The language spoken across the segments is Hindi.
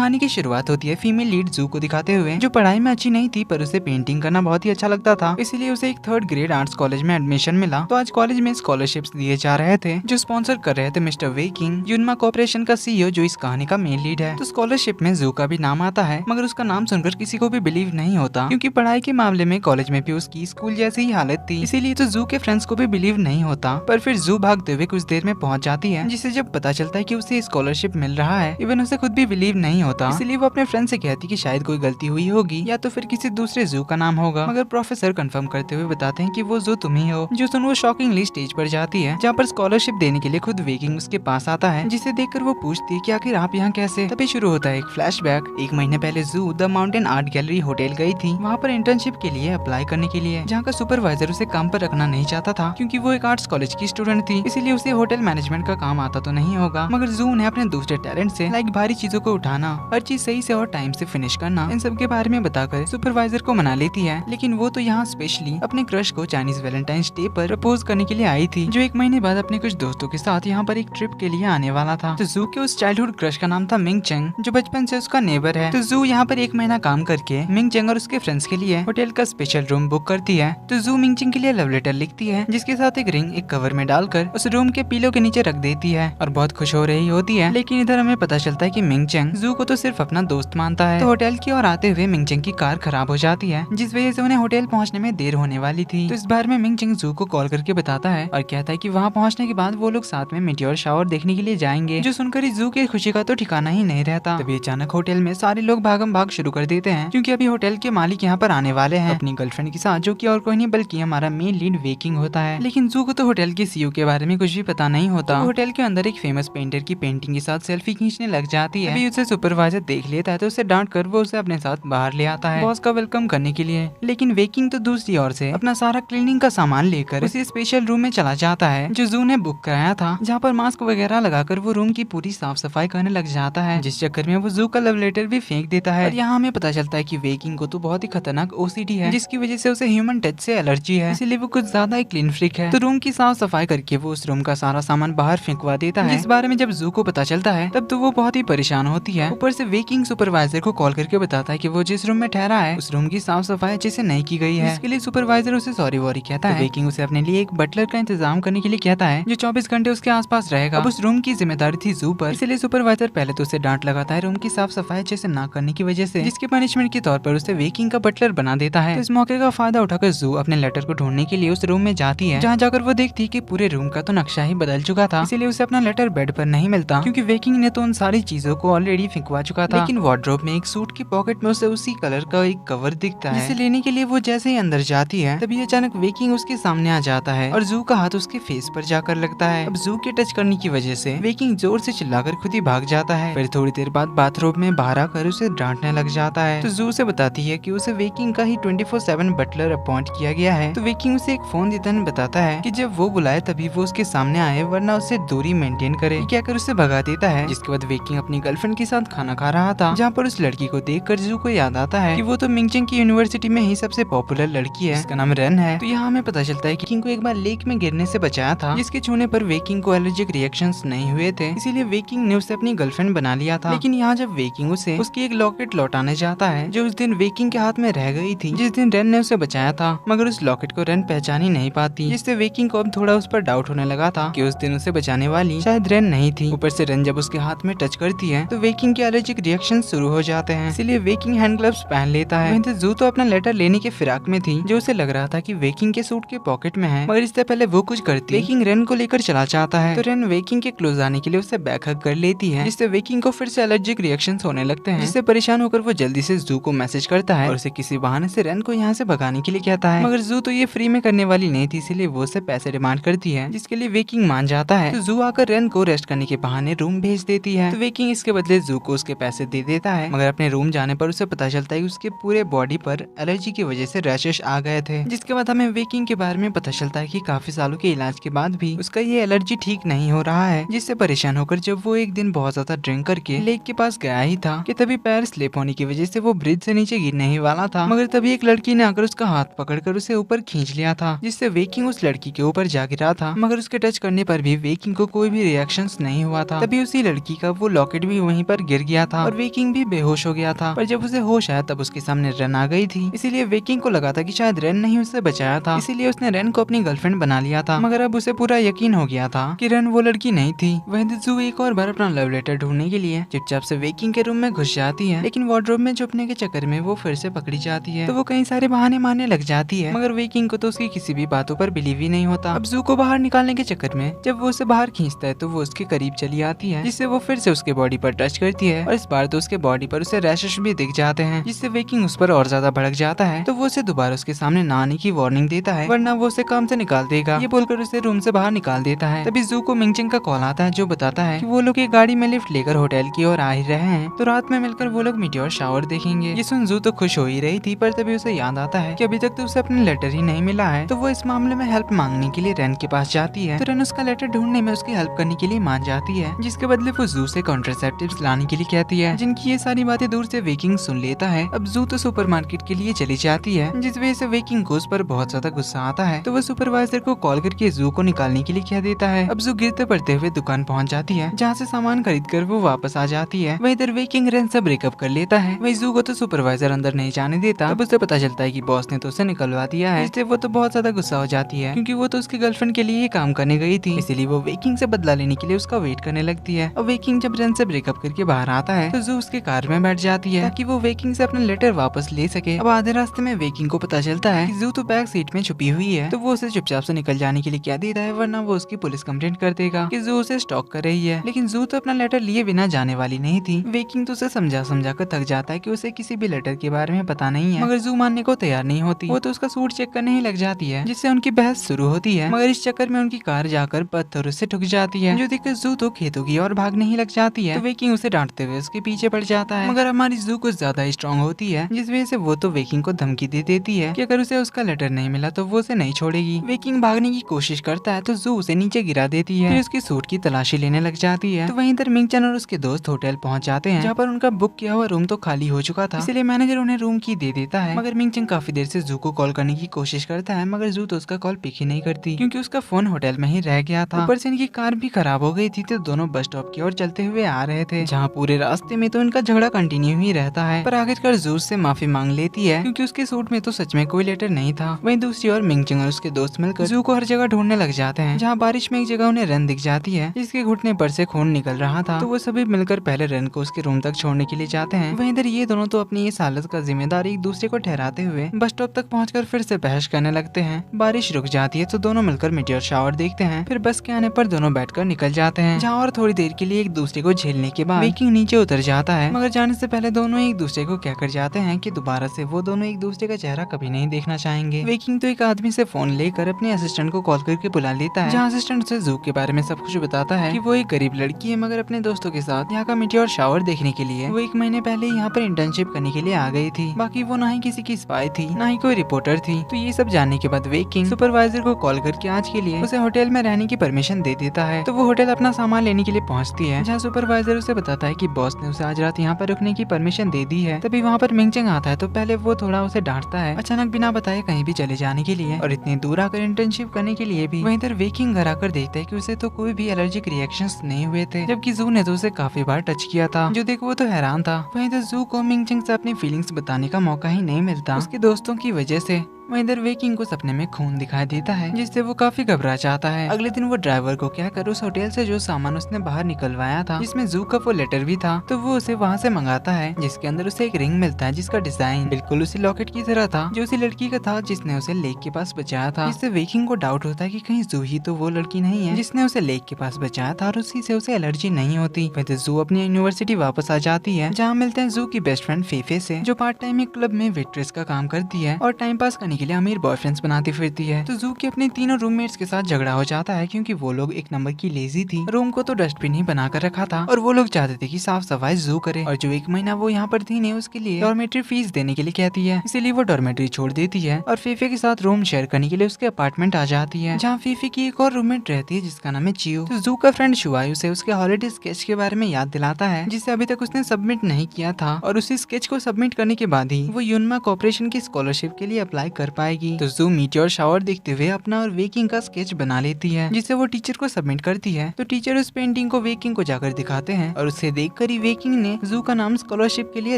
कहानी की शुरुआत होती है फीमेल लीड जू को दिखाते हुए, जो पढ़ाई में अच्छी नहीं थी पर उसे पेंटिंग करना बहुत ही अच्छा लगता था, इसीलिए उसे एक 3rd ग्रेड आर्ट्स कॉलेज में एडमिशन मिला। तो आज कॉलेज में स्कॉलरशिप्स दिए जा रहे थे, जो स्पॉन्सर कर रहे थे मिस्टर वे किंग, युनमा कॉर्पोरेशन का सीईओ, जो इस कहानी का मेन लीड है। तो स्कॉलरशिप में जू का भी नाम आता है, मगर उसका नाम सुनकर किसी को भी बिलीव नहीं होता, क्योंकि पढ़ाई के मामले में कॉलेज में भी उसकी स्कूल जैसी ही हालत थी, इसीलिए तो जू के फ्रेंड्स को भी बिलीव नहीं होता। पर फिर जू भागते हुए कुछ देर में पहुंच जाती है, जिसे जब पता चलता है कि उसे स्कॉलरशिप मिल रहा है, इवन उसे खुद भी बिलीव नहीं होता। इसलिए वो अपने फ्रेंड से कहती कि शायद कोई गलती हुई होगी या तो फिर किसी दूसरे जू का नाम होगा, मगर प्रोफेसर कंफर्म करते हुए बताते हैं कि वो जू तुम ही हो। जो सुन वो शॉकिंगली स्टेज पर जाती है, जहाँ पर स्कॉलरशिप देने के लिए खुद वेकिंग उसके पास आता है, जिसे देखकर वो पूछती है कि आखिर आप यहाँ कैसे। तभी शुरू होता है एक फ्लैशबैक। 1 महीने पहले जू the mountain art gallery hotel गई थी, वहाँ पर इंटर्नशिप के लिए अप्लाई करने के लिए, जहाँ का सुपरवाइजर उसे काम पर रखना नहीं चाहता था, क्योंकि वो एक आर्ट्स कॉलेज की स्टूडेंट थी, इसीलिए उसे होटल मैनेजमेंट का काम आता तो नहीं होगा। मगर जू ने अपने दूसरे टैलेंट से लाइक भारी चीजों को उठाना, हर चीज सही से और टाइम से फिनिश करना, इन सब के बारे में बताकर सुपरवाइजर को मना लेती है। लेकिन वो तो यहाँ स्पेशली अपने क्रश को चाइनीज वैलेंटाइंस डे पर प्रपोज करने के लिए आई थी, जो 1 महीने बाद अपने कुछ दोस्तों के साथ यहाँ पर एक ट्रिप के लिए आने वाला था। तो जू के उस चाइल्डहुड क्रश का नाम था मिंग चेंग, जो बचपन से उसका नेबर है। तो जू यहाँ पर 1 महीना काम करके मिंग चेंग और उसके फ्रेंड्स के लिए होटल का स्पेशल रूम बुक करती है। तो जू मिंग चेंग के लिए लव लेटर लिखती है, जिसके साथ एक रिंग एक कवर में डालकर उस रूम के पिलो के नीचे रख देती है और बहुत खुश हो रही होती है। लेकिन इधर हमें पता चलता है कि मिंग चेंग जू को तो सिर्फ अपना दोस्त मानता है। तो होटल की ओर आते हुए मिंग चेंग की कार खराब हो जाती है, जिस वजह से उन्हें होटल पहुंचने में देर होने वाली थी। तो इस बार में मिंग चेंग जू को कॉल करके बताता है और कहता है कि वहां पहुंचने के बाद वो लोग साथ में मीटियोर शावर देखने के लिए जाएंगे, जो सुनकर ही जू की खुशी का तो ठिकाना ही नहीं रहता। तभी अचानक होटल में सारे लोग भागम भाग शुरू कर देते हैं, क्योंकि अभी होटल के मालिक यहाँ पर आने वाले हैं अपनी गर्लफ्रेंड के साथ, जो कि और कोई नहीं बल्कि हमारा मेन लीड वेकिंग होता है। लेकिन जू को तो होटल के सीईओ के बारे में कुछ भी पता नहीं होता। तो होटल के अंदर एक फेमस पेंटर की पेंटिंग के साथ सेल्फी खींचने लग जाती है। अभी उसे सुपरवाइजर देख लेता है, तो उसे डांट कर वो उसे अपने साथ बाहर ले आता है बॉस का वेलकम करने के लिए। लेकिन वेकिंग तो दूसरी ओर से अपना सारा क्लीनिंग का सामान लेकर उसी स्पेशल रूम में चला जाता है, जो जू ने बुक कराया था, जहाँ पर मास्क वगैरह लगाकर वो रूम की पूरी साफ सफाई करने लग जाता है, जिस चक्कर में वो जू का लव लेटर भी फेंक देता है। और यहाँ हमें पता चलता है कि वेकिंग को तो बहुत ही खतरनाक ओसीडी है, जिसकी वजह से उसे ह्यूमन टच से एलर्जी है, इसीलिए वो कुछ ज्यादा ही क्लीन फ्रीक है। तो रूम की साफ सफाई करके वो उस रूम का सारा सामान बाहर फेंकवा देता है। इस बारे में जब जू को पता चलता है, तब तो वो बहुत ही परेशान होती है। ऊपर से वेकिंग सुपरवाइजर को कॉल करके बताता है कि वो जिस रूम में ठहरा है उस रूम की साफ सफाई अच्छे से नहीं की गई है, इसके लिए सुपरवाइजर उसे सॉरी वॉरी कहता है। वेकिंग उसे अपने लिए एक बटलर का इंतजाम करने के लिए कहता है, जो 24 घंटे उसके आसपास रहेगा। अब उस रूम की जिम्मेदारी थी जू पर, इसलिए सुपरवाइजर पहले तो उसे डांट लगाता है रूम की साफ सफाई अच्छे से ना करने की वजह से, जिसके पनिशमेंट के तौर पर उसे वेकिंग का बटलर बना देता है। तो इस मौके का फायदा उठाकर जू अपने लेटर को ढूंढने के लिए उस रूम में जाती है, जहाँ जाकर वो देखती है कि पूरे रूम का तो नक्शा ही बदल चुका था, इसीलिए उसे अपना लेटर बेड पर नहीं मिलता, क्योंकि वेकिंग ने तो उन सारी चीजों को ऑलरेडी फेंकवा चुका था। लेकिन वार्डरोब में एक सूट की पॉकेट में उसे उसी कलर का एक कवर दिखता है, जिसे लेने के लिए वो जैसे ही अंदर जाती है, तभी अचानक वेकिंग उसके सामने आ जाता है और जू का हाथ उसके फेस पर जाकर लगता है। अब जू के टच करने की वजह से वेकिंग जोर से चिल्लाकर खुद ही भाग जाता है। फिर थोड़ी देर बाद बाथरूम में बाहर आकर उसे डांटने लग जाता है। तो जू से बताती है कि उसे वेकिंग का ही 24/7 बटलर अपॉइंट किया गया है। तो वेकिंग उसे एक फोन देता है, बताता है कि जब वो बुलाए तभी वो उसके सामने आए, वरना उससे दूरी मेंटेन करे। क्या कर उसे भगा देता है। जिसके बाद वेकिंग अपनी गर्लफ्रेंड के साथ खाना खा रहा था, जहाँ पर उस लड़की को देखकर जू को याद आता है कि वो तो मिंगचेंग की यूनिवर्सिटी में ही सबसे पॉपुलर लड़की है, जिसका नाम रेन है। तो यहाँ हमें पता चलता है कि वेकिंग को एक बार लेक में गिरने से बचाया था, जिसके छूने पर वेकिंग को एलर्जिक रिएक्शंस नहीं हुए थे, इसीलिए वेकिंग ने उसे अपनी गर्लफ्रेंड बना लिया था। लेकिन यहाँ जब वेकिंग उसे उसकी एक लॉकेट लौटाने जाता है, जो उस दिन वेकिंग के हाथ में रह गई थी, जिस दिन रेन ने उसे बचाया था, मगर उस लॉकेट को रेन पहचान ही नहीं पाती, जिससे वेकिंग को अब थोड़ा उस पर डाउट होने लगा था कि उस दिन उसे बचाने वाली शायद रेन नहीं थी। ऊपर से रेन जब उसके हाथ में टच करती है, तो वेकिंग के एलर्जिक रिएक्शन शुरू हो जाते हैं, इसलिए वेकिंग हैंड ग्लव्स पहन लेता है। जू तो अपना लेटर लेने के फिराक में थी, जो उसे लग रहा था कि वेकिंग के सूट के पॉकेट में है, मगर इससे पहले वो कुछ करती वेकिंग रेन को लेकर चला जाता है। तो रेन वेकिंग के क्लोज आने के लिए उससे बैक हग कर लेती है, जिससे वेकिंग को फिर से एलर्जिक रिएक्शंस होने लगते हैं, जिससे परेशान होकर वो जल्दी से जू को मैसेज करता है और उसे किसी बहाने से रेन को यहाँ से भगाने के लिए कहता है। मगर जू तो ये फ्री में करने वाली नहीं थी, इसलिए वो उससे पैसे डिमांड करती है, जिसके लिए वेकिंग मान जाता है। तो जू आकर रेन को रेस्ट करने के बहाने रूम भेज देती है। तो वेकिंग इसके बदले जू को उसके पैसे दे देता है, मगर अपने रूम जाने पर उसे पता चलता है कि उसके पूरे बॉडी पर एलर्जी की वजह से रैशेस आ गए थे। जिसके बाद हमें वेकिंग के बारे में पता चलता है कि काफी सालों के इलाज के बाद भी उसका ये एलर्जी ठीक नहीं हो रहा है, जिससे परेशान होकर जब वो एक दिन बहुत ज्यादा ड्रिंक करके लेक के पास गया ही था कि तभी पैर स्लिप होने की वजह से वो ब्रिज से नीचे गिरने ही वाला था, मगर तभी एक लड़की ने आकर उसका हाथ पकड़कर उसे ऊपर खींच लिया था, जिससे वेकिंग उस लड़की के ऊपर जा गिरा था, मगर उसके टच करने पर भी वेकिंग को कोई भी रिएक्शंस नहीं हुआ था। तभी उसी लड़की का वो लॉकेट भी वहीं पर गिर गया किया था और वेकिंग भी बेहोश हो गया था। पर जब उसे होश आया तब उसके सामने रेन आ गई थी, इसीलिए वेकिंग को लगा था कि शायद रेन ने ही उसे बचाया था, इसीलिए उसने रेन को अपनी गर्लफ्रेंड बना लिया था। मगर अब उसे पूरा यकीन हो गया था कि रेन वो लड़की नहीं थी। वहीं जू एक और बार अपना लव लेटर ढूंढने के लिए चुपचाप से वेकिंग के रूम में घुस जाती है, लेकिन वार्डरोब में छुपने के चक्कर में वो फिर से पकड़ी जाती है। तो वो कई सारे बहाने मारने लग जाती है, मगर वेकिंग को तो उसकी किसी भी बातों पर बिलीव ही नहीं होता। अब जू को बाहर निकालने के चक्कर में जब वो उसे बाहर खींचता है तो वो उसके करीब चली आती है, जिससे वो फिर से उसके बॉडी पर टच करती है और इस बार तो उसके बॉडी पर उसे रैशेस भी दिख जाते हैं, जिससे वेकिंग उस पर और ज्यादा भड़क जाता है। तो वो उसे दोबारा उसके सामने ना आने की वार्निंग देता है, वरना वो उसे काम से निकाल देगा। ये बोलकर उसे रूम से बाहर निकाल देता है। तभी जू को मिंगचिंग का कॉल आता है, जो बताता है कि वो लोग एक गाड़ी में लिफ्ट लेकर होटल की ओर आ ही रहे हैं, तो रात में मिलकर वो लोग मीटियोर शावर देखेंगे। ये सुन जू तो खुश हो ही रही थी, पर तभी उसे याद आता है कि अभी तक तो उसे अपना लेटर ही नहीं मिला है। तो वो इस मामले में हेल्प मांगने के लिए रेन के पास जाती है। तो रेन उसका लेटर ढूंढने में उसकी हेल्प करने के लिए मान जाती है, जिसके बदले वो जू से कॉन्ट्रासेप्टिव्स लाने के लिए कहती है, जिनकी ये सारी बातें दूर से वेकिंग सुन लेता है। अब जू तो सुपरमार्केट के लिए चली जाती है, जिस वजह से वेकिंग को उस पर बहुत ज्यादा गुस्सा आता है। तो वो सुपरवाइजर को कॉल करके जू को निकालने के लिए कह देता है। अब जू गिरते पड़ते हुए दुकान पहुंच जाती है, जहाँ से सामान खरीद कर वो वापस आ जाती है। वही इधर वेकिंग रेन से ब्रेकअप कर लेता है। वही जू को तो सुपरवाइजर अंदर नहीं जाने देता। अब उसे पता चलता है कि बॉस ने तो उसे निकलवा दिया है, इसलिए वो तो बहुत ज्यादा गुस्सा हो जाती है, क्योंकि वो तो उसकी गर्लफ्रेंड के लिए ही काम करने गई थी। इसीलिए वो वेकिंग से बदला लेने के लिए उसका वेट करने लगती है। और वेकिंग जब रेन से ब्रेकअप करके बाहर आता है तो जू उसके कार में बैठ जाती है, ताकि वो वेकिंग से अपना लेटर वापस ले सके। अब आधे रास्ते में वेकिंग को पता चलता है कि जू तो बैक सीट में छुपी हुई है, तो वो उसे चुपचाप से निकल जाने के लिए कह देता है, वरना वो उसकी पुलिस कंप्लेंट कर देगा कि जू उसे स्टॉक कर रही है। लेकिन जू तो अपना लेटर लिए बिना जाने वाली नहीं थी। वेकिंग तो उसे समझा समझा कर थक जाता है कि उसे किसी भी लेटर के बारे में पता नहीं है, मगर जू मानने को तैयार नहीं होती। वो तो उसका सूट चेक करने ही लग जाती है, जिससे उनकी बहस शुरू होती है। मगर इस चक्कर में उनकी कार जाकर पत्थरों से ठुक जाती है, जो देखकर जू तो खेतों की ओर भागने ही लग जाती है। तो वेकिंग उसे डांटते हुए उसके पीछे पड़ जाता है, मगर हमारी जू कुछ ज्यादा स्ट्रॉन्ग होती है, जिस वजह से वो तो वेकिंग को धमकी दे देती है कि अगर उसे उसका लेटर नहीं मिला तो वो उसे नहीं छोड़ेगी। वेकिंग भागने की कोशिश करता है तो जू उसे नीचे गिरा देती है, फिर उसकी सूट की तलाशी लेने लग जाती है। तो वहीं इधर मिंगचन और उसके दोस्त होटल पहुंच जाते हैं, जहाँ पर उनका बुक किया हुआ रूम तो खाली हो चुका था, इसलिए मैनेजर उन्हें रूम की दे देता है। मगर मिंगचन काफी देर से जू को कॉल करने की कोशिश करता है, मगर जू तो उसका कॉल पिक ही नहीं करती, क्योंकि उसका फोन होटल में ही रह गया था। ऊपर से इनकी कार भी खराब हो गई थी, तो दोनों बस स्टॉप की ओर चलते हुए आ रहे थे, जहाँ पूरे रास्ते में तो इनका झगड़ा कंटिन्यू ही रहता है। पर आखिरकार जू से माफी मांग लेती है, क्योंकि उसके सूट में तो सच में कोई लेटर नहीं था। वहीं दूसरी ओर मिंगचन और उसके दोस्त मिलकर जू को हर जगह ढूंढने लग जाते हैं, जहाँ बारिश में एक जगह उन्हें रेन दिख जाती है, जिसके घुटने पर से खून निकल रहा था। तो वो सभी मिलकर पहले रेन को उसके रूम तक छोड़ने के लिए जाते हैं। वहीं इधर ये दोनों तो अपनी इस हालत का जिम्मेदार एक दूसरे को ठहराते हुए बस स्टॉप तक पहुंचकर फिर से बहस करने लगते हैं। बारिश रुक जाती है तो दोनों मिलकर मीटियोर शावर देखते हैं, फिर बस के आने पर दोनों बैठकर निकल जाते हैं, जहाँ और थोड़ी देर के लिए एक दूसरे को झेलने के बाद वेकिंग नीचे उतर जाता है। मगर जाने से पहले दोनों एक दूसरे को कहकर जाते हैं कि दोबारा से वो दोनों एक दूसरे का चेहरा कभी नहीं देखना चाहेंगे। वेकिंग तो एक आदमी से फोन लेकर अपने असिस्टेंट को कॉल करके बुला लेता है, जहाँ असिस्टेंट उसे जू के बारे में सब कुछ बताता है कि वो एक गरीब लड़की है, मगर अपने दोस्तों के साथ यहाँ का मीटियोर शावर देखने के लिए वो 1 महीने पहले यहाँ पर इंटर्नशिप करने के लिए आ गई थी। बाकी वो ना ही किसी की स्पाई थी, ना ही कोई रिपोर्टर थी। तो ये सब जानने के बाद वेकिंग सुपरवाइजर को कॉल करके आज के लिए उसे होटल में रहने की परमिशन दे देता है। तो वो होटल अपना सामान लेने के लिए पहुँचती है, जहाँ सुपरवाइजर उसे बताता है कि बॉस ने उसे आज रात यहाँ पर रुकने की परमिशन दे दी है। तभी वहाँ पर मिंगचेंग आता है, तो पहले वो थोड़ा उसे डांटता है अचानक बिना बताए कहीं भी चले जाने के लिए, और इतनी दूर आकर इंटर्नशिप करने के लिए भी। वहीं इधर वेकिंग घर आकर देखता है कि उसे तो कोई भी एलर्जिक रिएक्शंस नहीं हुए थे, जबकि जू ने तो उसे काफी बार टच किया था, जो देख वो तो हैरान था। वहीं इधर जू को मिंगचेंग से अपनी फीलिंग्स बताने का मौका ही नहीं मिलता उसके दोस्तों की वजह से। वहीं इधर वेकिंग को सपने में खून दिखाई देता है, जिससे वो काफी घबरा जाता है। अगले दिन वो ड्राइवर को कहकर उस होटल से जो सामान उसने बाहर निकलवाया था, जिसमें जू का वो लेटर भी था, तो वो उसे वहाँ से मंगाता है, जिसके अंदर उसे एक रिंग मिलता है, जिसका डिजाइन बिल्कुल उसी लॉकेट की तरह था जो उसी लड़की का था जिसने उसे लेक के पास बचाया था। जिससे वेकिंग को डाउट होता है कि कहीं जू ही तो वो लड़की नहीं है जिसने उसे लेक के पास बचाया था, और उसी से उसे एलर्जी नहीं होती। फिर जू अपनी यूनिवर्सिटी वापस आ जाती है, जहाँ मिलते हैं जू की बेस्ट फ्रेंड फेफे से, जो पार्ट टाइम एक क्लब में वेट्रेस का काम करती है और टाइम पास करने के लिए अमीर बॉयफ्रेंड बनाती फिरती है। तो जू के अपने तीनों रूममेट्स के साथ झगड़ा हो जाता है, क्योंकि वो लोग एक नंबर की लेजी थी। रूम को तो डस्टबिन ही बनाकर रखा था, और वो लोग चाहते थे कि साफ सफाई जू करे, और जो 1 महीना वो यहाँ पर थी नहीं उसके लिए डॉर्मेट्री फीस देने के लिए कहती है, इसीलिए वो डॉर्मेट्री छोड़ देती है और फीफे के साथ रूम शेयर करने के लिए उसके अपार्टमेंट आ जाती है, जहाँ फीफे की एक और रूममेट रहती है जिसका नाम है चियो। तो जू का फ्रेंड शुआई उसे उसके हॉलिडे स्केच के बारे में याद दिलाता है, जिसे अभी तक उसने सबमिट नहीं किया था, और उसी स्केच को सबमिट करने के बाद ही वो यूनमा कॉर्पोरेशन की स्कॉलरशिप के लिए अप्लाई कर कर पाएगी। तो जू मीटियोर शावर देखते हुए अपना और वेकिंग का स्केच बना लेती है, जिसे वो टीचर को सबमिट करती है। तो टीचर उस पेंटिंग को वेकिंग को जाकर दिखाते हैं और उसे देखकर ही वेकिंग ने जू का नाम स्कॉलरशिप के लिए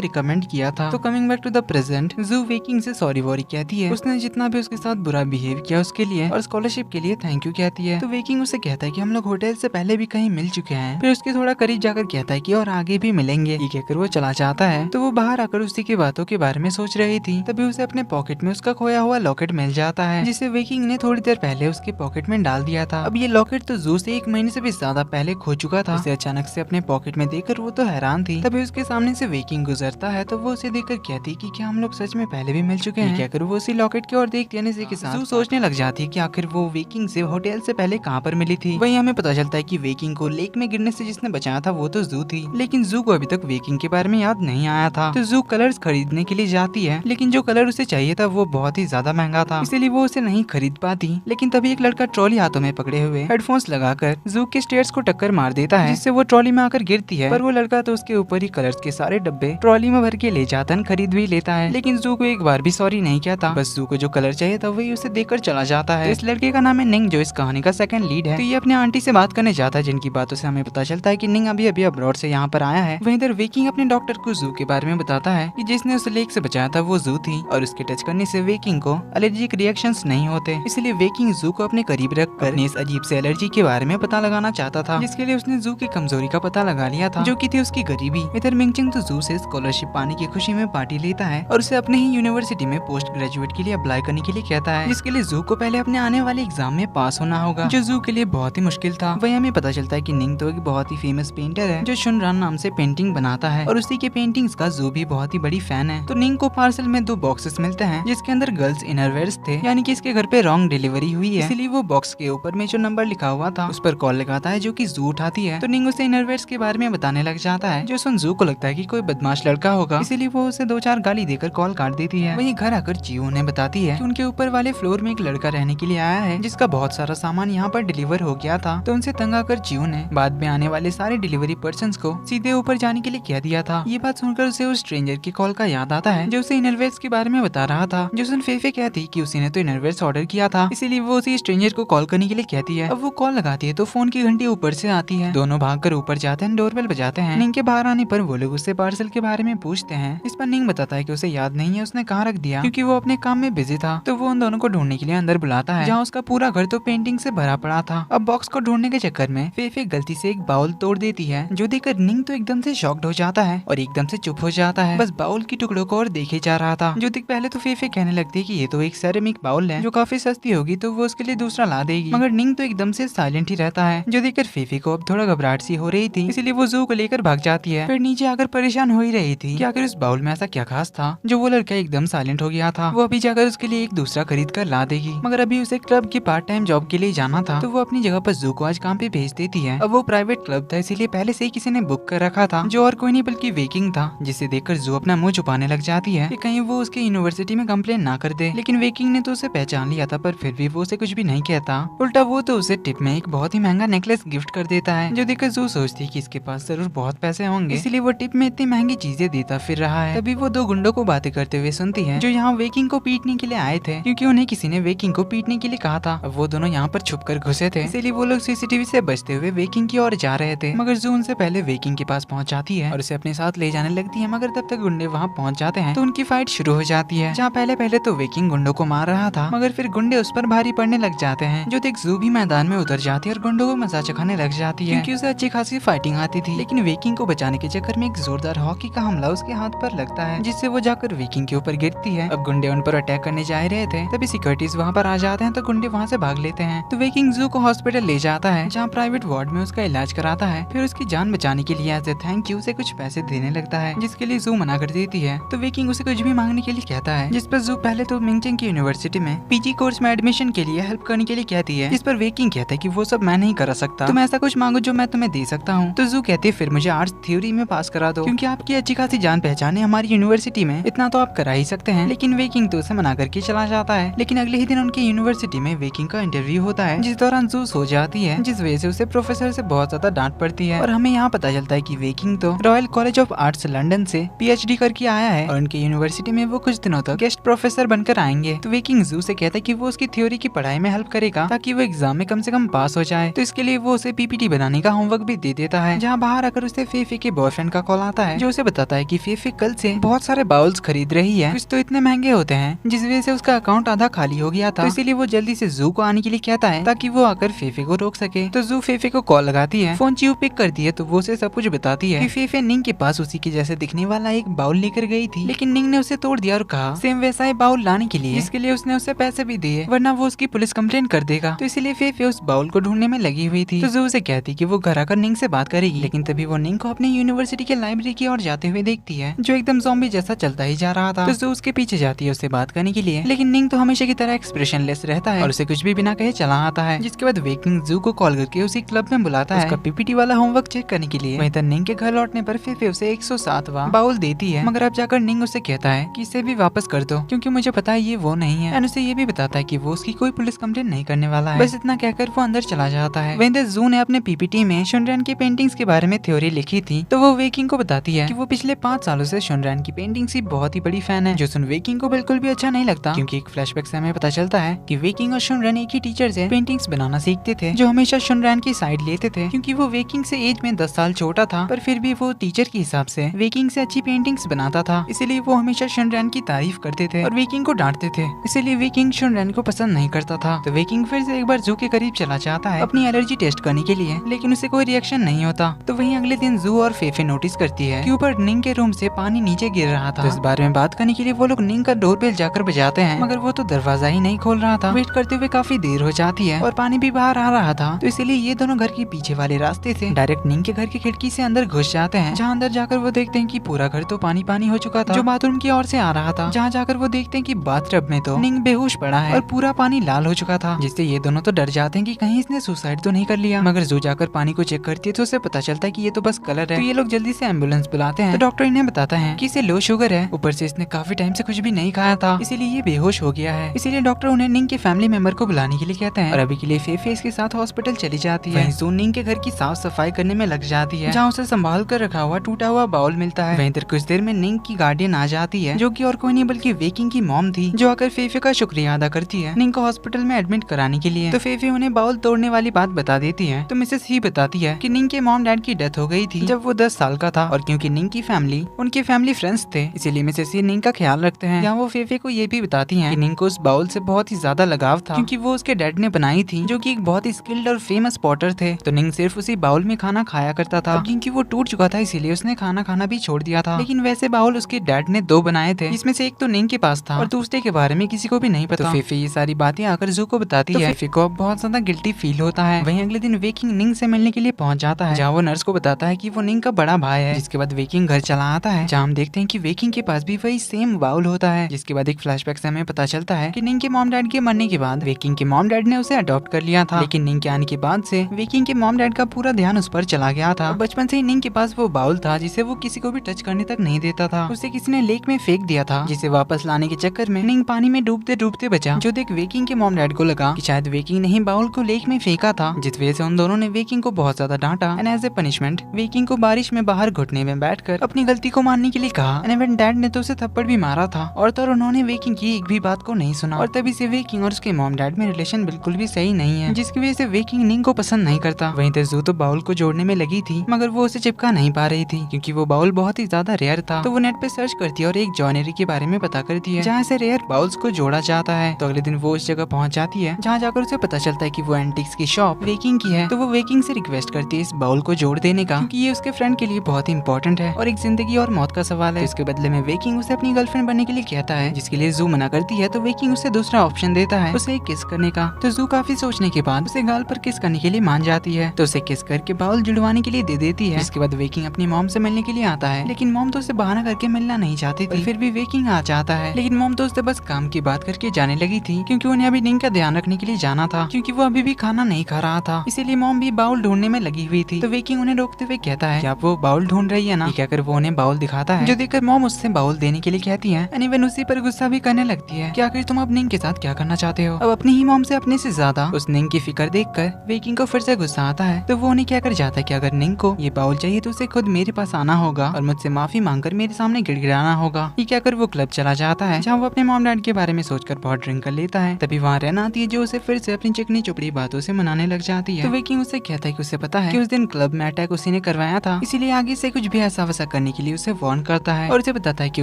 रिकमेंड किया था। तो coming back to the present, जू वेकिंग से सॉरी वॉरी कहती है, उसने जितना भी उसके साथ बुरा बिहेव किया उसके लिए, और स्कॉलरशिप के लिए थैंक यू कहती है। तो वेकिंग उसे कहता है कि हम लोग होटल से पहले भी कहीं मिल चुके हैं। फिर उसके थोड़ा करीब जाकर कहता है कि और आगे भी मिलेंगे। ये कहकर वो चला जाता है। तो वो बाहर आकर उसी की बातों के बारे में सोच रही थी, तभी उसे अपने पॉकेट में उसका खोया हुआ लॉकेट मिल जाता है, जिसे वेकिंग ने थोड़ी देर पहले उसके पॉकेट में डाल दिया था। अब ये लॉकेट तो जू से 1 महीने से भी ज्यादा पहले खो चुका था। उसे अचानक से अपने पॉकेट में देखकर वो तो हैरान थी। तभी उसके सामने से वेकिंग गुजरता है, तो वो उसे देखकर कहती कि क्या हम लोग सच में पहले भी मिल चुके हैं। कहकर वो उसी लॉकेट की ओर देखती है के साथ जू सोचने लग जाती है कि आखिर वो वेकिंग से होटल से पहले कहाँ पर मिली थी। वहीं हमें पता चलता है कि वेकिंग को लेक में गिरने से जिसने बचाया था वो तो जू थी, लेकिन जू को अभी तक वेकिंग के बारे में याद नहीं आया था। तो जू कलर्स खरीदने के लिए जाती है, लेकिन जो कलर उसे चाहिए था वो बहुत ही ज्यादा महंगा था, इसीलिए वो उसे नहीं खरीद पाती। लेकिन तभी एक लड़का ट्रॉली हाथों में पकड़े हुए हेडफोन्स लगाकर जू के स्टेयर्स को टक्कर मार देता है, जिससे वो ट्रॉली में आकर गिरती है। पर वो लड़का तो उसके ऊपर ही कलर्स के सारे डब्बे ट्रॉली में भर के ले जाता है, खरीद भी लेता है। लेकिन जू को एक बार भी सॉरी नहीं कहता, बस जू को जो कलर चाहिए था वही उसे देकर चला जाता है। तो इस लड़के का नाम है निंग, जो इस कहानी का सेकंड लीड है। तो ये अपने आंटी से बात करने जाता है, जिनकी बातों से हमें पता चलता है कि निंग अभी अब्रॉड से यहाँ पर आया है। वहीं इधर वेकिंग अपने डॉक्टर को जू के बारे में बताता है कि जिसने उसे लेक से बचाया था वो जू थी, और उसके टच करने से वेकिंग को एलर्जिक रिएक्शंस नहीं होते, इसलिए वेकिंग जू को अपने करीब रखकर इस अजीब से एलर्जी के बारे में पता लगाना चाहता था, जिसके लिए उसने जू की कमजोरी का पता लगा लिया था, जो की थी उसकी गरीबी। इधर मिंगचिंग तो जू से स्कॉलरशिप पाने की खुशी में पार्टी लेता है और उसे अपने ही यूनिवर्सिटी में पोस्ट ग्रेजुएट के लिए अप्लाई करने के लिए कहता है, जिसके लिए जू को पहले अपने आने वाले एग्जाम में पास होना होगा, जो जू के लिए बहुत ही मुश्किल था। वहीं हमें पता चलता है कि निंग तो एक बहुत ही फेमस पेंटर है, जो शुनरान नाम से पेंटिंग बनाता है, और उसी के पेंटिंग्स का जू भी बहुत ही बड़ी फैन है। तो निंग को पार्सल में 2 बॉक्सेस मिलते हैं, जिसके अंदर गर्ल्स इनरवेयर्स थे, यानी कि इसके घर पे रॉन्ग डिलीवरी हुई है, इसलिए वो बॉक्स के ऊपर में जो नंबर लिखा हुआ था उस पर कॉल लगाता है, जो कि जू उठाती है। तो निंग उसे इनरवेयर्स के बारे में बताने लग जाता है, जो सुन जू को लगता है कि कोई बदमाश लड़का होगा, इसीलिए वो उसे 2-4 गाली देकर कॉल काट देती है। वहीं घर आकर जियो उन्हें बताती है कि उनके ऊपर वाले फ्लोर में एक लड़का रहने के लिए आया है, जिसका बहुत सारा सामान यहाँ पर डिलीवर हो गया था। तो उनसे तंग आकर जियो ने बाद में आने वाले सारे डिलीवरी पर्सन्स को सीधे ऊपर जाने के लिए कह दिया था। ये बात सुनकर उसे उस स्ट्रेंजर की कॉल का याद आता है, जो उसे इनरवेयर्स के बारे में बता रहा था, जो सुन फेफे कहती कि उसी ने तो इनरवेयर्स ऑर्डर किया था, इसीलिए वो उसी स्ट्रेंजर को कॉल करने के लिए कहती है। अब वो कॉल लगाती है तो फोन की घंटी ऊपर से आती है, दोनों भागकर ऊपर जाते हैं, डोरबेल बजाते हैं। निंग के बाहर आने पर वो लोग उससे पार्सल के बारे में पूछते हैं। इस पर निंग बताता है कि उसे याद नहीं है उसने कहाँ रख दिया, क्योंकि वो अपने काम में बिजी था। तो वो उन दोनों को ढूंढने के लिए अंदर बुलाता है, जहाँ उसका पूरा घर तो पेंटिंग से भरा पड़ा था। अब बॉक्स को ढूंढने के चक्कर में फेफे गलती से एक बाउल तोड़ देती है, जो देखकर निंग तो एकदम से शॉक्ड हो जाता है और एकदम से चुप हो जाता है, बस बाउल की टुकड़ों को और देखे जा रहा था। जो देख पहले तो फेफे कहने लगती है कि ये तो एक सेरेमिक बाउल है, जो काफी सस्ती होगी, तो वो उसके लिए दूसरा ला देगी, मगर निंग तो एकदम से साइलेंट ही रहता है, जो देखकर फेफे को अब थोड़ा घबराहट सी हो रही थी, इसीलिए वो जू को लेकर भाग जाती है। फिर नीचे आकर परेशान हो ही रही थी कि आखिर उस बाउल में ऐसा क्या खास था जो वो लड़का एकदम साइलेंट हो गया था। वो अभी जाकर उसके लिए एक दूसरा खरीद कर ला देगी, मगर अभी उसे क्लब की पार्ट टाइम जॉब के लिए जाना था, तो वो अपनी जगह पर जू को आज काम पे भेज देती है। अब वो प्राइवेट क्लब था, इसीलिए पहले से ही किसी ने बुक कर रखा था, जो और कोई नहीं बल्कि वेकिंग था, जिसे देखकर जू अपना मुंह छुपाने लग जाती है कि कहीं वो उसके यूनिवर्सिटी में कंप्लेन ना कर दे। लेकिन वेकिंग ने तो उसे पहचान लिया था, पर फिर भी वो उसे कुछ भी नहीं कहता। उल्टा वो तो उसे टिप में एक बहुत ही महंगा नेकलेस गिफ्ट कर देता है, जो देखकर जू सोचती है कि इसके पास जरूर बहुत पैसे होंगे, इसीलिए वो टिप में इतनी महंगी चीजें देता फिर रहा है। तभी वो 2 गुंडों को बातें करते हुए सुनती है, जो यहाँ वेकिंग को पीटने के लिए आए थे, क्योंकि उन्हें किसी ने वेकिंग को पीटने के लिए कहा था। अब वो दोनों यहाँ पर छुपकर घुसे थे, इसीलिए वो लोग सीसीटीवी से बचते हुए वेकिंग की ओर जा रहे थे, मगर जू उनसे पहले वेकिंग के पास पहुँच जाती है और उसे अपने साथ ले जाने लगती है। मगर तब तक गुंडे वहाँ पहुँच जाते हैं, तो उनकी फाइट शुरू हो जाती है, जहाँ पहले तो वेकिंग गुंडों को मार रहा था, मगर फिर गुंडे उस पर भारी पड़ने लग जाते हैं, जो देख जू भी मैदान में उतर जाती है और गुंडों को मजा चखाने लग जाती है, क्योंकि उसे अच्छी खासी फाइटिंग आती थी। लेकिन वेकिंग को बचाने के चक्कर में एक जोरदार हॉकी का हमला उसके हाथ पर लगता है, जिससे वो जाकर वेकिंग के ऊपर गिरती है। अब गुंडे उन पर अटैक करने जा रहे थे, तभी सिक्योरिटीज वहाँ पर आ जाते हैं, तो गुंडे वहाँ से भाग लेते हैं। तो वेकिंग जू को हॉस्पिटल ले जाता है, जहाँ प्राइवेट वार्ड में उसका इलाज कराता है। फिर उसकी जान बचाने के लिए एज ए थैंक यू उसे कुछ पैसे देने लगता है, जिसके लिए जू मना कर देती है। तो वेकिंग उसे कुछ भी मांगने के लिए कहता है, जिस पर जू पहले तो मिंगचिंग की यूनिवर्सिटी में पीजी कोर्स में एडमिशन के लिए हेल्प करने के लिए कहती है, जिस पर वेकिंग कहता है कि वो सब मैं नहीं कर सकता, तुम ऐसा कुछ मांगो जो मैं तुम्हें दे सकता हूँ। तो जू कहती है फिर मुझे आर्ट्स थ्योरी में पास करा दो, क्योंकि आपकी अच्छी खासी जान पहचान है हमारी यूनिवर्सिटी में, इतना तो आप करा ही सकते हैं। लेकिन वेकिंग तो उसे मना करके चला जाता है। लेकिन अगले ही दिन उनकी यूनिवर्सिटी में वेकिंग का इंटरव्यू होता है, जिस दौरान जू सो जाती है, जिस वजह से उसे प्रोफेसर से बहुत ज्यादा डांट पड़ती है। और हमें यहाँ पता चलता है कि वेकिंग तो royal college of arts London से PhD करके आया है, और उनकी यूनिवर्सिटी में वो कुछ दिनों तक गेस्ट प्रोफेसर बनकर आएंगे। तो वेकिंग जू से कहता है कि वो उसकी थ्योरी की पढ़ाई में हेल्प करेगा ताकि वो एग्जाम में कम से कम पास हो जाए। तो इसके लिए वो उसे पीपीटी बनाने का होमवर्क भी दे देता है। जहाँ बाहर आकर उसे फेफे के बॉयफ्रेंड का कॉल आता है जो उसे बताता है कि फेफे कल से बहुत सारे बाउल्स खरीद रही है, कुछ तो इतने महंगे होते हैं जिस वजह से उसका अकाउंट आधा खाली हो गया था। तो इसीलिए वो जल्दी से जू को आने के लिए कहता है ताकि वो आकर फेफे को रोक सके। तो जू फेफे को कॉल लगाती है, फोन चीव पिक करती है तो वो उसे सब कुछ बताती है कि फेफे निंग के पास उसी के जैसे दिखने वाला एक बाउल लेकर गई थी, लेकिन निंग ने उसे तोड़ दिया और कहा सेम वैसा ही बाउल लाने के लिए, जिसके लिए उसने उसे पैसे भी दिए वरना वो उसकी पुलिस कंप्लेन कर देगा। तो इसीलिए फेफे उस बाउल को ढूंढने में लगी हुई थी। तो जू उसे कहती कि वो घर आकर निंग से बात करेगी, लेकिन तभी वो निंग को अपनी यूनिवर्सिटी के लाइब्रेरी की ओर जाते हुए देखती है जो एकदम ज़ॉम्बी जैसा चलता ही जा रहा था। तो जू उसके पीछे जाती है उससे बात करने के लिए, लेकिन निंग तो हमेशा की तरह एक्सप्रेशनलेस रहता है और उसे कुछ भी बिना कहे चला आता है। जिसके बाद वेकिंग जू को कॉल करके उसी क्लब में बुलाता है उसका पीपीटी वाला होमवर्क चेक करने के लिए। वहीं तक निंग के घर लौटने पर फेफे उसे 107वां बाउल देती है, मगर अब जाकर निंग उसे कहता है कि इसे भी वापस कर दो क्योंकि मुझे पता है ये वो नहीं है। एंड उसे ये भी बताता है कि वो उसकी कोई पुलिस कंप्लेंट नहीं करने वाला है। बस इतना कहकर वो अंदर चला जाता है। वहीं जू ने अपने पीपीटी में शुनरैन की पेंटिंग्स के बारे में थ्योरी लिखी थी, तो वो वेकिंग को बताती है कि वो पिछले 5 सालों से शुनरैन की पेंटिंग्स की बहुत ही बड़ी फैन है, जो सुन वेकिंग को बिल्कुल भी अच्छा नहीं लगता क्योंकि एक फ्लैशबैक से हमें पता चलता है कि वेकिंग और शुनरैन एक ही टीचर से पेंटिंग्स बनाना सीखते थे, जो हमेशा शुनरैन की साइड लेते थे क्योंकि वो वेकिंग से एज में 10 साल छोटा था, पर फिर भी वो टीचर के हिसाब से वेकिंग से अच्छी पेंटिंग्स बनाता था। इसीलिए वो हमेशा शुनरैन की तारीफ करते थे और वेकिंग को डांटते थे, इसीलिए वेकिंग शुनरैन को पसंद नहीं करता था। तो वेकिंग फिर से एक बार जू के करीब चला जाता है अपनी एलर्जी टेस्ट करने के लिए, लेकिन उसे कोई रिएक्शन नहीं होता। तो वहीं अगले दिन जू और फेफे नोटिस करती है कि ऊपर निंग के रूम से पानी नीचे गिर रहा था। तो इस बारे में बात करने के लिए वो लोग निंग का डोरबेल जाकर बजाते हैं, मगर वो तो दरवाजा ही नहीं खोल रहा था। वेट करते हुए काफी देर हो जाती है और पानी भी बाहर आ रहा था, तो इसीलिए ये दोनों घर के पीछे वाले रास्ते से डायरेक्ट निंग के घर की खिड़की से अंदर घुस जाते हैं। जहाँ अंदर जाकर वो देखते हैं कि पूरा घर तो पानी पानी हो चुका था जो बाथरूम की ओर से आ रहा था। जहाँ जाकर वो देखते हैं कि बाथटब में तो निंग बेहोश पड़ा है और पूरा पानी लाल हो चुका था, जिससे ये दोनों तो डर जाते हैं कि कहीं इसने सुसाइड तो नहीं कर लिया। मगर जू जाकर पानी को चेक करती है तो उसे पता चलता है कि ये तो बस कलर है। तो ये लोग जल्दी से एम्बुलेंस बुलाते हैं। तो डॉक्टर इन्हें बताता है कि इसे लो शुगर है, ऊपर से इसने काफी टाइम से कुछ भी नहीं खाया था, इसीलिए ये बेहोश हो गया है। इसीलिए डॉक्टर उन्हें निंग के फैमिली मेंबर को बुलाने के लिए कहते हैं और अभी के लिए फेफे इसके साथ हॉस्पिटल चली जाती है। वहीं निंग के घर की साफ सफाई करने में लग जाती है, जहाँ उसे संभाल कर रखा हुआ टूटा हुआ बाउल मिलता है। वहीं कुछ देर में निंग की गार्डियन आ जाती है, जो कि और कोई नहीं बल्कि वेकिंग की मॉम थी, जो आकर फेफे का शुक्रिया अदा करती है निंग को हॉस्पिटल में एडमिट कराने के लिए। तो फेफे उन्हें बाउल तोड़ने वाली बात बता देती है। तो मिसेस ही बताती है कि निंग के मॉम डैड की डेथ हो गई थी जब वो 10 साल का था, और क्योंकि निंग की फैमिली उनके फैमिली फ्रेंड्स थे, इसीलिए मिसेस ही निंग का ख्याल रखते हैं। यहाँ वो फेफे को ये भी बताती है कि निंग को उस बाउल से बहुत ही ज्यादा लगाव था क्योंकि वो उसके डैड ने बनाई थी, जो कि एक बहुत ही स्किल्ड और फेमस पॉटर थे। तो निंग सिर्फ उसी बाउल में खाना खाया करता था, क्योंकि वो टूट चुका था इसीलिए उसने खाना खाना भी छोड़ दिया था। लेकिन वैसे बाउल उसके डैड ने 2 बनाए थे, जिसमें से एक तो निंग के पास था और दूसरे के बारे में किसी को भी नहीं पता। तो फेफे ये सारी बातें आकर जू को बताती है। फेफे को बहुत ज्यादा गिल्टी फील होता है। वहीं अगले दिन वेकिंग निंग से मिलने के लिए पहुंच जाता है, जहाँ वो नर्स को बताता है कि वो निंग का बड़ा भाई है। जिसके बाद वेकिंग घर चला आता है, जहाँ हम देखते हैं कि वेकिंग के पास भी वही सेम बाउल होता है। जिसके बाद एक फ्लैशबैक से हमें पता चलता है कि निंग के मॉम डैड के मरने के बाद वेकिंग के मॉम डैड ने उसे अडॉप्ट कर लिया था, लेकिन निंग के आने के बाद से वेकिंग के मॉम डैड का पूरा ध्यान उस पर चला गया था। बचपन से ही निंग के पास वो बाउल था जिसे वो किसी को भी टच करने तक नहीं देता था। उसे किसी ने लेक में फेंक दिया था, जिसे वापस लाने के चक्कर में निंग पानी में डूबते डूबते बचा, जो देख वेकिंग के मॉम डैड को लगा कि शायद वेकिंग ने ही बाउल को लेक में फेंका था, जिस वजह से उन दोनों ने वेकिंग को बहुत ज्यादा डांटा। एंड एज ए पनिशमेंट वेकिंग को बारिश में बाहर घुटने में बैठकर अपनी गलती को मानने के लिए कहा। एंड इवन डैड ने तो उसे थप्पड़ भी मारा था, और तो उन्होंने वेकिंग की एक भी बात को नहीं सुना। और तभी से वेकिंग और उसके मॉम डैड में रिलेशन बिल्कुल भी सही नहीं है, जिसकी वजह से वेकिंग निंग को पसंद नहीं करता। वहीं जू तो बाउल को जोड़ने में लगी थी, मगर वो उसे चिपका नहीं पा रही थी क्योंकि वो बाउल बहुत ही ज्यादा रेयर था। तो वो नेट पे सर्च करती है और एक जॉइनरी के बारे में पता करती है, जहाँ से रेयर बाउल्स को जोड़ा जाता है। तो अगले दिन वो उस जगह पहुंच जाती है, जहाँ जाकर उसे पता चलता है कि वो एंटिक्स की शॉप वेकिंग की है। तो वो वेकिंग से रिक्वेस्ट करती है इस बाउल को जोड़ देने का, क्योंकि ये उसके फ्रेंड के लिए बहुत ही इंपॉर्टेंट है और एक जिंदगी और मौत का सवाल है। इसके बदले में वेकिंग उसे अपनी गर्लफ्रेंड बनने के लिए कहता है, जिसके लिए जू मना करती है। तो वेकिंग उसे दूसरा ऑप्शन देता है, उसे किस करने का। तो जू काफी सोचने के बाद उसे गाल पर किस करने के लिए मान जाती है। तो उसे किस करके बाउल जुड़वाने के लिए दे देती है। इसके बाद वेकिंग अपनी मॉम से मिलने के लिए आता है, लेकिन मॉम तो उसे बहाना करके मिलना नहीं चाहती थी। फिर भी वेकिंग आ जाता है, लेकिन मॉम तो उससे बस काम की बात करके जाने लगी थी, क्योंकि उन्हें अभी निंग का ध्यान रखने के लिए जाना था, क्योंकि वो अभी भी खाना नहीं खा रहा था। इसीलिए मॉम भी बाउल ढूंढने में लगी हुई थी। तो वेकिंग उन्हें रोकते हुए कहता है कि आप वो बाउल ढूंढ रही है ना। क्या कर वो उन्हें बाउल दिखाता है, जो देखकर मॉम उससे बाउल देने के लिए कहती है। एंड इवन उसी पर गुस्सा भी करने लगती है कि आखिर तुम अब निंग के साथ क्या करना चाहते हो। अब अपनी ही मॉम से अपने से ज्यादा उस निंग की फिक्र देखकर वेकिंग को फिर से गुस्सा आता है। तो वो उन्हें क्या कर जाता है कि अगर निंग को ये बाउल चाहिए तो उसे खुद मेरे पास आना होगा और मुझसे माफी मांगकर मेरे सामने गिड़गिड़ाना होगा। ये क्या कर वो क्लब चला जाता है, जहाँ वो अपने मॉम डैड के बारे में सोचकर बहुत ड्रिंक कर लेता है। तभी वहाँ रहना आती है जो उसे फिर से अपनी चिकनी चुपड़ी बातों से मनाने लग जाती है। तो वेकिंग उसे कहता है कि उसे पता है कि उस दिन क्लब में अटैक उसी ने करवाया था, इसीलिए आगे से कुछ भी ऐसा वैसा करने के लिए उसे वार्न करता है और उसे बताता है कि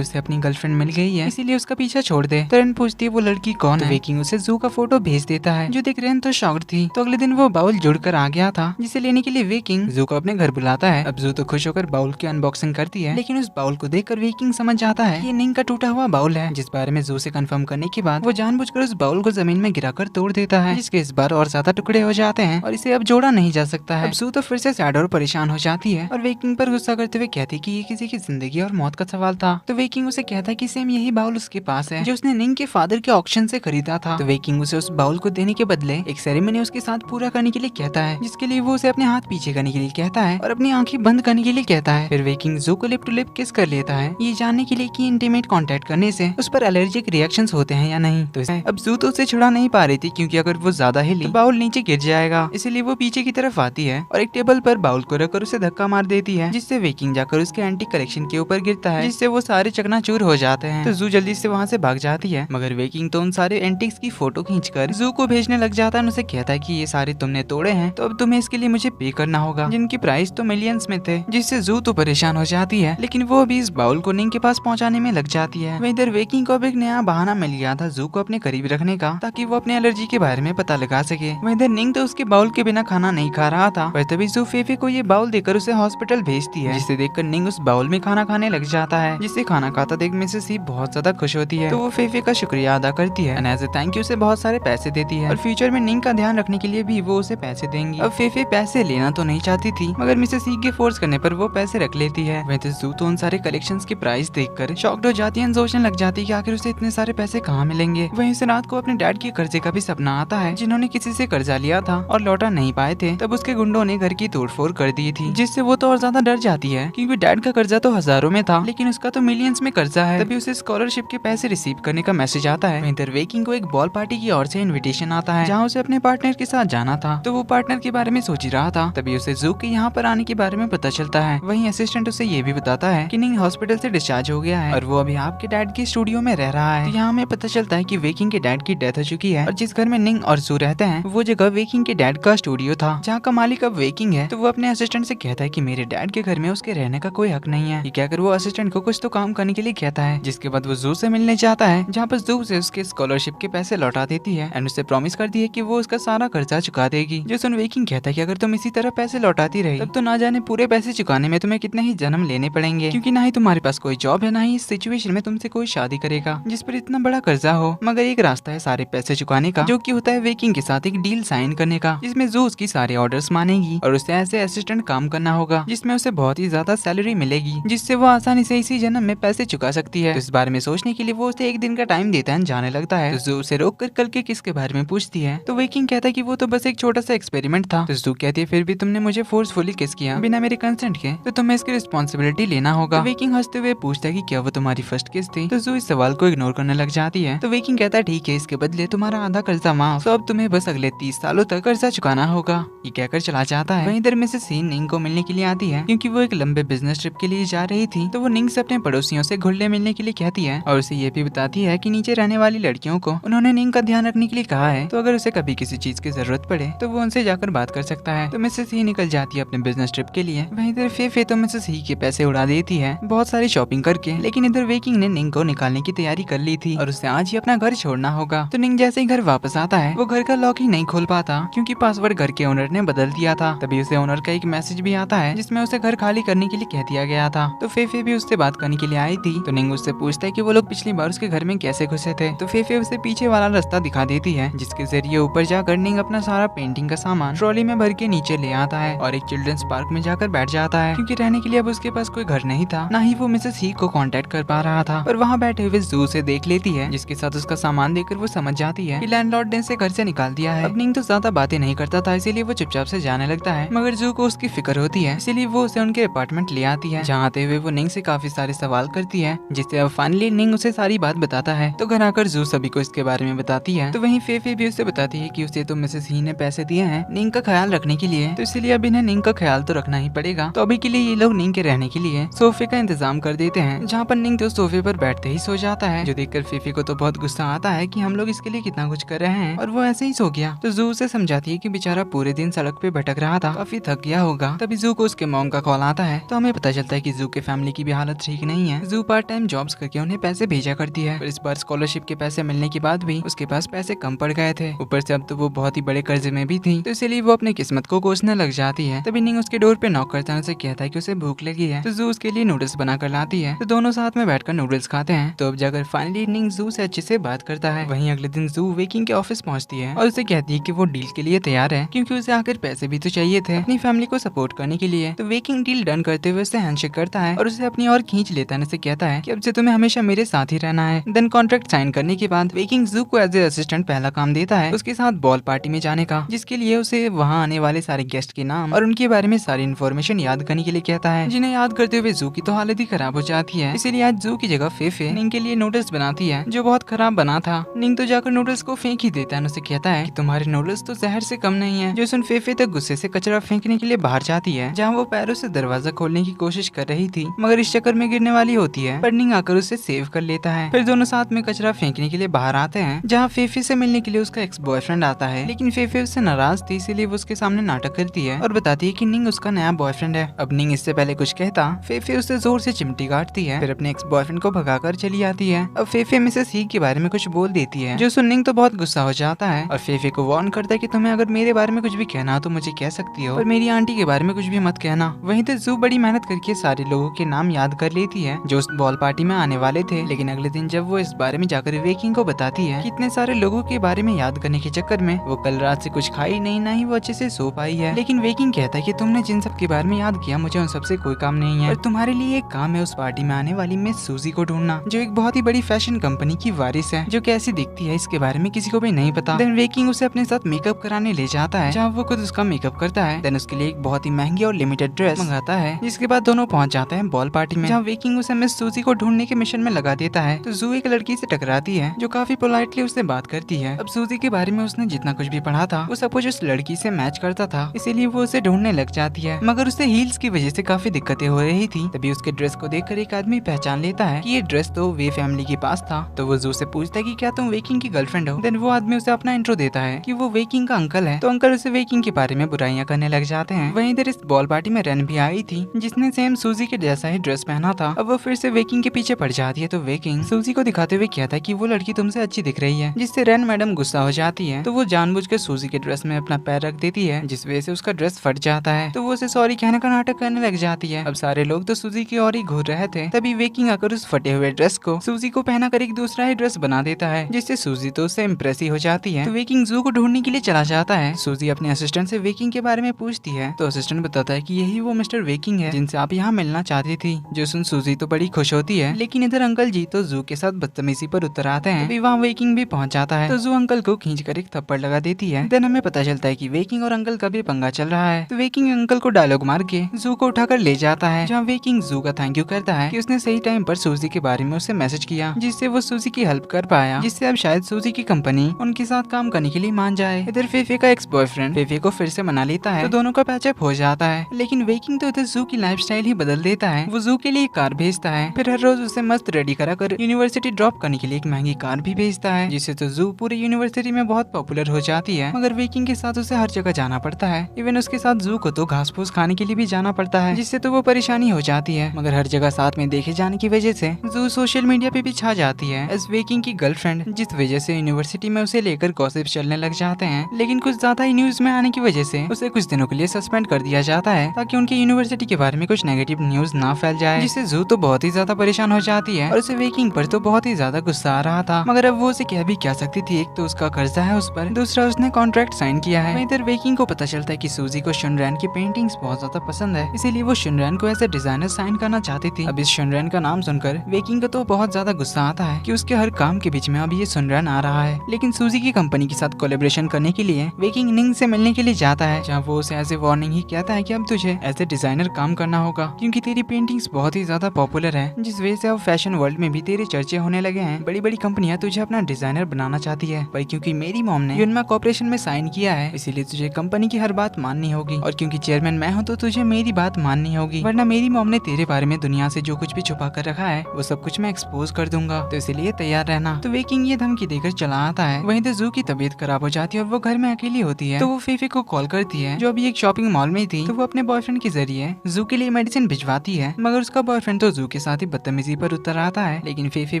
उसे अपनी गर्लफ्रेंड मिल गई है, इसीलिए उसका पीछा छोड़ दे। तरन पूछती है वो लड़की कौन है। वेकिंग उसे जू का फोटो भेज देता है जो देख रेन तो शॉक्ड थी। तो अगले दिन वो बाउल जुड़कर आ गया था जिसे लेने के लिए वेकिंग जू को अपने घर बुलाता है। अब जू तो खुश होकर बाउल की अनबॉक्सिंग करती है, लेकिन उस बाउल को देखकर वेकिंग समझ जाता है ये निंग का टूटा हुआ बाउल है, जिस बारे में जू से कंफर्म करने के बाद वो जानबूझकर उस बाउल को जमीन में गिराकर तोड़ देता है, जिसके इस बार और ज्यादा टुकड़े हो जाते हैं और इसे अब जोड़ा नहीं जा सकता है। अब जू तो फिर से सैड और परेशान हो जाती है और वेकिंग पर गुस्सा करते हुए कहती कि ये किसी की जिंदगी और मौत का सवाल था। तो वेकिंग उसे कहता है कि सेम यही बाउल उसके पास है जो उसने निंग के फादर के ऑक्शन से खरीदा था। तो वेकिंग उसे उस बाउल को देने के बदले एक सेरेमनी उसके साथ पूरा करने के लिए कहता है, जिसके लिए वो उसे अपने हाथ पीछे करने के लिए कहता है और अपनी आंखें बंद करने के लिए कहता है। फिर वेकिंग जू को लिप टू लिप किस कर लेता है ये जानने के लिए कि इंटीमेट कांटेक्ट करने से उस पर एलर्जिक रिएक्शंस होते हैं या नहीं। तो अब जू तो उसे छुड़ा नहीं पा रही थी क्योंकि अगर वो ज्यादा हिली तो बाउल नीचे गिर जाएगा, इसीलिए वो पीछे की तरफ आती है और एक टेबल पर बाउल को रखकर उसे धक्का मार देती है, जिससे वेकिंग जाकर उसके एंटी कलेक्शन के ऊपर गिरता है, जिससे वो सारे चकनाचूर हो जाते हैं। तो जू जल्दी से वहाँ से भाग जाती है, मगर वेकिंग तो उन सारे एंटिक्स की फोटो खींचकर जू को भेजने लग जाता है। उसे कहता है कि ये सारे तुमने तोड़े हैं तो अब तुम्हें इसके लिए मुझे पे करना होगा, जिनकी प्राइस तो मिलियंस में थे, जिससे जू तो परेशान हो जाती है, लेकिन वो अभी इस बाउल को निंग के पास पहुंचाने में लग जाती है। वहीं इधर वेकिंग को अब एक नया बहाना मिल गया था जू को अपने करीब रखने का, ताकि वो अपने एलर्जी के बारे में पता लगा सके। वहीं इधर निंग तो उसके बाउल के बिना खाना नहीं खा रहा था, पर तभी जू फेफे को ये बाउल देकर उसे हॉस्पिटल भेजती है, जिसे देखकर निंग उस बाउल में खाना खाने लग जाता है, जिससे खाना खाता देख मिसेस ही बहुत ज्यादा खुश होती है। तो वो फेफे का शुक्रिया अदा करती है and as a thank you से बहुत सारे पैसे देती है और फ्यूचर में निंग का ध्यान रखने के लिए भी वो उसे पैसे देंगी। अब फेफे पैसे लेना तो नहीं चाहती थी, मगर मिसेस ही के फोर्स करने पर वो पैसे रख लेती है। वैसे जू तो उन सारे कलेक्शंस के प्राइस देखकर शॉक्ड हो जाती है, सोचने लग जाती है कि आखिर उसे इतने सारे पैसे कहाँ मिलेंगे। वहीं से रात को अपने डैड के कर्जे का भी सपना आता है, जिन्होंने किसी से कर्जा लिया था और लौटा नहीं पाए थे। तब उसके गुंडों ने घर की तोड़फोड़ कर दी थी, जिससे वो तो और ज्यादा डर जाती है क्योंकि डैड का कर्जा तो हजारों में था, लेकिन उसका तो मिलियंस में कर्जा है। तभी उसे स्कॉलरशिप के पैसे रिसीव करने का मैसेज आता है। इधर वेकिंग को एक बॉल पार्टी की ओर से इनविटेशन आता है, जहाँ उसे अपने पार्टनर के साथ जाना था। तो वो पार्टनर के बारे में सोच ही रहा था, तभी उसे जू के यहाँ पर आने के बारे में पता चलता है। वहीं असिस्टेंट उसे ये भी बताता है कि निंग हॉस्पिटल से डिस्चार्ज हो गया है और वो अभी आपके डैड के स्टूडियो में रह रहा है। तो यहाँ हमें पता चलता है कि वेकिंग के डैड की डेथ हो चुकी है और जिस घर में निंग और जू रहते हैं वो जगह वेकिंग के डैड का स्टूडियो था, जहाँ का मालिक अब वेकिंग है। तो वो अपने असिस्टेंट से कहता है कि मेरे डैड के घर में उसके रहने का कोई हक नहीं है। ये कहकर वो असिस्टेंट को कुछ तो काम करने के लिए कहता है, जिसके बाद वो जू से मिलने जाता है, जहाँ पर जू से उसके स्कॉलरशिप के पैसे लौटा देती है एंड उसे प्रॉमिस करती है कि वो उसका सारा कर्जा चुका देगी। जो सुन वेकिंग कहता है कि अगर तुम इसी तरह पैसे लौटाती रही तब तो ना जाने पूरे पैसे चुकाने में तुम्हें कितने ही जन्म लेने पड़ेंगे, क्योंकि ना ही तुम्हारे पास कोई जॉब है, ना ही इस सिचुएशन में तुमसे कोई शादी करेगा जिस पर इतना बड़ा कर्जा हो। मगर एक रास्ता है सारे पैसे चुकाने का, जो कि होता है वेकिंग के साथ एक डील साइन करने का, जिसमें जू उसकी सारे ऑर्डर्स मानेगी और उसे ऐसे असिस्टेंट काम करना होगा जिसमें उसे बहुत ही ज्यादा सैलरी मिलेगी, जिससे वो आसानी से इसी जन्म में पैसे चुका सकती है। तो इस बारे में सोचने के लिए वो उसे एक दिन का टाइम देता है, जाने लगता है। तो जू उसे रोक कर कल के किस के बारे में पूछती है, तो वेकिंग कहता है कि वो तो बस एक छोटा सा एक्सपेरिमेंट था। तो जू कहती है फिर भी तुमने मुझे फोर्सफुली किस किया बिना मेरे कंसेंट के, तो तुम्हें इसकी रिस्पॉन्सिबिलिटी लेना होगा। तो वेकिंग हंसते हुए पूछता है कि क्या वो तुम्हारी फर्स्ट किस थी। तो जू इस सवाल को इग्नोर करने लग जाती है। तो वेकिंग कहता है ठीक है, इसके बदले तुम्हारा आधा कर्जा माफ, तो अब तुम्हें बस अगले 30 सालों तक कर्जा चुकाना होगा। ये कहकर चला जाता है। वहीं इधर मिसेस ही निंग को मिलने के लिए आती है, क्योंकि वो एक लंबे बिजनेस ट्रिप के लिए जा रही थी। तो वो निंग से अपने पड़ोसियों से घुलने मिलने के लिए कहती है और उसे ये भी बताती है कि नीचे रहने वाली लड़कियों को उन्होंने निंग का ध्यान रखने के लिए कहा है, तो अगर उसे कभी किसी चीज की जरूरत पड़े तो वो उनसे जाकर बात कर सकता है। तो मिसेस ही निकल जाती है अपने बिजनेस ट्रिप के लिए। वहीं इधर फेफे तो मिसेस ही के पैसे उड़ा देती है बहुत सारी शॉपिंग करके, लेकिन इधर वेकिंग ने निंग को निकालने की तैयारी कर ली थी और उसे आज ही अपना घर छोड़ना होगा। तो निंग जैसे ही घर वापस आता है वो घर का लॉक ही नहीं खोल पाता, क्योंकि पासवर्ड घर के ओनर ने बदल दिया था। तभी उसे ओनर का एक मैसेज भी आता है जिसमें उसे घर खाली करने के लिए कह दिया गया था। तो फेफे भी उससे बात करने के लिए आई थी। तो निंग उससे पूछता है कि वो लोग पिछली बार उसके घर में कैसे घुसे थे। तो फेफे उसे पीछे वाला रास्ता दिखा देती है, जिसके जरिए ऊपर जाकर निंग अपना सारा पेंटिंग का सामान ट्रॉली में भर के नीचे ले आता है और एक चिल्ड्रंस पार्क में जाकर बैठ जाता है, क्योंकि रहने के लिए अब उसके पास कोई घर नहीं था, ना ही वो मिसेस ही को कांटेक्ट कर पा रहा था। पर वहाँ बैठे हुए जू से देख लेती है, जिसके साथ उसका सामान देखकर वो समझ जाती है कि लैंडलॉर्ड ने इसे घर से निकाल दिया है। अब निंग तो ज्यादा बातें नहीं करता था, इसीलिए वो चुपचाप से जाने लगता है, मगर जू को उसकी फिक्र होती है, इसीलिए वो उसे उनके अपार्टमेंट ले आती है। जहाँ आते हुए वो निंग से काफी सारे सवाल करती है, जिससे अब फाइनली निंग उसे सारी बात बताता है। तो घर आकर जू सभी को इसके बारे में बताती है। तो वहीं फेफे भी उसे बताती है कि उसे तो मिसेस ही ने पैसे दिए हैं निंग का ख्याल रखने के लिए, तो इसलिए अब इन्हें निंग का ख्याल तो रखना ही पड़ेगा। तो अभी के लिए ये लोग निंग के रहने के लिए सोफे का इंतजाम कर देते हैं, जहाँ पर निंग तो सोफे पर बैठते ही सो जाता है है, जो देखकर फीफी को तो बहुत गुस्सा आता है कि हम लोग इसके लिए कितना कुछ कर रहे हैं, और वो ऐसे ही सो गया। तो जू उसे समझाती है कि बेचारा पूरे दिन सड़क पे भटक रहा था, काफी थक गया होगा। तभी जू को उसके मॉम का कॉल आता है, तो हमें पता चलता है कि जू के फैमिली की भी हालत ठीक नहीं है। जू पार्ट टाइम जॉब्स करके उन्हें पैसे भेजा करती है, पर इस बार स्कॉलरशिप के पैसे मिलने के बाद भी उसके पास पैसे कम पड़ गए थे। ऊपर से अब तो वो बहुत ही बड़े कर्जे में भी थी, तो इसीलिए वो अपनी किस्मत को कोसने लग जाती है। तभी निंग उसके डोर पे नॉक करता है, उसे कहता है कि उसे भूख लगी है, तो जू उसके लिए नूडल्स बनाकर लाती है। तो दोनों साथ में बैठकर नूडल्स खाते हैं। तो अब जाकर फाइनली निंग जू से अच्छे से बात करता है। वहीं अगले दिन जू वेकिंग के ऑफिस पहुंचती है और उसे कहती है कि वो डील के लिए तैयार है, क्योंकि उसे आखिर पैसे भी तो चाहिए थे अपनी फैमिली को सपोर्ट करने के लिए। तो वेकिंग डील डन करते हुए उसे हैंडशेक करता है और उसे अपनी ओर खींच लेता है। उसे कहता है कि अब से तुम्हें हमेशा मेरे साथ ही रहना है। देन कॉन्ट्रैक्ट साइन करने के बाद वेकिंग जू को एज ए असिस्टेंट पहला काम देता है उसके साथ बॉल पार्टी में जाने का, जिसके लिए उसे वहाँ आने वाले सारे गेस्ट के नाम और उनके बारे में सारी इन्फॉर्मेशन याद करने के लिए कहता है, जिन्हें याद करते हुए जू की तो हालत ही खराब हो जाती है। इसीलिए आज जू की जगह फेफे निंग के लिए नूडल्स बनाती है, जो बहुत खराब बना था। निंग तो जाकर नूडल्स को फेंक ही देता है। उसे कहता है कि तुम्हारे नूडल्स तो जहर से कम नहीं है। जो सुन फेफे तक गुस्से से कचरा फेंकने के लिए बाहर जाती है, जहाँ वो पैरों से दरवाजा खोलने की कोशिश कर रही थी, मगर इस चक्कर में गिरने वाली होती है। पर निंग आकर उसे सेव कर लेता है। फिर दोनों साथ में कचरा फेंकने के लिए बाहर आते हैं, जहाँ फेफे से मिलने के लिए उसका एक्स बॉयफ्रेंड आता है। लेकिन फेफे उससे नाराज थी, इसीलिए वो उसके सामने नाटक करती है और बताती है कि निंग उसका नया बॉयफ्रेंड है। अब निंग इससे पहले कुछ कहता, फेफे उसे जोर से चिमटी काटती है, फिर अपने एक्स बॉयफ्रेंड को भगाकर चली आती है। अब फेफे मिसेस ही के बारे में कुछ बोल देती है, जो सुन निंग तो बहुत गुस्सा हो जाता है और फेफे को वार्न करता है कि तुम्हें अगर मेरे बारे में कुछ भी कहना हो तो मुझे कह सकती हो, पर मेरी आंटी के बारे में कुछ भी मत कहना। वहीं तो जू बड़ी मेहनत करके सारे लोगों के नाम याद कर लेती है जो उस बॉल पार्टी में आने वाले थे। लेकिन अगले दिन जब वो इस बारे में जाकर वेकिंग को बताती है कि इतने सारे लोगों के बारे में याद करने के चक्कर में वो कल रात से कुछ खाई नहीं, ना ही वो अच्छे से सो पाई है। लेकिन वेकिंग कहता है कि तुमने जिन सब के बारे में याद किया, मुझे उन सबसे कोई काम नहीं है, और तुम्हारे लिए एक काम है उस पार्टी में आने वाली मिस सूजी को ढूंढना, जो एक बहुत ही बड़ी फैशन कंपनी की वारिस है, जो कैसी दिखती है इसके बारे में किसी को भी नहीं पता। देन वेकिंग उसे अपने साथ मेकअप कराने ले जाता है, जहाँ वो खुद उसका मेकअप करता है। देन उसके लिए एक बहुत ही महंगी और लिमिटेड ड्रेस मंगाता है, जिसके बाद दोनों पहुंच जाते हैं बॉल पार्टी में, जहाँ वेकिंग उसे मिस सूजी को ढूंढने के मिशन में लगा देता है। तो जू एक लड़की से टकराती है, जो काफी पोलाइटली उससे बात करती है। अब सूजी के बारे में उसने जितना कुछ भी पढ़ा था वो सब कुछ उस लड़की से मैच करता था, इसीलिए वो उसे ढूंढने लग जाती है। मगर उसे हील्स की वजह से काफी दिक्कतें हो रही थी। तभी उसके ड्रेस को देखकर एक आदमी पहचान लेता है कि ये ड्रेस तो वे फैमिली के पास था। तो वो जू से पूछता है कि क्या तुम वेकिंग की गर्लफ्रेंड हो। देन वो आदमी उसे अपना इंट्रो देता है कि वो वेकिंग का अंकल है। तो अंकल उसे वेकिंग के बारे में बुराइयां करने लग जाते हैं। वहीं इधर इस बॉल पार्टी में रन भी आई थी, जिसने सेम सूजी के जैसा ही ड्रेस पहना था। अब वो फिर से वेकिंग के पीछे पड़ जाती है। तो वेकिंग सूजी को दिखाते हुए कहता है कि वो लड़की तुमसे अच्छी दिख रही है, जिससे रन मैडम गुस्सा हो जाती है। तो वो जानबूझकर सूजी के ड्रेस में अपना पैर रख देती है, जिस वजह से उसका ड्रेस फट जाता है। तो वो उसे सॉरी कहने का नाटक करने लग जाती है। अब सारे लोग तो सूजी की ओर ही घूर रहे थे। तभी वेकिंग आकर उस फटे हुए ड्रेस को सूजी को पहना कर एक दूसरा ही ड्रेस बना देता है, जिससे सूजी तो उससे इम्प्रेस ही हो जाती है। तो वेकिंग जू को ढूंढने के लिए चला जाता है। सूजी अपने असिस्टेंट से वेकिंग के बारे में पूछती है, तो असिस्टेंट बताता है कि यही वो मिस्टर वेकिंग है जिनसे आप यहाँ मिलना चाहती थी। जो सुन सूजी तो बड़ी खुश होती है। लेकिन इधर अंकल जी तो जू के साथ बदतमीजी पर उतर आते हैं। तभी वहाँ वेकिंग भी पहुंच जाता है। तो जू अंकल को खींचकर एक थप्पड़ लगा देती है। देन हमें पता चलता है कि वेकिंग और अंकल का भी पंगा चल रहा है। तो वेकिंग अंकल को डायलॉग मार के जू को उठाकर ले जाता है, जहाँ वेकिंग जू का थैंक यू करता है कि उसने सही टाइम पर सूजी के बारे में उसे मैसेज किया, जिससे वो सूजी की हेल्प कर पाया, जिससे अब शायद सूजी की कंपनी उनके साथ काम करने के लिए मान जाए। इधर फेफे का एक्स बॉयफ्रेंड फेफे को फिर से मना लेता है, तो दोनों का पैचअप हो जाता है। लेकिन वेकिंग तो इधर जू की लाइफस्टाइल ही बदल देता है। वो जू के लिए कार भेजता है, फिर हर रोज उसे मस्त रेडी करा कर यूनिवर्सिटी ड्रॉप करने के लिए एक महंगी कार भी भेजता है, जिससे तो जू पूरी यूनिवर्सिटी में बहुत पॉपुलर हो जाती है। मगर वेकिंग के साथ उसे हर जगह जाना पड़ता है। इवन उसके साथ जू को तो घास फूस खाने के लिए भी जाना पड़ता है, जिससे तो वो परेशानी हो जाती है। मगर हर जगह साथ में देखे जाने की वजह से जू सोशल मीडिया पे भी छा जाती है एज वेकिंग की गर्लफ्रेंड, जिस वजह से यूनिवर्सिटी में उसे लेकर गॉसिप चलने लग जाते हैं। लेकिन कुछ ज्यादा ही न्यूज में आने की वजह से उसे कुछ दिनों के लिए सस्पेंड कर दिया जाता है, ताकि उनकी यूनिवर्सिटी के बारे में कुछ नेगेटिव न्यूज ना फैल जाए, जिससे जू तो बहुत ही ज्यादा परेशान हो जाती है और उसे वेकिंग पर तो बहुत ही ज्यादा गुस्सा आ रहा था। मगर अब वो उसे कह भी क्या सकती थी, एक तो उसका कर्जा है उस पर, दूसरा उसने कॉन्ट्रैक्ट साइन किया है। इधर वेकिंग को पता चलता है कि सूजी को शुनरैन की पेंटिंग्स बहुत ज्यादा पसंद है, इसीलिए वो शुनरैन को ऐसे डिजाइनर साइन करना चाहती थी। अब इस शुनरैन का नाम सुनकर वेकिंग को तो बहुत ज्यादा गुस्सा आता है कि उसके हर काम के बीच में अब ये शुनरैन आ रहा है। लेकिन सूजी की कंपनी के साथ कोलैबोरेशन करने के लिए वेकिंग निंग से मिलने के लिए जाता है, जहाँ वो उसे एज ए वार्निंग ही कहता है कि अब तुझे एज ए डिजाइनर काम करना होगा, क्योंकि तेरी पेंटिंग्स बहुत ही ज्यादा पॉपुलर है, जिस वजह से अब फैशन वर्ल्ड में भी तेरे चर्चे होने लगे हैं। बड़ी बड़ी कंपनियां तुझे अपना डिजाइनर बनाना चाहती है, पर क्योंकि मेरी मॉम ने यूनमा कॉर्पोरेशन में साइन किया है, इसीलिए तुझे कंपनी की हर बात माननी होगी, और क्योंकि चेयरमैन मैं हूँ तो तुझे मेरी बात माननी होगी, वरना मेरी मॉम ने तेरे बारे में दुनिया से जो कुछ भी छुपा कर रखा है वो सब कुछ मैं एक्सपोज कर कर दूंगा, तो इसीलिए तैयार रहना। तो वेकिंग ये धमकी देकर चला आता है। वहीं तो जू की तबीयत खराब हो जाती है और वो घर में अकेली होती है। तो वो फेफे को कॉल करती है जो अभी एक शॉपिंग मॉल में थी। तो वो अपने बॉयफ्रेंड के जरिए जू के लिए मेडिसिन भिजवाती है, मगर उसका बॉयफ्रेंड तो जू के साथ ही बदतमीजी पर उतर आता है। लेकिन फेफे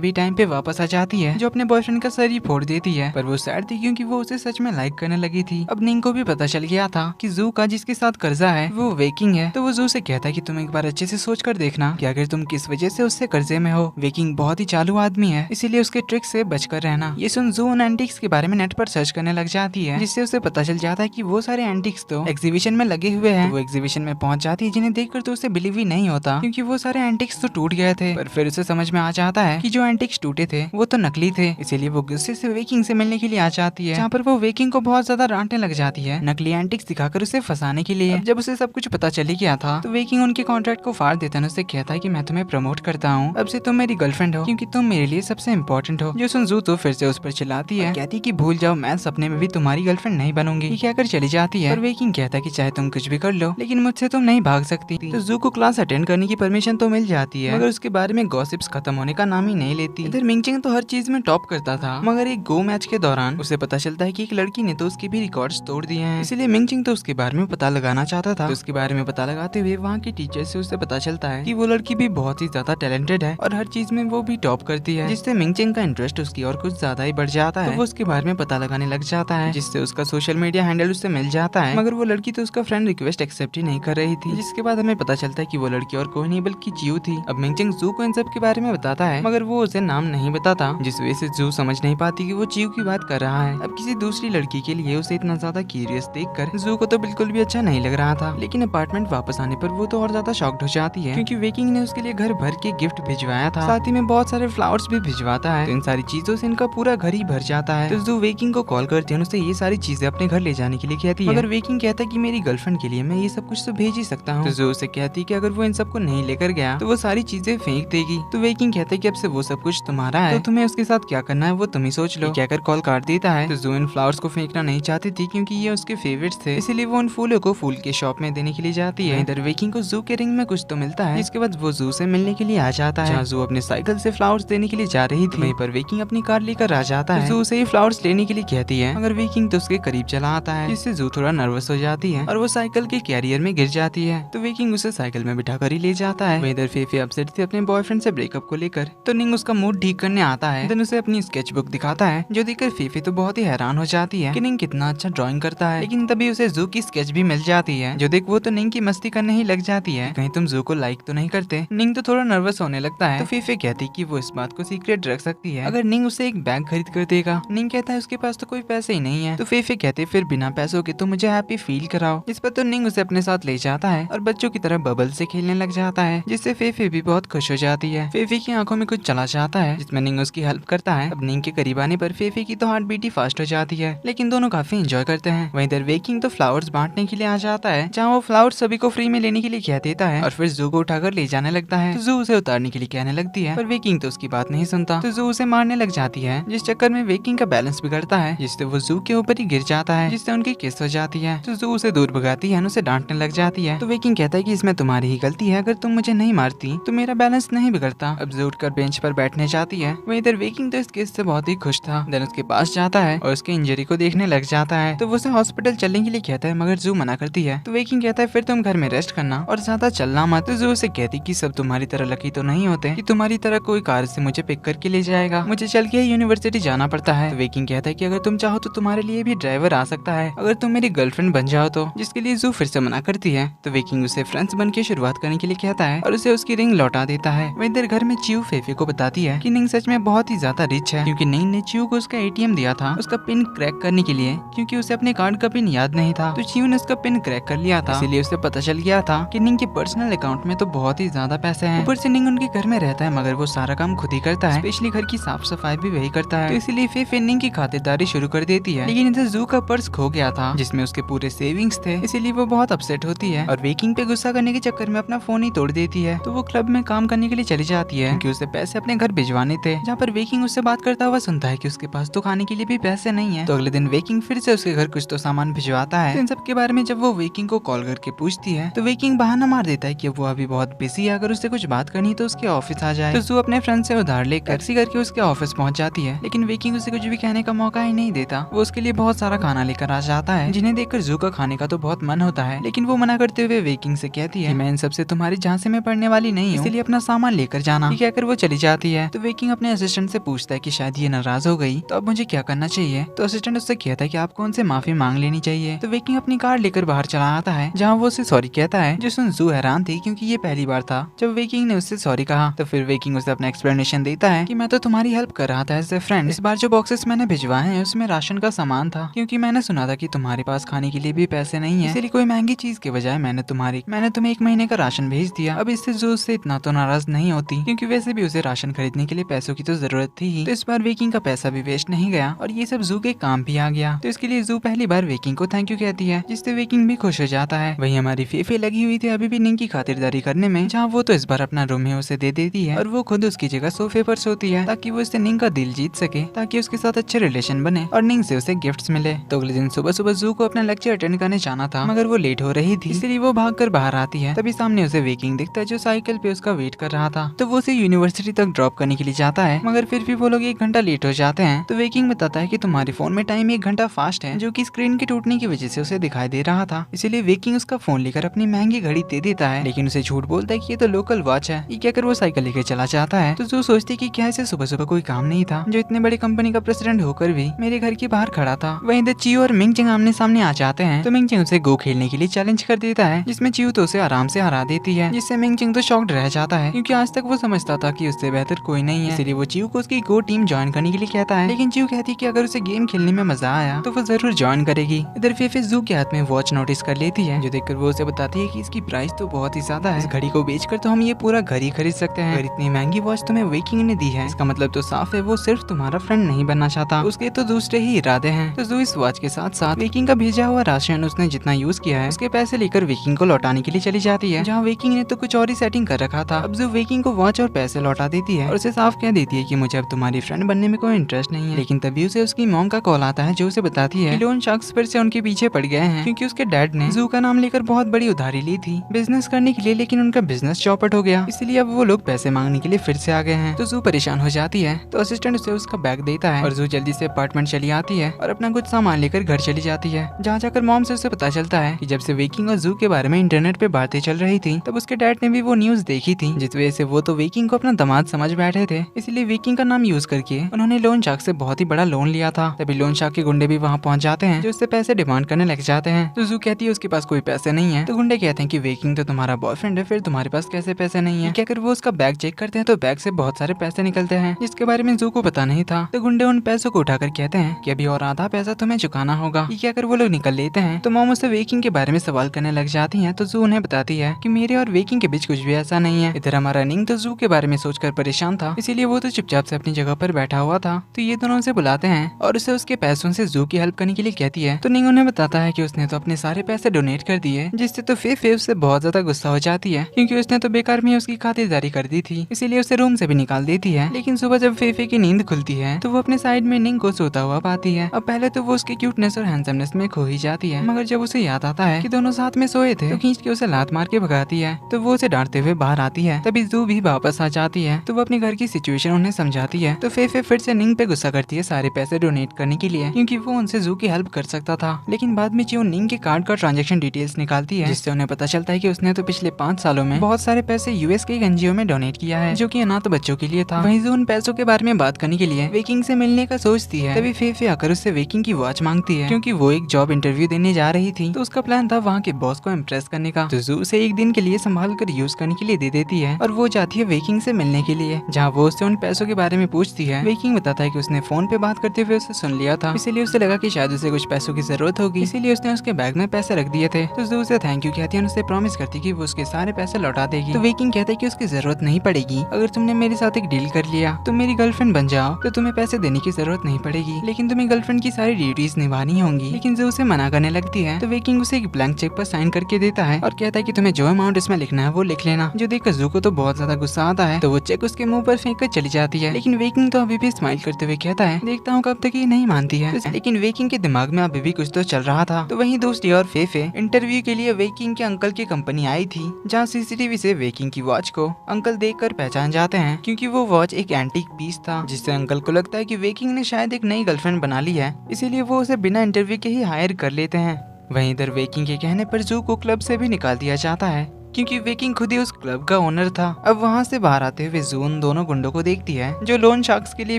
भी टाइम पे वापस आ जाती है जो अपने बॉयफ्रेंड का सर ही फोड़ देती है। पर वो सैड थी क्योंकि वो उसे सच में लाइक करने लगी थी। अब निंग को भी पता चल गया था कि जू का जिसके साथ कर्जा है वो वेकिंग है। तो वो जू से कहता है कि तुम एक बार अच्छे से सोच कर देखना कि अगर तुम किस वजह से उससे कर्जे में हो। वेकिंग बहुत ही चालू आदमी है, इसीलिए उसके ट्रिक से बचकर रहना। ये सुन जू उन एंटिक्स के बारे में नेट पर सर्च करने लग जाती है, जिससे उसे पता चल जाता है कि वो सारे एंटिक्स तो एग्जीबिशन में लगे हुए हैं। तो वो एग्जीबिशन में पहुंच जाती है, जिन्हें देखकर तो उसे बिलीव ही नहीं होता क्योंकि वो सारे एंटिक्स तो टूट गए थे। पर फिर उसे समझ में आ जाता है कि जो एंटिक्स टूटे थे वो तो नकली थे। इसीलिए वो गुस्से से वेकिंग से मिलने के लिए आ जाती है, जहाँ पर वो वेकिंग को बहुत ज्यादा डांटने लग जाती है नकली एंटिक्स दिखाकर उसे फंसाने के लिए। जब उसे सब कुछ पता चल गया था तो वेकिंग उनके कॉन्ट्रैक्ट को फाड़ देता है। उसे कहता है कि मैं तुम्हें प्रमोट करता हूँ, अब से तुम मेरी गर्लफ्रेंड हो क्योंकि तुम मेरे लिए सबसे इम्पोर्टेंट हो। जो सुन जू तो फिर से उस पर चिल्लाती है, कहती कि भूल जाओ, मैं सपने में भी तुम्हारी गर्लफ्रेंड नहीं बनूंगी। ये कहकर चली जाती है। पर वेकिंग कहता है कि चाहे तुम कुछ भी कर लो लेकिन मुझसे तुम नहीं भाग सकती। तो जू को क्लास अटेंड करने की परमिशन तो मिल जाती है, मगर उसके बारे में गॉसिप्स खत्म होने का नाम ही नहीं लेती। इधर मिंगचिंग तो हर चीज में टॉप करता था, मगर एक गो मैच के दौरान उसे पता चलता है कि एक लड़की ने तो उसके भी रिकॉर्ड्स तोड़ दिए हैं। इसलिए मिंगचिंग तो उसके बारे में पता लगाना चाहता था। तो उसके बारे में पता लगाते हुए वहाँ की टीचर से उसे पता चलता है कि वो लड़की भी बहुत ही ज्यादा टैलेंटेड है और हर चीज में वो भी टॉप करती है, जिससे मिंगचिंग का इंटरेस्ट उसकी और कुछ ज्यादा ही बढ़ जाता है। तो वो उसके बारे में पता लगाने लग जाता है, जिससे उसका सोशल मीडिया हैंडल उससे मिल जाता है। मगर वो लड़की तो उसका फ्रेंड रिक्वेस्ट एक्सेप्ट ही नहीं कर रही थी, जिसके बाद हमें पता चलता है कि वो लड़की और कोई नहीं बल्कि जियो थी। अब मिंगचिंग जू को इन सब के बारे में बताता है, मगर वो उसे नाम नहीं बताता, जिस वजह से जू समझ नहीं पाती कि वो जियो की बात कर रहा है। अब किसी दूसरी लड़की के लिए उसे इतना ज्यादा क्यूरियस देखकर जू को तो बिल्कुल भी अच्छा नहीं लग रहा था। लेकिन अपार्टमेंट वापस आने पर वो तो और ज्यादा शॉक्ड हो जाती है क्योंकि वेकिंग ने उसके लिए घर भर के गिफ्ट भिजवाया था, साथ ही में बहुत सारे फ्लावर्स भी भिजवाता है। तो इन सारी चीजों से इनका पूरा घर ही भर जाता है। तो जू वेकिंग को कॉल करती है, उसे ये सारी चीजें अपने घर ले जाने के लिए कहती है, मगर वेकिंग कहता है कि मेरी गर्लफ्रेंड के लिए मैं ये सब कुछ तो भेज ही सकता हूँ। तो जू उसे कहती है कि अगर वो इन सबको नहीं लेकर गया तो वो सारी चीजें फेंक देगी। तो वेकिंग कहता है कि अब से वो सब कुछ तुम्हारा है, तो तुम्हें उसके साथ क्या करना है वो तुम ही सोच लो। कहकर कॉल काट देता है। तो जू इन फ्लावर्स को फेंकना नहीं चाहती थी क्योंकि ये उसके फेवरेट्स थे, इसीलिए वो उन फूलों को फूल के शॉप में देने के लिए जाती है। इधर वेकिंग को जू के रिंग में कुछ तो मिलता है, जिसके बाद वो जू से मिलने के लिए आ जाता है, जहाँ जू अपने साइकिल से फ्लावर्स देने के लिए जा रही थी। वहीं पर वेकिंग अपनी कार लेकर आ जाता है। जू उसे फ्लावर्स लेने के लिए कहती है, मगर वेकिंग तो उसके करीब चला आता है, जिससे जू थोड़ा नर्वस हो जाती है और वो साइकिल के कैरियर में गिर जाती है। तो वेकिंग उसे साइकिल में बिठा कर ही ले जाता है। इधर फेफे अपसेट थी अपने बॉयफ्रेंड से ब्रेकअप को लेकर, तो निंग उसका मूड ठीक करने आता है। देन उसे अपनी स्केच बुक दिखाता है, जो देखकर फेफे तो बहुत ही हैरान हो जाती है कि निंग कितना अच्छा ड्राइंग करता है। लेकिन तभी उसे जू की स्केच भी मिल जाती है, जो देख वो तो निंग की मस्ती करने ही लग जाती है, कहीं तुम जू को लाइक तो नहीं करते। निंग तो थोड़ा नर्वस होने लगता है। तो फेफे कहती कि वो इस बात को सीक्रेट रख सकती है अगर निंग उसे एक बैग खरीद कर देगा। निंग कहता है उसके पास तो कोई पैसे ही नहीं है। तो फेफे कहते फिर बिना पैसों के तो मुझे हैप्पी फील कराओ। इस पर तो निंग उसे अपने साथ ले जाता है और बच्चों की तरह बबल से खेलने लग जाता है, जिससे फेफे भी बहुत खुश हो जाती है। फेफे की आंखों में कुछ चला जाता है, जिसमें निंग उसकी हेल्प करता है। अब निंग के करीब आने पर फेफे की तो हार्ट बीट ही फास्ट हो जाती है, लेकिन दोनों काफी एंजॉय करते हैं। वहीं इधर वेकिंग तो फ्लावर्स बांटने के लिए आ जाता है, जहाँ वो फ्लावर्स सभी को फ्री में लेने के लिए कह देता है और फिर जू को उठाकर ले जाने लगता है। तो जू उसे उतारने के लिए कहने लगती है, पर वेकिंग तो उसकी बात नहीं सुनता। तो जू उसे मारने लग जाती है, जिस चक्कर में वेकिंग का बैलेंस बिगड़ता है, जिससे वो जू के ऊपर ही गिर जाता है, जिससे उनकी किस हो जाती है। तो जू उसे दूर भगाती है, उसे डांटने लग जाती है। तो वेकिंग कहता है कि इसमें तुम्हारी ही गलती है, अगर तुम मुझे नहीं मारती तो मेरा बैलेंस नहीं बिगड़ता। अब जू उठकर बेंच पर बैठने जाती है। वहीं इधर वेकिंग तो इस केस से बहुत ही खुश था। देन उसके पास जाता है और उसके इंजरी को देखने लग जाता है। तो वो उसे हॉस्पिटल चलने के लिए कहता है, मगर जू मना करती है। तो वेकिंग कहता है फिर तुम घर में रेस्ट करना और ज्यादा चलना मत। तो जू उसे कहती कि सब तुम्हारी तरह लकी तो नहीं होते कि तुम्हारी तरह कोई कार से मुझे पिक करके ले जाएगा, मुझे चल के यूनिवर्सिटी जाना पड़ता है। तो वेकिंग कहता है कि अगर तुम चाहो तो तुम्हारे लिए भी ड्राइवर आ सकता है, अगर तुम मेरी गर्लफ्रेंड बन जाओ तो, जिसके लिए जू फिर से मना करती है। तो वेकिंग उसे फ्रेंड्स बन के शुरुआत करने के लिए कहता है और उसे उसकी रिंग लौटा देता है। वहीं इधर घर में चियो फेफे को बताती है कि निंग सच में बहुत ही ज्यादा रिच है, क्योंकि निंग ने चियो को उसका एटीएम दिया था उसका पिन क्रैक करने के लिए, क्योंकि उसे अपने कार्ड का पिन याद नहीं था। तो चियो ने उसका पिन क्रैक कर लिया था, इसीलिए उसे पता चल गया था कि निंग के पर्सनल अकाउंट में तो बहुत ही ज्यादा पैसे हैं। ऊपर से निंग उनके घर में रहता है, मगर वो सारा काम खुद ही करता है, स्पेशली घर की साफ सफाई भी वही करता है। तो इसीलिए फेफे निंग की खातिरदारी शुरू कर देती है। लेकिन इधर जू का पर्स खो गया था, जिसमें उसके पूरे सेविंग्स थे, इसीलिए वो बहुत अपसेट होती है और वेकिंग पे गुस्सा करने के चक्कर में अपना फोन ही तोड़ देती है। तो वो क्लब में काम करने के लिए चली जाती है, क्योंकि उसे पैसे अपने घर भिजवाने थे, जहाँ पर वेकिंग उससे बात करता हुआ सुनता है कि उसके पास तो खाने के लिए भी पैसे नहीं है। तो अगले दिन वेकिंग फिर से उसके घर कुछ तो सामान भिजवाता है। तो इन सब के बारे में जब वो वेकिंग को कॉल करके पूछती है, तो वेकिंग बहाना मार देता है कि वो अभी बहुत बिजी है, अगर उससे कुछ बात करनी है तो उसके ऑफिस आ जाए। तो जू अपने फ्रेंड से उधार लेकर टैक्सी करके उसके ऑफिस पहुंच जाती है, लेकिन वेकिंग उसे कुछ भी कहने का मौका ही नहीं देता। वो उसके लिए बहुत सारा खाना लेकर आ जाता है, जिन्हें देखकर जू का खाने का तो बहुत मन होता है, लेकिन वो मना करते हुए वेकिंग से कहती है मैं इन सबसे तुम्हारी झांसे में पड़ने वाली नहीं हूँ, इसलिए अपना सामान लेकर जाना। ये कहकर वो चली जाती है। तो वेकिंग अपने असिस्टेंट से पूछता है कि शायद ये नाराज हो गई, तो अब मुझे क्या करना चाहिए। तो असिस्टेंट उससे कहता है कि आपको उनसे माफी मांग लेनी चाहिए। तो वेकिंग अपनी कार लेकर बाहर चला आता है, जहाँ वो उसे सॉरी कहता है, जो सुन जू हैरान थी क्योंकि ये पहली बार था जब वेकिंग ने उससे सॉरी कहा। तो फिर वेकिंग उसे अपना एक्सप्लेनेशन देता है कि मैं तो तुम्हारी हेल्प कर रहा था एज ए फ्रेंड। इस बार जो बॉक्सेस मैंने भिजवाए हैं उसमें राशन का सामान था, क्योंकि मैंने सुना था कि तुम्हारे पास खाने के लिए भी पैसे नहीं है, इसलिए कोई महंगी चीज के बजाय मैंने तुम्हें 1 महीने का राशन भेज दिया। अब इससे जू उससे इतना तो नाराज नहीं होती, क्योंकि वैसे भी उसे राशन खरीदने के लिए पैसों की तो जरूरत थी ही। तो इस बार वेकिंग का पैसा भी वेस्ट नहीं गया और ये सब जू के काम भी आ गया। तो इसके लिए जू पहली बार वेकिंग को थैंक यू कहती है, जिससे वेकिंग भी खुश हो जाता है। वही हमारी फेफे लगी हुई थी अभी भी निंग की खातिरदारी करने में, जहाँ वो तो इस बार अपना रूम ही उसे दे देती है और वो खुद उसकी जगह सोफे पर सोती है, ताकि वो इससे निंग का दिल जीत सके, ताकि उसके साथ अच्छे रिलेशन बने और निंग से उसे गिफ्ट्स मिले। तो अगले दिन सुबह सुबह जू को अपना लेक्चर अटेंड करने जाना था, मगर वो लेट हो रही थी, इसलिए वो भागकर बाहर आती है। तभी सामने उसे वेकिंग दिखता है, जो साइकिल पे उसका वेट कर रहा था। तो वो उसे यूनिवर्सिटी तक ड्रॉप करने के लिए जाता है, मगर फिर भी वो लोग 1 घंटा लेट हो जाते हैं। तो वेकिंग बताता है कि तुम्हारे फोन में टाइम 1 घंटा फास्ट है, जो कि स्क्रीन के टूटने की वजह से उसे दिखाई दे रहा था। इसीलिए वेकिंग उसका फोन लेकर अपनी महंगी घड़ी दे देता है, लेकिन उसे झूठ बोलता है कि ये तो लोकल वॉच है। ये कहकर वो साइकिल लेकर चला जाता है। तो जो सोचती कि क्या इसे सुबह सुबह कोई काम नहीं था, जो इतने बड़ी कंपनी का प्रेसिडेंट होकर भी मेरे घर के बाहर खड़ा था। वहीं द चियो और मिंग चिंग आमने सामने आ जाते हैं। तो मिंग चिंग उसे गो खेलने के लिए चैलेंज कर देता है, जिसमें चियो तो उसे आराम से हरा देती है, जिससे मिंग चिंग तो शॉक्ड रह जाता है, क्योंकि आज तक वो समझता था कि उससे बेहतर कोई नहीं है। इसलिए वो चियो को उसकी गो टीम ज्वाइन करने के लिए कहता है, लेकिन चियो कहती है कि अगर उसे गेम खेलने में मजा आया तो वो जरूर ज्वाइन करेगी। इधर फेफे जू के हाथ में वॉच नोटिस कर लेती है, जो देखकर वो उसे बताती है कि इसकी प्राइस तो बहुत ही ज्यादा है। इस घड़ी को बेचकर तो हम ये पूरा घर ही खरीद सकते हैं। अगर इतनी महंगी वॉच तुम्हें वेकिंग ने दी है, इसका मतलब तो साफ है वो सिर्फ तुम्हारा फ्रेंड नहीं बनना चाहता, उसके तो दूसरे ही इरादे हैं। तो जू इस वॉच के साथ साथ वेकिंग का भेजा हुआ राशन उसने जितना यूज किया है उसके पैसे लेकर वेकिंग को लौटाने के लिए चली जाती है, जहाँ वेकिंग ने तो कुछ और ही सेटिंग कर रखा था। अब जू वेकिंग को वॉच और पैसे लौटा देती है और उसे साफ कह देती है कि मुझे अब तुम्हारी फ्रेंड बनने में कोई इंटरेस्ट नहीं है। लेकिन तभी उसे उसकी मॉम का कॉल आता है, जो उसे बताती है कि लोन शख्स फिर से उनके पीछे पड़ गए हैं, क्योंकि उसके डैड ने जू का नाम लेकर बहुत बड़ी उधारी ली थी बिजनेस करने के लिए, लेकिन उनका बिजनेस चौपट हो गया, इसलिए अब वो लोग पैसे मांगने के लिए फिर से आ गए हैं। तो जू परेशान हो जाती है। तो असिस्टेंट उसे उसका बैग देता है और जू जल्दी से अपार्टमेंट चली आती है और अपना कुछ सामान लेकर घर चली जाती है, जहाँ जाकर मॉम से उसे पता चलता है कि जब से वेकिंग और जू के बारे में इंटरनेट पे बातें चल रही थी, तब उसके डैड ने भी वो न्यूज देखी थी, जिस वजह से वो तो वेकिंग को अपना दामाद समझ बैठे थे। इसलिए वेकिंग का नाम यूज करके उन्होंने लोन शार्क से बहुत ही बड़ा लोन लिया था। तभी लोन शार्क के गुंडे भी वहाँ पहुँच जाते हैं, जो उससे पैसे डिमांड करने लग जाते हैं। तो जू कहती है उसके पास कोई पैसे नहीं है। तो गुंडे कहते हैं कि वेकिंग तो तुम्हारा बॉयफ्रेंड है, फिर तुम्हारे पास कैसे पैसे नहीं है। कहकर वो उसका बैग चेक करते हैं, तो बैग से बहुत सारे पैसे निकलते हैं, जिसके बारे में जू को पता नहीं था। तो गुंडे उन पैसों को उठाकर कहते हैं कि अभी और आधा पैसा तुम्हें चुकाना होगा। ये कहकर वो लोग निकल लेते हैं। तो मॉम उससे वेकिंग के बारे में सवाल करने लग जाती है। तो जू उन्हें बताती है कि मेरे और वेकिंग के बीच कुछ भी ऐसा नहीं है। इधर हमारा निंग तो जू के बारे में सोचकर परेशान था, इसीलिए वो तो चुपचाप से अपनी जगह पर बैठा हुआ था। तो ये दोनों उसे बुलाते हैं और उसे उसके पैसों से जू की हेल्प करने के लिए कहती है। तो निंग उन्हें बताता है कि उसने तो अपने सारे पैसे डोनेट कर दिए, जिससे तो फेफे उससे बहुत ज्यादा गुस्सा हो जाती है, क्योंकि उसने तो बेकार में उसकी खातिरदारी कर दी थी, इसीलिए उसे रूम से भी निकाल देती है। लेकिन सुबह जब फेफे की नींद खुलती है तो वो अपने साइड में निंग को सोता हुआ पाती है। अब पहले तो वो उसके क्यूटनेस और हैंडसमनेस में खो ही जाती है, मगर जब उसे याद आता है कि दोनों साथ में सोए थे तो खींच के उसे लात मार के भगाती है। तो वो उसे डांटते हुए बाहर आती है। तभी जू भी वापस आ जाती है। तो वो अपने घर की सिचुएशन उन्हें समझाती है। तो फेफे फिर से निंग पे गुस्सा करती है सारे पैसे डोनेट करने के लिए, क्योंकि वो उनसे जू की हेल्प कर सकता था। लेकिन बाद में चियो निंग के कार्ड का ट्रांजेक्शन डिटेल्स निकालती है, जिससे उन्हें पता चलता है कि उसने तो पिछले 5 सालों में बहुत सारे पैसे यूएस के एक एनजीओ में डोनेट किया है, जो कि अनाथ बच्चों के लिए था। वहीं जू उन पैसों के बारे में बात करने के लिए वेकिंग से मिलने का सोचती है। तभी फेफे आकर उससे वेकिंग की वॉच मांगती है, क्योंकि वो एक जॉब इंटरव्यू देने जा रही थी। तो उसका प्लान था वहाँ के बॉस को इम्प्रेस करने का। तो जू उसे 1 दिन के लिए संभाल कर यूज करने के लिए दे देती है और वो जाती है वेकिंग से मिलने के लिए, जहाँ वो उससे उन पैसों के बारे में पूछती है। वेकिंग बताता है कि उसने फोन पे बात करते हुए उसे सुन लिया था, इसीलिए उसे लगा कि शायद उसे कुछ पैसों की जरूरत होगी, इसीलिए उसने उसके बैग में पैसे रख दिए थे। तो जू उसे थैंक यू कहती है और उसे प्रॉमिस करती कि वो उसके सारे पैसे लौटा देगी। तो वेकिंग कहता है कि उसकी जरूरत नहीं पड़ेगी, अगर तुमने मेरे साथ एक डील कर लिया, तुम मेरी गर्लफ्रेंड बन जाओ तो तुम्हें पैसे देने की जरूरत नहीं पड़ेगी, लेकिन तुम्हें गर्लफ्रेंड की सारी ड्यूटीज निभानी होंगी। लेकिन जू उसे मना करने लगती है। तो वेकिंग उसे एक ब्लैंक चेक पर साइन करके देता है और कहता है कि तुम्हें जो अमाउंट इसमें लिखना है वो लिख लेना, जो देखकर जू को तो बहुत ज्यादा गुस्सा आता है। तो वो चेक उसके मुंह पर फेंक कर चली जाती है। लेकिन वेकिंग तो अभी भी स्माइल करते हुए कहता है देखता हूँ कब तक ये नहीं मानती है। लेकिन वेकिंग के दिमाग में अभी भी कुछ तो चल रहा था। तो वहीं दूसरी और फेफे इंटरव्यू के लिए वेकिंग के अंकल की कंपनी आई थी, जहाँ सीसीटीवी से वेकिंग की वॉच को अंकल देखकर पहचान जाते जाते हैं क्योंकि वो वॉच एक एंटीक पीस था, जिससे अंकल को लगता है कि वेकिंग ने शायद एक नई गर्लफ्रेंड बना ली है, इसीलिए वो उसे बिना इंटरव्यू के ही हायर कर लेते हैं। वहीं इधर वेकिंग के कहने पर जू को क्लब से भी निकाल दिया जाता है क्योंकि वेकिंग खुद ही उस क्लब का ओनर था। अब वहाँ से बाहर आते हुए जू उन दोनों गुंडों को देखती है जो लोन शार्क्स के लिए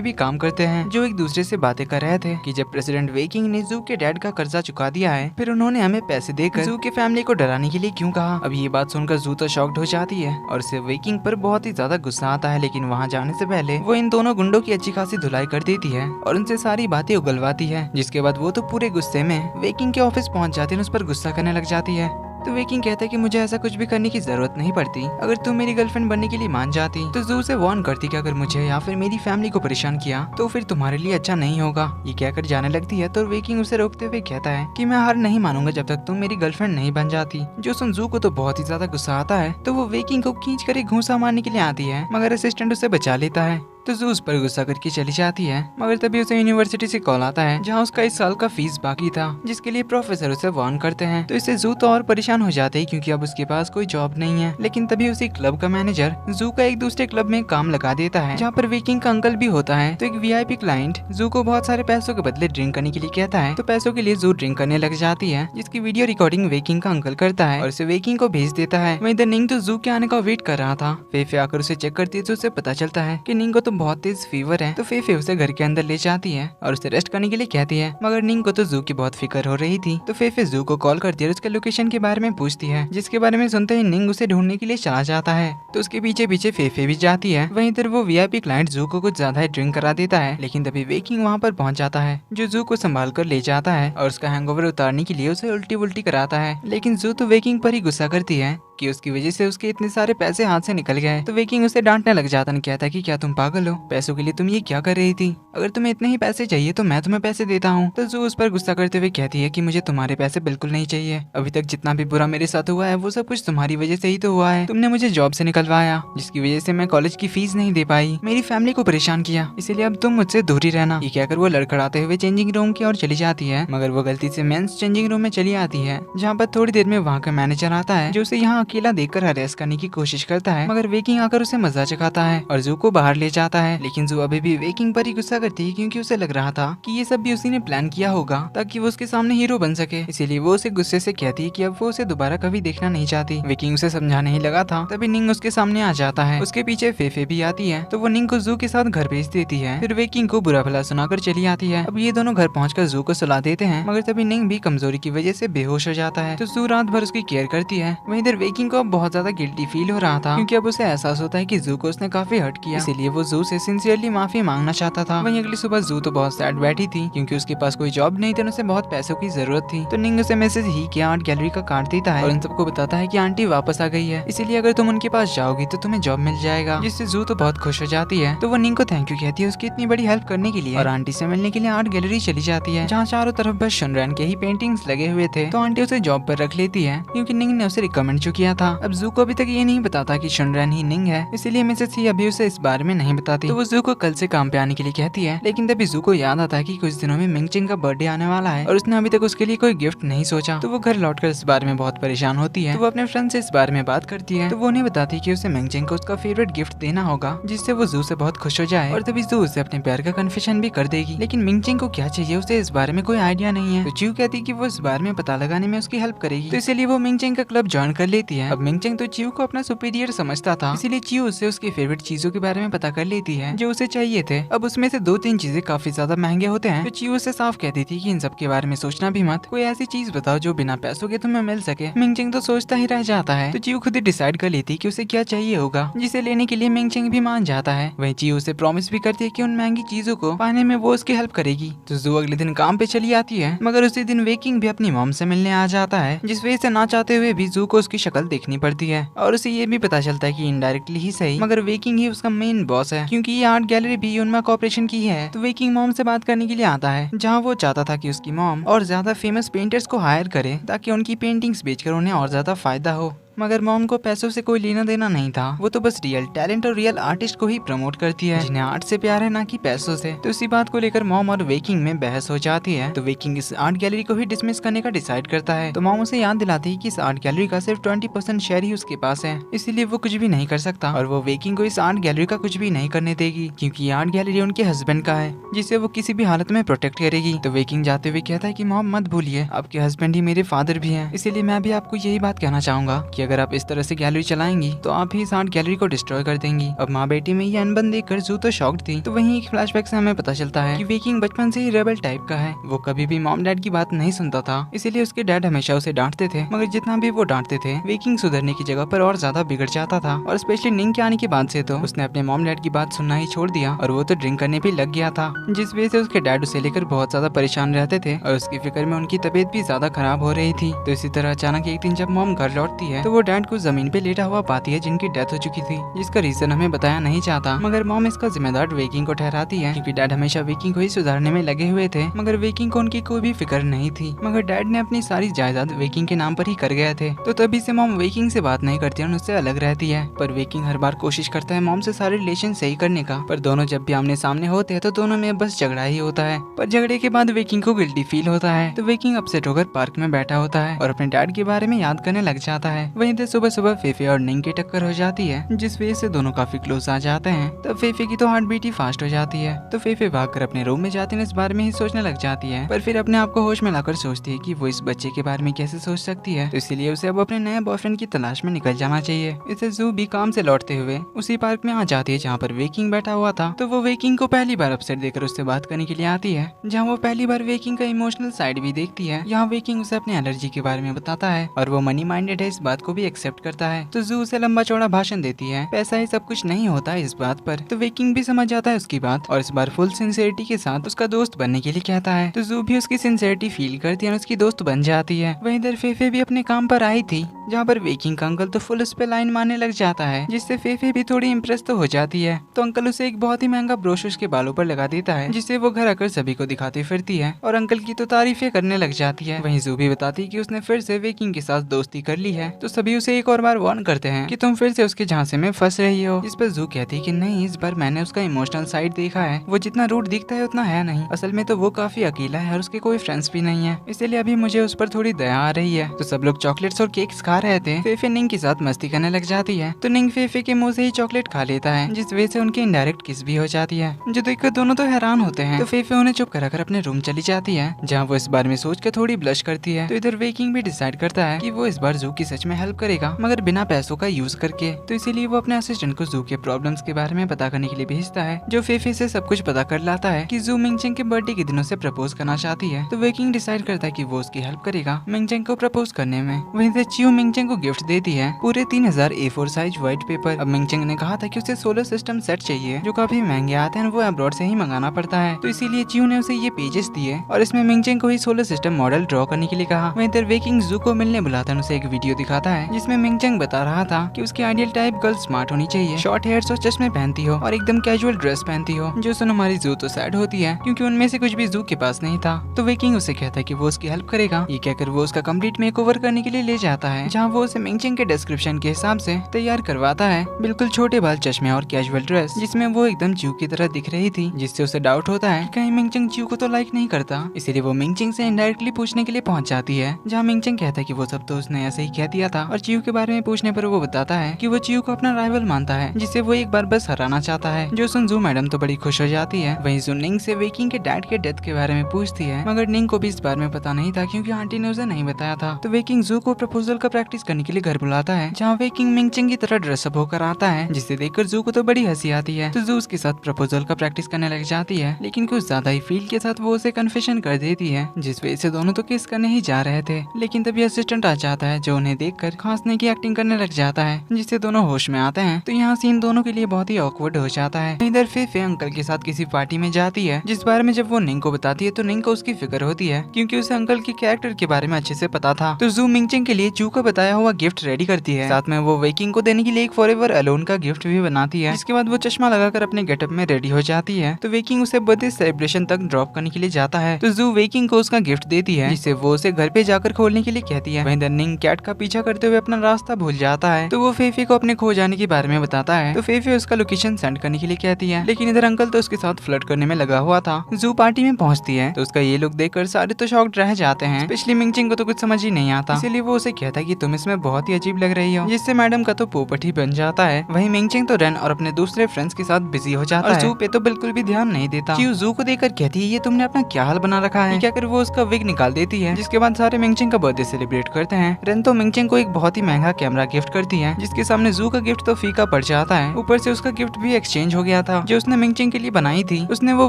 भी काम करते हैं, जो एक दूसरे से बातें कर रहे थे कि जब प्रेसिडेंट वेकिंग ने जू के डैड का कर्जा चुका दिया है, फिर उन्होंने हमें पैसे देकर जू के फैमिली को डराने के लिए क्यों कहा। अब ये बात सुनकर जू तो शॉक्ड हो जाती है और उसे वेकिंग पर बहुत ही ज्यादा गुस्सा आता है, लेकिन वहाँ जाने से पहले वो इन दोनों गुंडों की अच्छी खासी धुलाई कर देती है और उनसे सारी बातें उगलवाती है। जिसके बाद वो तो पूरे गुस्से में वेकिंग के ऑफिस पहुँच जाती है, उस पर गुस्सा करने लग जाती है। तो वेकिंग कहता है कि मुझे ऐसा कुछ भी करने की जरूरत नहीं पड़ती, अगर तुम मेरी गर्लफ्रेंड बनने के लिए मान जाती तो जू से वार्न करती कि अगर मुझे या फिर मेरी फैमिली को परेशान किया तो फिर तुम्हारे लिए अच्छा नहीं होगा। ये कहकर जाने लगती है तो वेकिंग उसे रोकते हुए कहता है कि मैं हार नहीं मानूंगा जब तक तुम मेरी गर्लफ्रेंड नहीं बन जाती। जो सुन जू को तो बहुत ही ज्यादा गुस्सा आता है, तो वो वेकिंग को खींच कर एक घूंसा मारने के लिए आती है, मगर असिस्टेंट उसे बचा लेता है। तो जू उस पर गुस्सा करके चली जाती है, मगर तभी उसे यूनिवर्सिटी से कॉल आता है जहाँ उसका इस साल का फीस बाकी था, जिसके लिए प्रोफेसर उसे वार्न करते हैं। तो इससे जू तो और परेशान हो जाते हैं क्योंकि अब उसके पास कोई जॉब नहीं है। लेकिन तभी उसी क्लब का मैनेजर जू का एक दूसरे क्लब में काम लगा देता है जहाँ पर वेकिंग का अंकल भी होता है। तो एक वीआईपी क्लाइंट जू को बहुत सारे पैसों के बदले ड्रिंक करने के लिए कहता है, तो पैसों के लिए जू ड्रिंक करने लग जाती है, जिसकी वीडियो रिकॉर्डिंग वेकिंग का अंकल करता है और उसे वेकिंग को भेज देता है। वहीं निंग तो जू के आने का वेट कर रहा था। फेफे आकर उसे चेक करती है तो उसे पता चलता है कि निंग को तो बहुत तेज फीवर है। तो फेफे उसे घर के अंदर ले जाती है और उसे रेस्ट करने के लिए कहती है, मगर निंग को तो जू की बहुत फिक्र हो रही थी। तो फेफे जू को कॉल करती है और उसके लोकेशन के बारे में पूछती है, जिसके बारे में सुनते ही निंग उसे ढूंढने के लिए चला जाता है। तो उसके पीछे पीछे फेफे भी जाती है। वहीं इधर वो वीआईपी क्लाइंट जू को कुछ ज्यादा ही ड्रिंक करा देता है, लेकिन तभी वेकिंग वहाँ पर पहुंच जाता है, जो जू को संभाल कर ले जाता है और उसका हैंगओवर उतारने के लिए उसे उल्टी उल्टी कराता है। लेकिन जू तो वेकिंग पर ही गुस्सा करती है कि उसकी वजह से उसके इतने सारे पैसे हाथ से निकल गए। तो वेकिंग उसे डांटने लग जाता है, कहता है कि क्या तुम पागल हो, पैसों के लिए तुम ये क्या कर रही थी, अगर तुम्हें इतने ही पैसे चाहिए तो मैं तुम्हें पैसे देता हूँ। तो जू उस पर गुस्सा करते हुए कहती है कि मुझे तुम्हारे पैसे बिल्कुल नहीं चाहिए, अभी तक जितना भी बुरा मेरे साथ हुआ है वो सब कुछ तुम्हारी वजह से ही तो हुआ है। तुमने मुझे जॉब से निकलवाया, जिसकी वजह से मैं कॉलेज की फीस नहीं दे पाई, मेरी फैमिली को परेशान किया, इसीलिए अब तुम मुझसे दूर ही रहना। ये कहकर वो लड़खड़ाते हुए चेंजिंग रूम की ओर चली जाती है, मगर वो गलती से मेंस चेंजिंग रूम में चली आती है, जहाँ पर थोड़ी देर में वहाँ का मैनेजर आता है, जो उसे यहाँ अकेला देखकर अरेस्ट करने की कोशिश करता है, मगर वेकिंग आकर उसे मजा चखाता है और जू को बाहर ले जाता है। लेकिन जू अभी भी वेकिंग पर ही गुस्सा करती है क्योंकि उसे लग रहा था कि ये सब भी उसी ने प्लान किया होगा ताकि वो उसके सामने हीरो बन सके, इसीलिए वो उसे गुस्से से कहती है कि अब वो उसे दोबारा कभी देखना नहीं चाहती। वेकिंग उसे समझाने ही लगा था, तभी निंग उसके सामने आ जाता है। उसके पीछे फेफे भी आती है, तो वो निंग को जू के साथ घर भेज देती है, फिर वेकिंग को बुरा भला सुनाकर चली आती है। अब ये दोनों घर पहुंचकर जू को सुला देते हैं, मगर तभी निंग भी कमजोरी की वजह से बेहोश हो जाता है। तो जू रात भर उसकी केयर करती है। वहीं इधर वेकिंग को अब बहुत ज्यादा गिल्टी फील हो रहा था क्योंकि अब उसे एहसास होता है कि जू को उसने काफी हर्ट किया, इसीलिए वो जू से सिंसियरली माफी मांगना चाहता था। वहीं अगली सुबह जू तो बहुत सैड बैठी थी क्योंकि उसके पास कोई जॉब नहीं थी, उसे बहुत पैसों की जरूरत थी। तो निंग उसे मैसेज ही कि आर्ट गैलरी का कार्ड देता है और उन सबको बताता है कि आंटी वापस आ गई है, इसीलिए अगर तुम उनके पास जाओगी तो तुम्हें जॉब मिल जाएगा, जिससे जू तो बहुत खुश हो जाती है। तो वो निंग को थैंक यू कहती है उसकी इतनी बड़ी हेल्प करने के लिए और आंटी से मिलने के लिए आर्ट गैलरी चली जाती है, जहाँ चारों तरफ बस शुनरैन के ही पेंटिंग्स लगे हुए थे। तो आंटी उसे जॉब पर रख लेती है क्योंकि निंग ने उसे रिकमेंड जो किया था। अब जू को अभी तक ये नहीं बताता कि शुनरैन ही निंग है, इसीलिए मिसेस ही अभी उसे इस बारे में नहीं बताती। तो वो जू को कल से काम पे आने के लिए कहती है, लेकिन तभी जू को याद आता है कि कुछ दिनों में मिंगचिंग का बर्थडे आने वाला है और उसने अभी तक उसके लिए कोई गिफ्ट नहीं सोचा। तो वो घर लौटकर इस बारे में बहुत परेशान होती है। तो वो अपने फ्रेंड से इस बारे में बात करती है, तो वो उन्हें बताती है कि उसे मिंगचिंग को उसका फेवरेट गिफ्ट देना होगा, जिससे वो जू से बहुत खुश हो जाए और तभी जू उसे अपने प्यार का कन्फेशन भी कर देगी। लेकिन मिंगचिंग को क्या चाहिए उसे इस बारे में कोई आइडिया नहीं है। तो च्यू कहती है कि वो इस बारे में पता लगाने में उसकी हेल्प करेगी, तो इसलिए वो मिंगचिंग का क्लब ज्वाइन कर लेती है। अब मिंगचिंग तो च्यू को अपना सुपीरियर समझता था, इसीलिए च्यू उससे उसकी फेवरेट चीजों के बारे में पता कर लेती है जो उसे चाहिए थे। अब उसमें से 2-3 चीजें काफी ज्यादा महंगे होते हैं, तो च्यू उसे साफ कहती थी कि इन सब के बारे में सोचना भी मत, कोई ऐसी चीज बताओ जो बिना पैसों के तुम्हें मिल सके। मिंगचिंग तो सोचता ही रह जाता है। तो च्यू खुद ही डिसाइड कर लेती है कि उसे क्या चाहिए होगा, जिसे लेने के लिए मिंगचिंग भी मान जाता है। वहीं च्यू उसे प्रॉमिस भी करती है कि उन महंगी चीजों को पाने में वो उसकी हेल्प करेगी। तो जू अगले दिन काम पे चली आती है, मगर उसी दिन वेकिंग भी अपनी मॉम से मिलने आ जाता है, जिस वजह से ना चाहते हुए भी जू को उसकी शक्ल देखनी पड़ती है और उसे ये भी पता चलता है कि इनडायरेक्टली ही सही, मगर वेकिंग ही उसका मेन बॉस है क्योंकि ये आर्ट गैलरी भी यूनमा कॉर्पोरेशन की है। तो वेकिंग मॉम से बात करने के लिए आता है, जहाँ वो चाहता था कि उसकी मॉम और ज्यादा फेमस पेंटर्स को हायर करे ताकि उनकी पेंटिंग्स बेचकर उन्हें और ज्यादा फायदा हो। मगर मॉम को पैसों से कोई लेना देना नहीं था, वो तो बस रियल टैलेंट और रियल आर्टिस्ट को ही प्रमोट करती है जिन्हें आर्ट से प्यार है, ना कि पैसों से। तो इसी बात को लेकर मॉम और वेकिंग में बहस हो जाती है। तो वेकिंग इस आर्ट गैलरी को ही डिसमिस करने का डिसाइड करता है। तो मॉम उसे याद दिलाती है कि इस आर्ट गैलरी का सिर्फ 20% शेयर ही उसके पास है, इसीलिए वो कुछ भी नहीं कर सकता और वो वेकिंग को इस आर्ट गैलरी का कुछ भी नहीं करने देगी, क्योंकि ये आर्ट गैलरी उनके हस्बैंड का है जिसे वो किसी भी हालत में प्रोटेक्ट करेगी। तो वेकिंग जाते हुए कहता है कि मॉम मत भूलिए, आपके हस्बैंड ही मेरे फादर भी हैं, इसीलिए मैं भी आपको यही बात कहना चाहूंगा कि अगर आप इस तरह से गैलरी चलाएंगी तो आप ही इस आर्ट गैलरी को डिस्ट्रॉय कर देंगी। अब माँ बेटी में ये अनबन देखकर जू तो शॉक्ड थी। तो वहीं एक फ्लैशबैक से हमें पता चलता है कि वेकिंग बचपन से ही रेबल टाइप का है, वो कभी भी मॉम डैड की बात नहीं सुनता था, इसीलिए उसके डैड हमेशा उसे डांटते थे, मगर जितना भी वो डांटते थे वेकिंग सुधरने की जगह पर और ज्यादा बिगड़ जाता था। और स्पेशली निंग के आने के बाद से तो उसने अपने मॉम डैड की बात सुनना ही छोड़ दिया और वो तो ड्रिंक करने भी लग गया था, जिस वजह से उसके डैड उसे लेकर बहुत ज्यादा परेशान रहते थे और उसकी फिक्र में उनकी तबीयत भी ज्यादा खराब हो रही थी। तो इसी तरह अचानक एक दिन जब मॉम घर लौटती है तो वो डैड को जमीन पे लेटा हुआ पाती है जिनकी डेथ हो चुकी थी, जिसका रीजन हमें बताया नहीं चाहता, मगर मॉम इसका जिम्मेदार वेकिंग को ठहराती है क्योंकि डैड हमेशा वेकिंग को ही सुधारने में लगे हुए थे, मगर वेकिंग को उनकी कोई भी फिक्र नहीं थी, मगर डैड ने अपनी सारी जायदाद वेकिंग के नाम पर ही कर गए थे। तो तभी से मॉम वेकिंग से बात नहीं करती और उससे अलग रहती है। पर वेकिंग हर बार कोशिश करता है मॉम से सारे रिलेशन सही करने का, पर दोनों जब भी आमने सामने होते हैं तो दोनों में बस झगड़ा ही होता है। पर झगड़े के बाद वेकिंग को गिल्टी फील होता है, तो वेकिंग अपसेट होकर पार्क में बैठा होता है और अपने डैड के बारे में याद करने लग जाता है। वहीं से सुबह सुबह फेफे और निंग की टक्कर हो जाती है, जिस वजह से दोनों काफी क्लोज आ जाते हैं। तब फेफे की तो हार्ट बीट ही फास्ट हो जाती है, तो फेफे भागकर अपने रूम में जाती है, इस बारे में ही सोचने लग जाती है, पर फिर अपने आप को होश में लाकर सोचती है कि वो इस बच्चे के बारे में कैसे सोच सकती है। तो इसीलिए उसे अब अपने नए बॉयफ्रेंड की तलाश में निकल जाना चाहिए। इसे जू भी काम से लौटते हुए उसी पार्क में आ जाती है जहाँ पर वेकिंग बैठा हुआ था। तो वो वेकिंग को पहली बार अपसेट देकर उससे बात करने के लिए आती है, जहाँ वो पहली बार वेकिंग का इमोशनल साइड भी देखती है। यहाँ वेकिंग उसे अपने एलर्जी के बारे में बताता है और वो मनी माइंडेड है, इस बात को भी एक्सेप्ट करता है। तो जू उसे लंबा चौड़ा भाषण देती है, पैसा ही सब कुछ नहीं होता इस बात पर। तो वेकिंग भी समझ जाता है उसकी बात और इस बार फुल सिंसियरिटी के साथ उसका दोस्त बनने के लिए कहता है। तो जू भी उसकी सिंसियरिटी फील करती है और उसकी दोस्त बन जाती है। वहीं इधर फेफे भी अपने काम पर आई थी, जहाँ पर वेकिंग का अंकल तो फुल उस पे लाइन मारने लग जाता है, जिससे फेफे भी थोड़ी इम्प्रेस तो हो जाती है। तो अंकल उसे एक बहुत ही महंगा ब्रोश उसके बालों पर लगा देता है, जिससे वो घर आकर सभी को दिखाती फिरती है और अंकल की तो तारीफें करने लग जाती है। वहीं जू भी बताती है कि उसने फिर से वेकिंग के साथ दोस्ती कर ली है। तो सभी उसे एक और बार वार्न करते हैं कि तुम फिर से उसके झांसे में फंस रही हो। इस पर जू कहती है कि नहीं, इस बार मैंने उसका इमोशनल साइड देखा है, वो जितना रूड दिखता है उतना है नहीं, असल में तो वो काफी अकेला है और उसके कोई फ्रेंड्स भी नहीं है, इसलिए अभी मुझे उस पर थोड़ी दया आ रही है। तो सब लोग चॉकलेट्स और केक्स खा रहे थे, फेफे निंग के साथ मस्ती करने लग जाती है। तो निंग फेफे के मुंह से ही चॉकलेट खा लेता है, जिस वजह से उनकी इनडायरेक्ट किस भी हो जाती है, जो देखकर दोनों तो हैरान होते हैं। तो फेफे उन्हें चुप कराकर अपने रूम चली जाती है, जहाँ वो इस बारे में सोचकर थोड़ी ब्लश करती है। तो इधर वेकिंग भी डिसाइड करता है कि वो इस बार जू की सच में हेल्प करेगा, मगर बिना पैसों का यूज करके। तो इसीलिए वो अपने असिस्टेंट को जू के प्रॉब्लम्स के बारे में पता करने के लिए भेजता है, जो फेफे से सब कुछ पता कर लाता है कि जू मिंगचेंग के बर्थडे के दिनों से प्रपोज करना चाहती है। तो वेकिंग डिसाइड करता है कि वो उसकी हेल्प करेगा मिंगचेंग को प्रपोज करने में। वहीं से चियो मिंगचेंग को गिफ्ट देती है पूरे 3000 A4 साइज व्हाइट पेपर। अब मिंगचेंग ने कहा था कि उसे सोलर सिस्टम सेट चाहिए, जो काफी महंगे आते हैं, वो अब्रॉड से ही मंगाना पड़ता है। तो इसीलिए चियो ने उसे ये पेजेस दिए और इसमें मिंगचेंग को ही सोलर सिस्टम मॉडल ड्रॉ करने के लिए कहा। वहीं इधर वेकिंग जू को मिलने बुलाता है, उसे एक वीडियो दिखाता है जिसमें मिंगचेंग बता रहा था कि उसकी आइडियल टाइप गर्ल स्मार्ट होनी चाहिए, शॉर्ट हेयर्स और चश्मे पहनती हो और एकदम कैजुअल ड्रेस पहनती हो। जो सुन हमारी जू तो सैड होती है क्योंकि उनमें से कुछ भी जू के पास नहीं था। तो वेकिंग उसे कहता है कि वो उसकी हेल्प करेगा। ये कहकर वो उसका कंप्लीट मेकओवर करने के लिए ले जाता है, जहाँ वो उसे मिंगचेंग के डिस्क्रिप्शन के हिसाब से तैयार करवाता है। बिल्कुल छोटे बाल, चश्मे और कैजुअल ड्रेस, जिसमें वो एकदम चियो की तरह दिख रही थी, जिससे उसे डाउट होता है कि कहीं मिंगचेंग चियो को तो लाइक नहीं करता। इसीलिए वो मिंगचेंग से इनडायरेक्टली पूछने के लिए पहुंच जाती है, जहाँ मिंगचेंग कहता है कि वो सब तो उसने ऐसे ही कह दिया था। और चियो के बारे में पूछने पर वो बताता है कि वो चियो को अपना राइवल मानता है, जिसे वो एक बार बस हराना चाहता है। जो सुन जू मैडम तो बड़ी खुश हो जाती है। वहीं जू निंग से वेकिंग के डैड के डेथ के बारे में पूछती है, मगर निंग को भी इस बारे में पता नहीं था क्योंकि आंटी ने उसे नहीं बताया था। तो वेकिंग जू को प्रपोजल का प्रैक्टिस करने के लिए घर बुलाता है, जहाँ वेकिंग मिंगचेंग की तरह ड्रेसअप होकर आता है, जिसे देखकर जू को तो बड़ी हंसी आती है। तो जू उसके साथ प्रपोजल का प्रैक्टिस करने लग जाती है, लेकिन कुछ ज्यादा ही फील के साथ वो उसे कन्फेशन कर देती है, जिस वजह से दोनों तो किस करने ही जा रहे थे। लेकिन तभी असिस्टेंट आ जाता है, जो उन्हें देखकर खांसने की एक्टिंग करने लग जाता है, जिससे दोनों होश में आते हैं। तो यहाँ सीन दोनों के लिए बहुत ही ऑकवर्ड हो जाता है। इधर फेफे अंकल के साथ किसी पार्टी में जाती है, जिस बारे में जब वो निंग को बताती है तो निंग को उसकी फिक्र होती है, क्योंकि उसे अंकल के कैरेक्टर के बारे में अच्छे से पता था। तो जू मिंगचेंग के लिए जू का बताया हुआ गिफ्ट रेडी करती है। साथ में वो वेकिंग को देने के लिए एक फॉरएवर अलोन का गिफ्ट भी बनाती है। इसके बाद वो चश्मा लगाकर अपने गेटअप में रेडी हो जाती है। तो वेकिंग उसे बर्थडे सेलिब्रेशन तक ड्रॉप करने के लिए जाता है। तो जू वेकिंग को उसका गिफ्ट देती है, जिससे वो उसे घर पे जाकर खोलने के लिए कहती है। वहीं निंग कैट का पीछा करते हुए अपना रास्ता भूल जाता है। तो वो फेफे को अपने खो जाने के बारे में बताता है। तो फेफे उसका लोकेशन सेंड करने के लिए कहती है, लेकिन इधर अंकल तो उसके साथ फ्लर्ट करने में लगा हुआ था। जू पार्टी में पहुंचती है तो उसका ये लुक देखकर सारे तो शॉक्ड रह जाते हैं। स्पेशली मिंगचिंग को तो कुछ समझ ही नहीं आता, इसीलिए वो उसे कहता है कि तुम इसमें बहुत ही अजीब लग रही हो, जिससे मैडम का तो पोपट ही बन जाता है। वहीं मिंगचिंग तो रेन और अपने दूसरे फ्रेंड्स के साथ बिजी हो जाता है। जू पे तो बिल्कुल भी ध्यान नहीं देता। क्यू जू को देखकर कहती है, ये तुमने अपना क्या हाल बना रखा है। क्या कर वो उसका विग निकाल देती है, जिसके बाद सारे मिंगचिंग का बर्थडे सेलिब्रेट करते हैं। रेन तो मिंगचिंग को एक बहुत ही महंगा कैमरा गिफ्ट करती है, जिसके सामने जू का गिफ्ट तो फीका पड़ जाता है। ऊपर से उसका गिफ्ट भी एक्सचेंज हो गया था, जो उसने मिंगचिंग के लिए बनाई थी उसने वो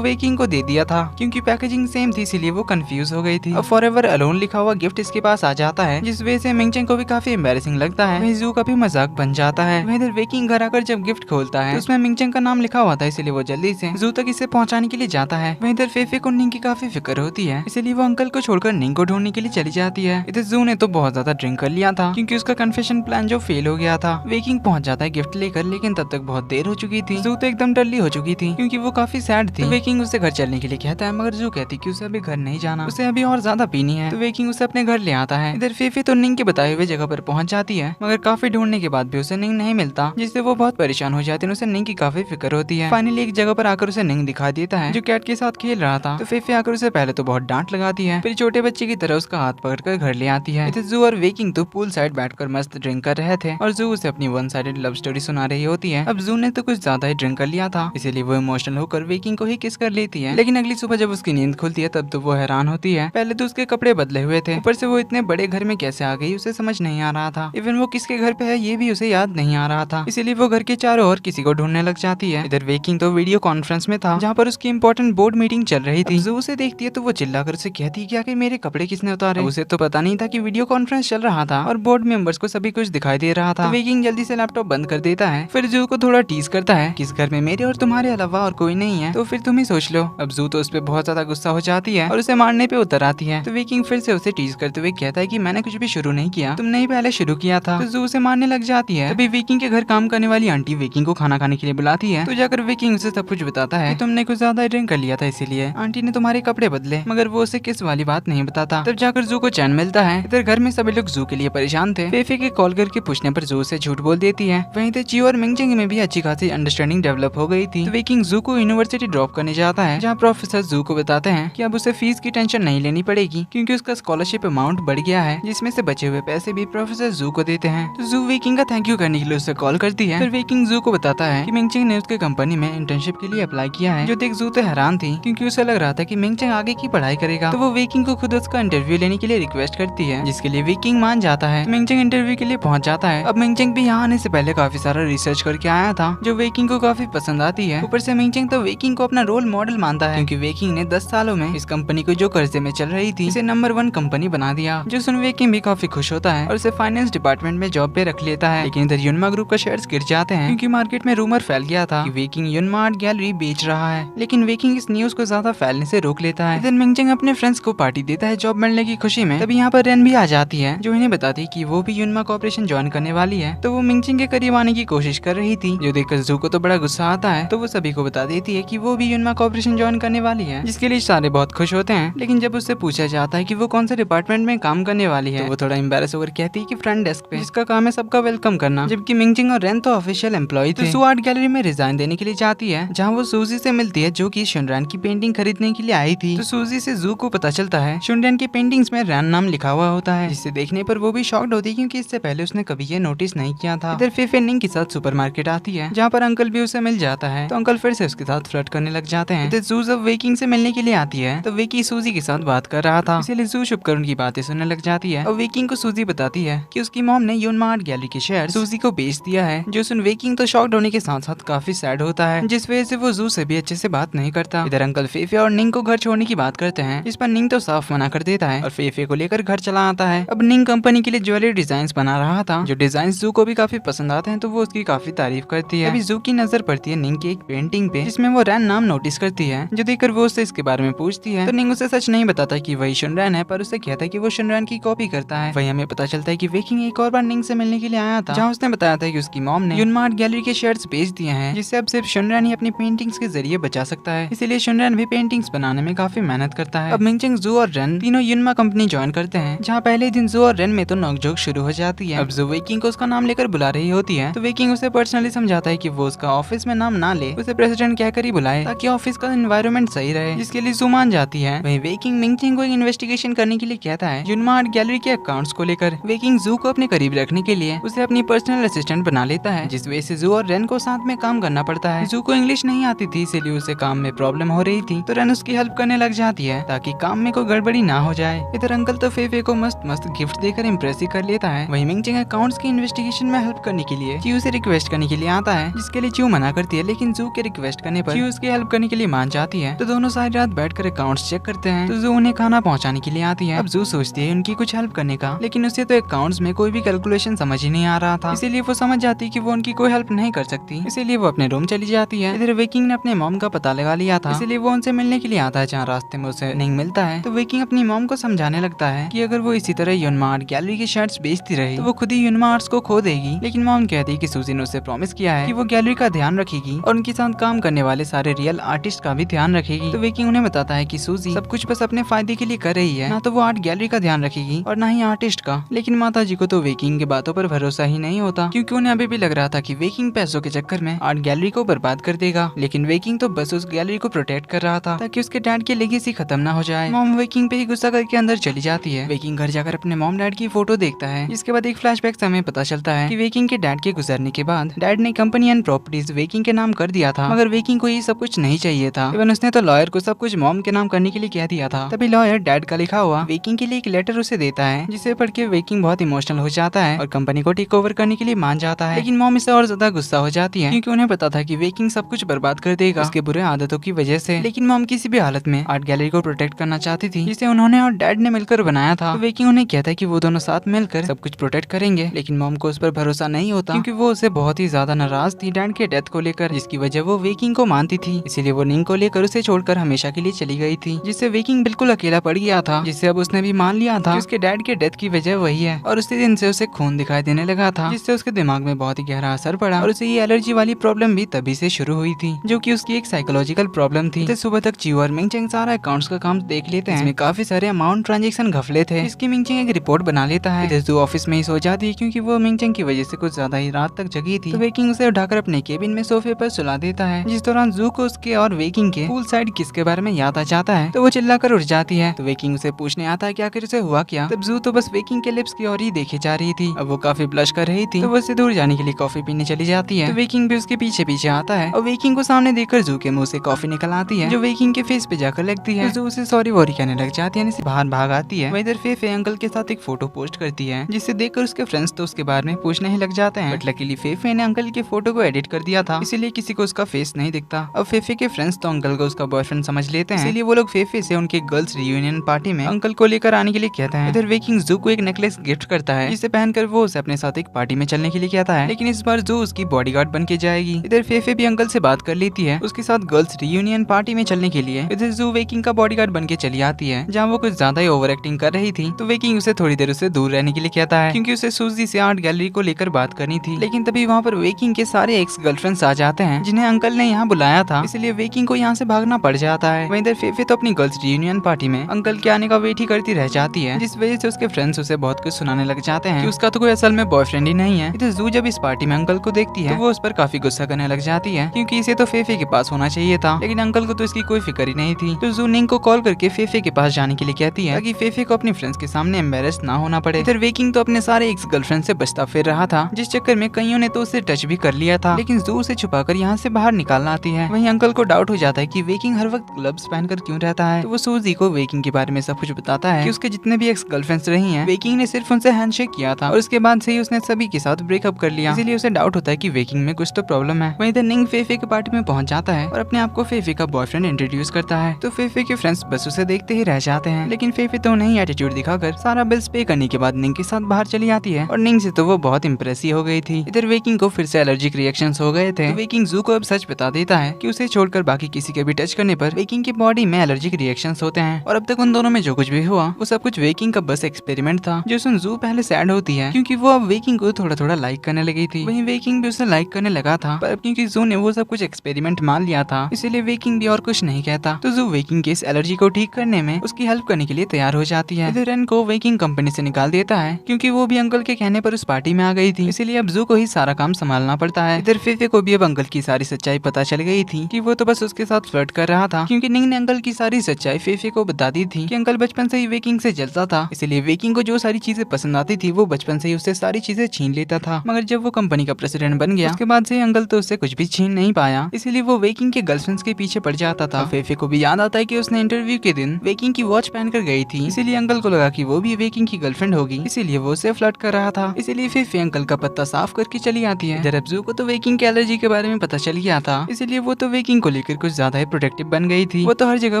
वेकिंग को दे दिया था। क्योंकि पैकेजिंग सेम थी इसीलिए वो कंफ्यूज हो गई थी। अब फॉरएवर अलोन लिखा हुआ गिफ्ट इसके पास आ जाता है, जिस वजह से मिंगचिंग को भी काफी एम्बैरेसिंग लगता है। वहीं जू का भी मजाक बन जाता है। वहीं इधर वेकिंग घर आकर जब गिफ्ट खोलता है तो उसमें मिंगचिंग का नाम लिखा हुआ था, इसलिए वो जल्दी से जू तक इसे पहुंचाने के लिए जाता है। वहीं इधर फेफे को निंग की काफी फिक्र होती है, इसलिए वो अंकल को छोड़कर निंग को ढूंढने के लिए चली जाती है। इधर जू ने तो बहुत ज्यादा ड्रिंक कर लिया था, क्योंकि उसका कन्फेशन प्लान जो फेल हो गया था। वेकिंग पहुंच जाता है गिफ्ट लेकर, लेकिन तब तक बहुत देर हो चुकी थी। जू तो एकदम डल्ली हो चुकी थी, क्योंकि वो काफी सैड थी। तो वेकिंग उसे घर चलने के लिए कहता है, मगर जू कहती कि उसे अभी घर नहीं जाना, उसे अभी और ज्यादा पीनी है। तो वेकिंग उसे अपने घर ले आता है। इधर फेफे तो निंग के बताए हुए जगह पर पहुंच जाती है, मगर काफी ढूंढने के बाद भी उसे निंग नहीं मिलता, जिससे वो बहुत परेशान हो जाती है। उसे निंग की काफी फिक्र होती है। फाइनली एक जगह पर आकर उसे निंग दिखा देता है, जो कैट के साथ खेल रहा था। तो फेफे आकर उसे पहले तो बहुत डांट लगाती है, फिर छोटे बच्चे की तरह उसका हाथ पकड़कर घर ले आती है। इधर जू और वेकिंग तो पूल साइड बैठकर मस्त ड्रिंक कर रहे थे, और जू उसे अपनी वन साइडेड लव स्टोरी सुना रही होती है। अब जू ने तो कुछ ज्यादा ही ड्रिंक कर लिया था, इसीलिए वो इमोशनल होकर वेकिंग को ही किस कर लेती है। लेकिन अगली सुबह जब उसकी नींद खुलती है तब तो वो हैरान होती है। पहले तो उसके कपड़े बदले हुए थे, ऊपर से वो इतने बड़े घर में कैसे आ गई उसे समझ नहीं आ रहा था। इवन वो किसके घर पे है ये भी उसे याद नहीं आ रहा था, इसीलिए वो घर के चारों ओर किसी को ढूंढने लग जाती है। इधर वेकिंग तो वीडियो कॉन्फ्रेंस में था, जहाँ पर उसकी इंपॉर्टेंट बोर्ड मीटिंग चल रही थी। जू उसे देखती है तो वो चिल्लाकर उसे कहती है कि आखिर मेरे कपड़े किसने उतारे। उसे तो पता नहीं था कि वीडियो कॉन्फ्रेंस चल रहा था और बोर्ड मेंबर्स को सभी कुछ दिखाई दे रहा था। तो वेकिंग जल्दी से लैपटॉप बंद कर देता है, फिर जू को थोड़ा टीज करता है कि इस घर में मेरे और तुम्हारे अलावा और कोई नहीं है, तो फिर तुम ही सोच लो। अब जू तो उस पर बहुत ज्यादा गुस्सा हो जाती है और उसे मारने पे उतर आती है। तो वेकिंग फिर से उसे टीज करते हुए कहता है कि मैंने कुछ भी शुरू नहीं किया, तुमने ही पहले शुरू किया था। तो जू उसे मारने लग जाती है। तभी वेकिंग के घर काम करने वाली आंटी वेकिंग को खाना खाने के लिए बुलाती है। तो जाकर वेकिंग उसे सब कुछ बताता है कि तुमने कुछ ज्यादा ड्रिंक कर लिया था, इसीलिए आंटी ने तुम्हारे कपड़े बदले, मगर वो उसे किस वाली बात नहीं बताता। तब जाकर जू को चैन मिलता है। इधर घर में सभी लोग जू के लिए परेशान थे। फेफे के कॉल करके पूछने पर जू से झूठ बोल देती है। वहीं तो चियो और मिंगचिंग में भी अच्छी खासी अंडरस्टैंडिंग डेवलप हो गई थी। तो वेकिंग जू को यूनिवर्सिटी ड्रॉप करने जाता है, जहाँ प्रोफेसर जू को बताते हैं कि अब उसे फीस की टेंशन नहीं लेनी पड़ेगी, क्योंकि उसका स्कॉलरशिप अमाउंट बढ़ गया है, जिसमें से बचे हुए पैसे भी प्रोफेसर जू को देते हैं। तो जू वेकिंग का थैंक यू करने के लिए उसे कॉल करती है। फिर वेकिंग जू को बताता है कि मिंगचिंग ने उसके कंपनी में इंटर्नशिप के लिए अप्लाई किया है, जो देख जू तो हैरान थी, क्योंकि उसे लग रहा था कि मिंगचिंग आगे की पढ़ाई करेगा। तो वो वेकिंग को खुद उसका इंटरव्यू लेने के लिए रिक्वेस्ट करती है, जिसके लिए वेकिंग मान जाता है। तो मिंगचिंग इंटरव्यू के लिए पहुंच जाता है। अब मिंगचिंग भी यहाँ आने से पहले काफी सारा रिसर्च करके आया था, जो वेकिंग को काफी पसंद आती है। ऊपर से मिंगचिंग तो वेकिंग को अपना रोल मॉडल मानता है, क्योंकि वेकिंग ने 10 सालों में इस कंपनी को जो कर्जे में चल रही थी इसे नंबर 1 कंपनी बना दिया, जो सुन वेकिंग भी काफी खुश होता है और उसे फाइनेंस डिपार्टमेंट में जॉब पे रख लेता है। लेकिन इधर युनमा ग्रुप का शेयर्स गिर जाते हैं, क्योंकि मार्केट में रूमर फैल गया था कि वेकिंग युनमा आर्ट गैलरी बेच रहा है। लेकिन वेकिंग इस न्यूज को ज्यादा फैलने से रोक लेता है। इधर मिंगचिंग अपने फ्रेंड्स को पार्टी देता है जॉब मिलने की खुशी में। तभी यहाँ पर रेन भी आ जाती है, जो इन्हें बताती है कि वो भी युनमा कॉर्पोरेशन ज्वाइन करने वाली है। तो वो मिंगचिंग के करीब आने की कोशिश कर रही थी, जो देखकर जू को तो बड़ा गुस्सा आता है। तो वो सभी को बता देती है कि वो भी युनमा कॉर्पोरेशन ज्वाइन करने वाली है, जिसके लिए सारे बहुत खुश होते हैं। लेकिन जब उससे पूछा जाता है कि वो कौन से डिपार्टमेंट में काम करने वाली है, तो वो थोड़ा एम्बैरेस होकर कहती है कि फ्रंट डेस्क पे, जिसका काम है सबका वेलकम करना। जबकि मिंगचिंग और रेन तो ऑफिशियल एम्प्लॉय थे। तो जू आर्ट गैलरी में रिजाइन देने के लिए जाती है, जहाँ वो सूजी से मिलती है, जो कि शुनरैन की पेंटिंग खरीदने के लिए आई थी। तो सूजी से जू को पता चलता है शुनरैन की पेंटिंग्स में रैन नाम लिखा हुआ होता है, जिसे देखने पर वो भी शॉक्ड होती है, क्योंकि इससे पहले उसने कभी ये नोटिस नहीं किया था। इधर फेफे निंग के साथ सुपरमार्केट आती है, जहाँ पर अंकल भी उसे मिल जाता है। तो अंकल फिर से उसके साथ फ्लर्ट करने लग जाते हैं। इधर जू जब वेकिंग से मिलने के लिए आती है, तो वेकी सूजी के साथ बात कर रहा था, इसीलिए जू छुप कर उनकी बातें सुनने लग जाती है। और वेकिंग को सूजी बताती है कि उसकी मॉम ने युनमा आर्ट गैलरी के शेयर सूजी को बेच दिया है, जो सुन वेकिंग तो शॉक्ड होने के साथ साथ काफी सैड होता है, जिस वजह से वो जू से भी अच्छे से बात नहीं करता। इधर अंकल फेफे और निंग को घर छोड़ने की बात करते हैं, इस पर निंग तो साफ मना कर देता है और फेफे को लेकर घर चला आता है। अब निंग कंपनी के लिए ज्वेलरी डिजाइन बना रहा था, जो डिजाइन जू को भी काफी पसंद आते हैं, तो वो उसकी काफी तारीफ करती है। अभी जू की नजर पड़ती है निंग की एक पेंटिंग पे, जिसमें वो रैन नाम नोटिस करती है, जो देखकर वो उससे इसके बारे में पूछती है। तो निंग उसे सच नहीं बताता कि वही शुनरैन है, पर उसे कहता है कि वो शुनरैन की कॉपी करता है। वही हमें पता चलता है कि वेकिंग एक और बार निंग से मिलने के लिए आया था, जहाँ उसने बताया था कि उसकी मॉम ने युनमा आर्ट गैलरी के शेयर्स बेच दिए हैं, जिससे अब सिर्फ शुनरन ही अपनी पेंटिंग्स के जरिए बचा सकता है। इसीलिए शुनरन भी पेंटिंग्स बनाने में काफी मेहनत करता है। अब मिंगचेंग, जू और रेन तीनों युनमा कंपनी ज्वाइन करते हैं, जहाँ पहले दिन जू और रेन में तो नोकझोंक शुरू हो जाती है। अब जू वेकिंग को उसका नाम लेकर बुला रही होती है, तो वेकिंग उसे पर्सनली समझाता है कि वो उसका ऑफिस में नाम ना ले, उसे प्रेसिडेंट कहकर ही बुलाए, ताकि ऑफिस का एनवायरनमेंट सही रहे, जिसके लिए जू मान जाती है। वहीं वेकिंग मिंगचेंग को एक इन्वेस्टिगेशन करने के लिए कहता है युनमा आर्ट गैलरी के अकाउंट्स को लेकर। वेकिंग जू को अपने करीब रखने के लिए उसे अपनी पर्सनल असिस्टेंट बना लेता है, जिस वजह से जू और रेन को साथ में काम करना पड़ता है। जू को इंग्लिश नहीं आती थी, इसीलिए उसे काम में प्रॉब्लम हो रही थी, तो रेन उसकी हेल्प करने लग जाती है ताकि काम में कोई गड़बड़ी ना हो जाए। इधर अंकल तो फेफे को मस्त मस्त गिफ्ट देकर इम्प्रेस कर लेता है। वहीं मिंगचेंग अकाउंट्स की इन्वेस्टिगेशन में हेल्प करने के लिए च्यू से रिक्वेस्ट करने के लिए आता है, जिसके लिए च्यू मना करती है, लेकिन जू के रिक्वेस्ट करने पर च्यू उसकी हेल्प करने के लिए मान जाती है। तो दोनों सारी रात बैठकर अकाउंट्स चेक करते हैं। तो जू उन्हें खाना पहुंचाने के लिए आती है। अब जू सोचती है उनकी कुछ हेल्प करने का, लेकिन उसे तो अकाउंट्स में कोई भी कैलकुलेशन समझ ही नहीं आ रहा था, इसीलिए वो समझ जाती है कि वो उनकी कोई हेल्प नहीं कर सकती, इसीलिए वो अपने रूम चली जाती है। इधर वेकिंग ने अपने मॉम का पता लगा लिया था, इसीलिए वो उनसे मिलने के लिए आता है, जहाँ रास्ते में उसे निंग मिलता है। तो वेकिंग अपनी मॉम को समझाने लगता है कि अगर वो इसी तरह युनमा आर्ट गैलरी के शर्ट्स बेचती रही तो वो खुद ही युनमा आर्ट्स को खो देगी। लेकिन मॉम कहती है कि सूजी ने उसे प्रॉमिस किया है कि वो गैलरी का ध्यान रखेगी और उनके साथ काम करने वाले सारे रियल आर्टिस्ट का भी ध्यान रखेगी। तो वेकिंग उन्हें बताता है कि सूजी सब कुछ बस अपने फायदे के लिए कर रही है, ना तो वो आर्ट गैलरी का ध्यान रखेगी और ना ही आर्टिस्ट का। लेकिन माता जी को तो वेकिंग की बातों पर भरोसा ही नहीं होता, क्योंकि उन्हें अभी भी लग रहा था कि वेकिंग पैसों के चक्कर में आर्ट गैलरी को बर्बाद कर देगा। लेकिन वेकिंग तो बस उस गैलरी को प्रोटेक्ट कर रहा था ताकि उसके डैड की लेगेसी खत्म ना हो जाए। मॉम वेकिंग पे ही गुस्सा करके अंदर चली जाती है। वेकिंग घर जाकर अपने मॉम डैड की फोटो देखता है, जिसके बाद एक फ्लैशबैक से हमें पता चलता है कि वेकिंग के डैड के गुजरने के बाद डैड ने कंपनी एंड प्रॉपर्टीज वेकिंग के नाम कर दिया था, मगर वेकिंग को ये सब कुछ नहीं चाहिए था। इवन उसने तो लॉयर को सब कुछ मॉम के नाम करने के लिए कह दिया था। तभी लॉयर डैड का लिखा हुआ वेकिंग के लिए एक लेटर उसे देता है, जिसे पढ़ के वेकिंग बहुत इमोशनल हो जाता है और कंपनी को टेक ओवर करने के लिए मान जाता है। लेकिन मॉम इससे और ज्यादा गुस्सा हो जाती है, क्योंकि उन्हें पता था कि वेकिंग सब कुछ बर्बाद कर देगा उसके बुरे आदतों की वजह से। लेकिन मॉम किसी भी हालत में आर्ट गैलरी को प्रोटेक्ट करना चाहती थी, जिसे उन्होंने और डैड ने मिलकर बनाया था। तो वेकिंग उन्हें कहता है कि वो दोनों साथ मिलकर सब कुछ प्रोटेक्ट करेंगे, लेकिन मॉम को उस पर भरोसा नहीं होता, क्योंकि वो उसे बहुत ही ज्यादा नाराज थी डैड के डेथ को लेकर, जिसकी वजह वो वेकिंग को मानती थी। इसीलिए वो निंग को लेकर उसे छोड़कर हमेशा के लिए चली गई थी, जिससे वेकिंग बिल्कुल अकेला पड़ गया था, जिससे अब उसने भी मान लिया था कि उसके डैड के डेथ की वजह वही है। और उसी दिन से उसे खून दिखाई देने लगा था, जिससे उसके दिमाग में बहुत ही गहरा असर पड़ा और उसे ये एलर्जी वाली प्रॉब्लम भी तभी से शुरू हुई थी, जो कि उसकी एक साइकोलॉजिकल प्रॉब्लम थी। तो सुबह तक च्यू और मिंगचेंग सारा अकाउंट्स का काम देख लेते हैं, इसमें काफी सारे अमाउंट ट्रांजेक्शन घपले थे, इसकी मिंगचेंग एक रिपोर्ट बना लेता है। इधर जू ऑफिस में ही सो जाती है, क्योंकि वो मिंगचेंग की वजह से कुछ ज्यादा ही रात तक जगी थी। तो वेकिंग उसे उठाकर अपने केबिन में सोफे पर सुला देता है, जिस दौरान जू को उसके और वेकिंग के पूल साइड किस के बारे में याद आ जाता है, तो वो चिल्लाकर उठ जाती है। तो वेकिंग उसे पूछने आता है कि आखिर उसे हुआ क्या। तब जू तो बस वेकिंग के लिप्स की ओर ही देखे जा रही थी। अब वो काफी ब्लश कर रही थी, तो वो उससे दूर जाने के लिए कॉफी पीने चली जाती है। तो वेकिंग भी उसके पीछे पीछे आता है और वेकिंग को सामने देखकर जू के मुंह से कॉफी निकल आती है, जो वेकिंग के फेस पे जाकर लगती है। तो जू उसे सॉरी वॉरी कहने लग जाती है, बाहर भाग आती है। वहीं इधर फेफे अंकल के साथ एक फोटो पोस्ट करती है, जिसे देखकर उसके फ्रेंड्स तो उसके बारे में पूछने ही लग जाते हैं। बट लकीली फेफे ने अंकल के फोटो को एडिट कर दिया था, इसीलिए किसी को उसका फेस नहीं दिखता। अब फेफे के फ्रेंड्स तो अंकल को उसका बॉयफ्रेंड समझ लेते हैं, इसीलिए वो लोग फेफे से उनके गर्ल्स रियूनियन पार्टी में अंकल को लेकर आने के लिए कहते हैं। इधर वेकिंग जू को एक नेकलेस गिफ्ट करता है, जिसे पहनकर वो उसे अपने साथ एक पार्टी में चलने के लिए कहता है, लेकिन इस बार जू उसकी बॉडीगार्ड बन के जाएगी। इधर फेफे भी अंकल से बात कर लेती है उसके साथ गर्ल्स रियूनियन पार्टी में चलने के लिए। इधर जू वेकिंग का बॉडीगार्ड बन के चली आती है, जहाँ वो कुछ ज्यादा ही ओवर एक्टिंग कर रही थी। तो वेकिंग उसे थोड़ी देर उससे दूर रहने के लिए कहता है, क्योंकि उसे सूजी से आर्ट गैलरी को लेकर बात करनी थी। लेकिन तभी वहाँ पर वेकिंग के सारे एक्स गर्लफ्रेंड्स आ जाते हैं, जिन्हें अंकल ने यहाँ बुलाया था, इसलिए वेकिंग को यहाँ से भागना पड़ जाता है। वहीं इधर फेफे तो अपनी गर्ल्स रियूनियन पार्टी में अंकल के आने का वेट ही करती रह जाती है, जिस वजह से उसके फ्रेंड्स उसे बहुत कुछ सुनाने लग जाते हैं कि उसका तो कोई असल में बॉयफ्रेंड ही नहीं है। इधर जू जब इस पार्टी में अंकल को देखती है, तो वो उस पर काफी गुस्सा करने लग जाती है, क्योंकि इसे तो फेफे के पास होना चाहिए था, लेकिन अंकल को तो इसकी कोई फिक्र ही नहीं थी। तो जू निंग को कॉल करके फेफे के पास जाने के लिए कहती है, ताकि फेफे को अपने फ्रेंड्स के सामने एम्बेरस ना होना पड़े। इधर वेकिंग तो अपने सारे एक्स गर्लफ्रेंड से बचता फिर रहा था, जिस चक्कर में कईयों ने तो उसे टच भी कर लिया था, लेकिन जू उसे छुपाकर यहाँ से बाहर निकाल आती है। वहीं अंकल को डाउट हो जाता है कि वेकिंग हर वक्त ग्लव्स पहनकर क्यों रहता है। तो वो सूजी को वेकिंग के बारे में सब कुछ बताता है कि उसके जितने भी एक्स गर्लफ्रेंड्स रही हैं, वेकिंग ने सिर्फ उनसे हैंडशेक किया था और उसके बाद से ही उसने सभी के साथ ब्रेकअप कर लिया। इसीलिए उसे डाउट होता है कि वेकिंग में कुछ तो प्रॉब्लम है। वहीं इधर निंग फेफे के पार्टी में पहुंच जाता है और अपने आप को फेफे का बॉयफ्रेंड इंट्रोड्यूस करता है। तो फेफे के फ्रेंड्स बस उसे देखते ही रह जाते हैं, लेकिन फेफे तो नहीं एटीट्यूड दिखाकर सारा बिल्स पे करने के बाद निंग के साथ बाहर चली आती है और निंग से तो वो बहुत इम्प्रेस हो गई थी। इधर वेकिंग को फिर से एलर्जिक रिएक्शंस हो गए थे। तो वेकिंग जू को अब सच बता देता है कि उसे छोड़कर बाकी किसी के भी टच करने पर वेकिंग की बॉडी में एलर्जिक रिएक्शंस होते हैं, और अब तक उन दोनों में जो कुछ भी हुआ वो सब कुछ वेकिंग का बस एक्सपेरिमेंट था, जो सुन जू पहले सैड होती है क्योंकि वो अब वेकिंग को थोड़ा थोड़ा लाइक करने लगी थी। वहीं वेकिंग भी उसे लाइक करने लगा था, पर क्योंकि जू ने वो सब कुछ एक्सपेरिमेंट मान लिया था इसीलिए वेकिंग भी और कुछ नहीं कहता। तो जू वेकिंग की इस एलर्जी को ठीक करने में उसकी हेल्प करने के लिए तैयार हो जाती है। इधर रेन को वेकिंग कंपनी से निकाल देता है क्योंकि वो भी अंकल के कहने पर उस पार्टी में आ गई थी, इसीलिए अब जू को ही सारा काम संभालना पड़ता है। इधर फेफे को भी अब अंकल की सारी सच्चाई पता चल गई थी कि वो तो बस उसके साथ फ्लर्ट कर रहा था, क्योंकि निंग ने अंकल की सारी सच्चाई फेफे को बता दी थी कि अंकल बचपन से ही वेकिंग से जलता था, इसलिए वेकिंग को जो सारी चीजें पसंद आती थी वो बचपन से ही उससे सारी चीजें छीन लेता था। मगर जब वो कंपनी का प्रेसिडेंट बन गया उसके बाद से अंकल तो उससे कुछ भी छीन नहीं पाया, इसीलिए वो वेकिंग के गर्लफ्रेंड्स के पीछे पड़ जाता था। फेफे को भी याद आता है कि उसने इंटरव्यू के दिन वेकिंग की वॉच पहनकर गई थी, इसीलिए अंकल को लगा कि वो भी वेकिंग की गर्लफ्रेंड होगी, इसीलिए वो उससे फ्लर्ट कर रहा था। इसीलिए फेफे अंकल का पत्ता साफ करके चली आती है। इधर अब्जू को तो वेकिंग की एलर्जी के बारे में पता चल गया था, इसीलिए वो तो वेकिंग को लेकर कुछ ज्यादा ही प्रोटेक्टिव बन गई थी। वो तो हर जगह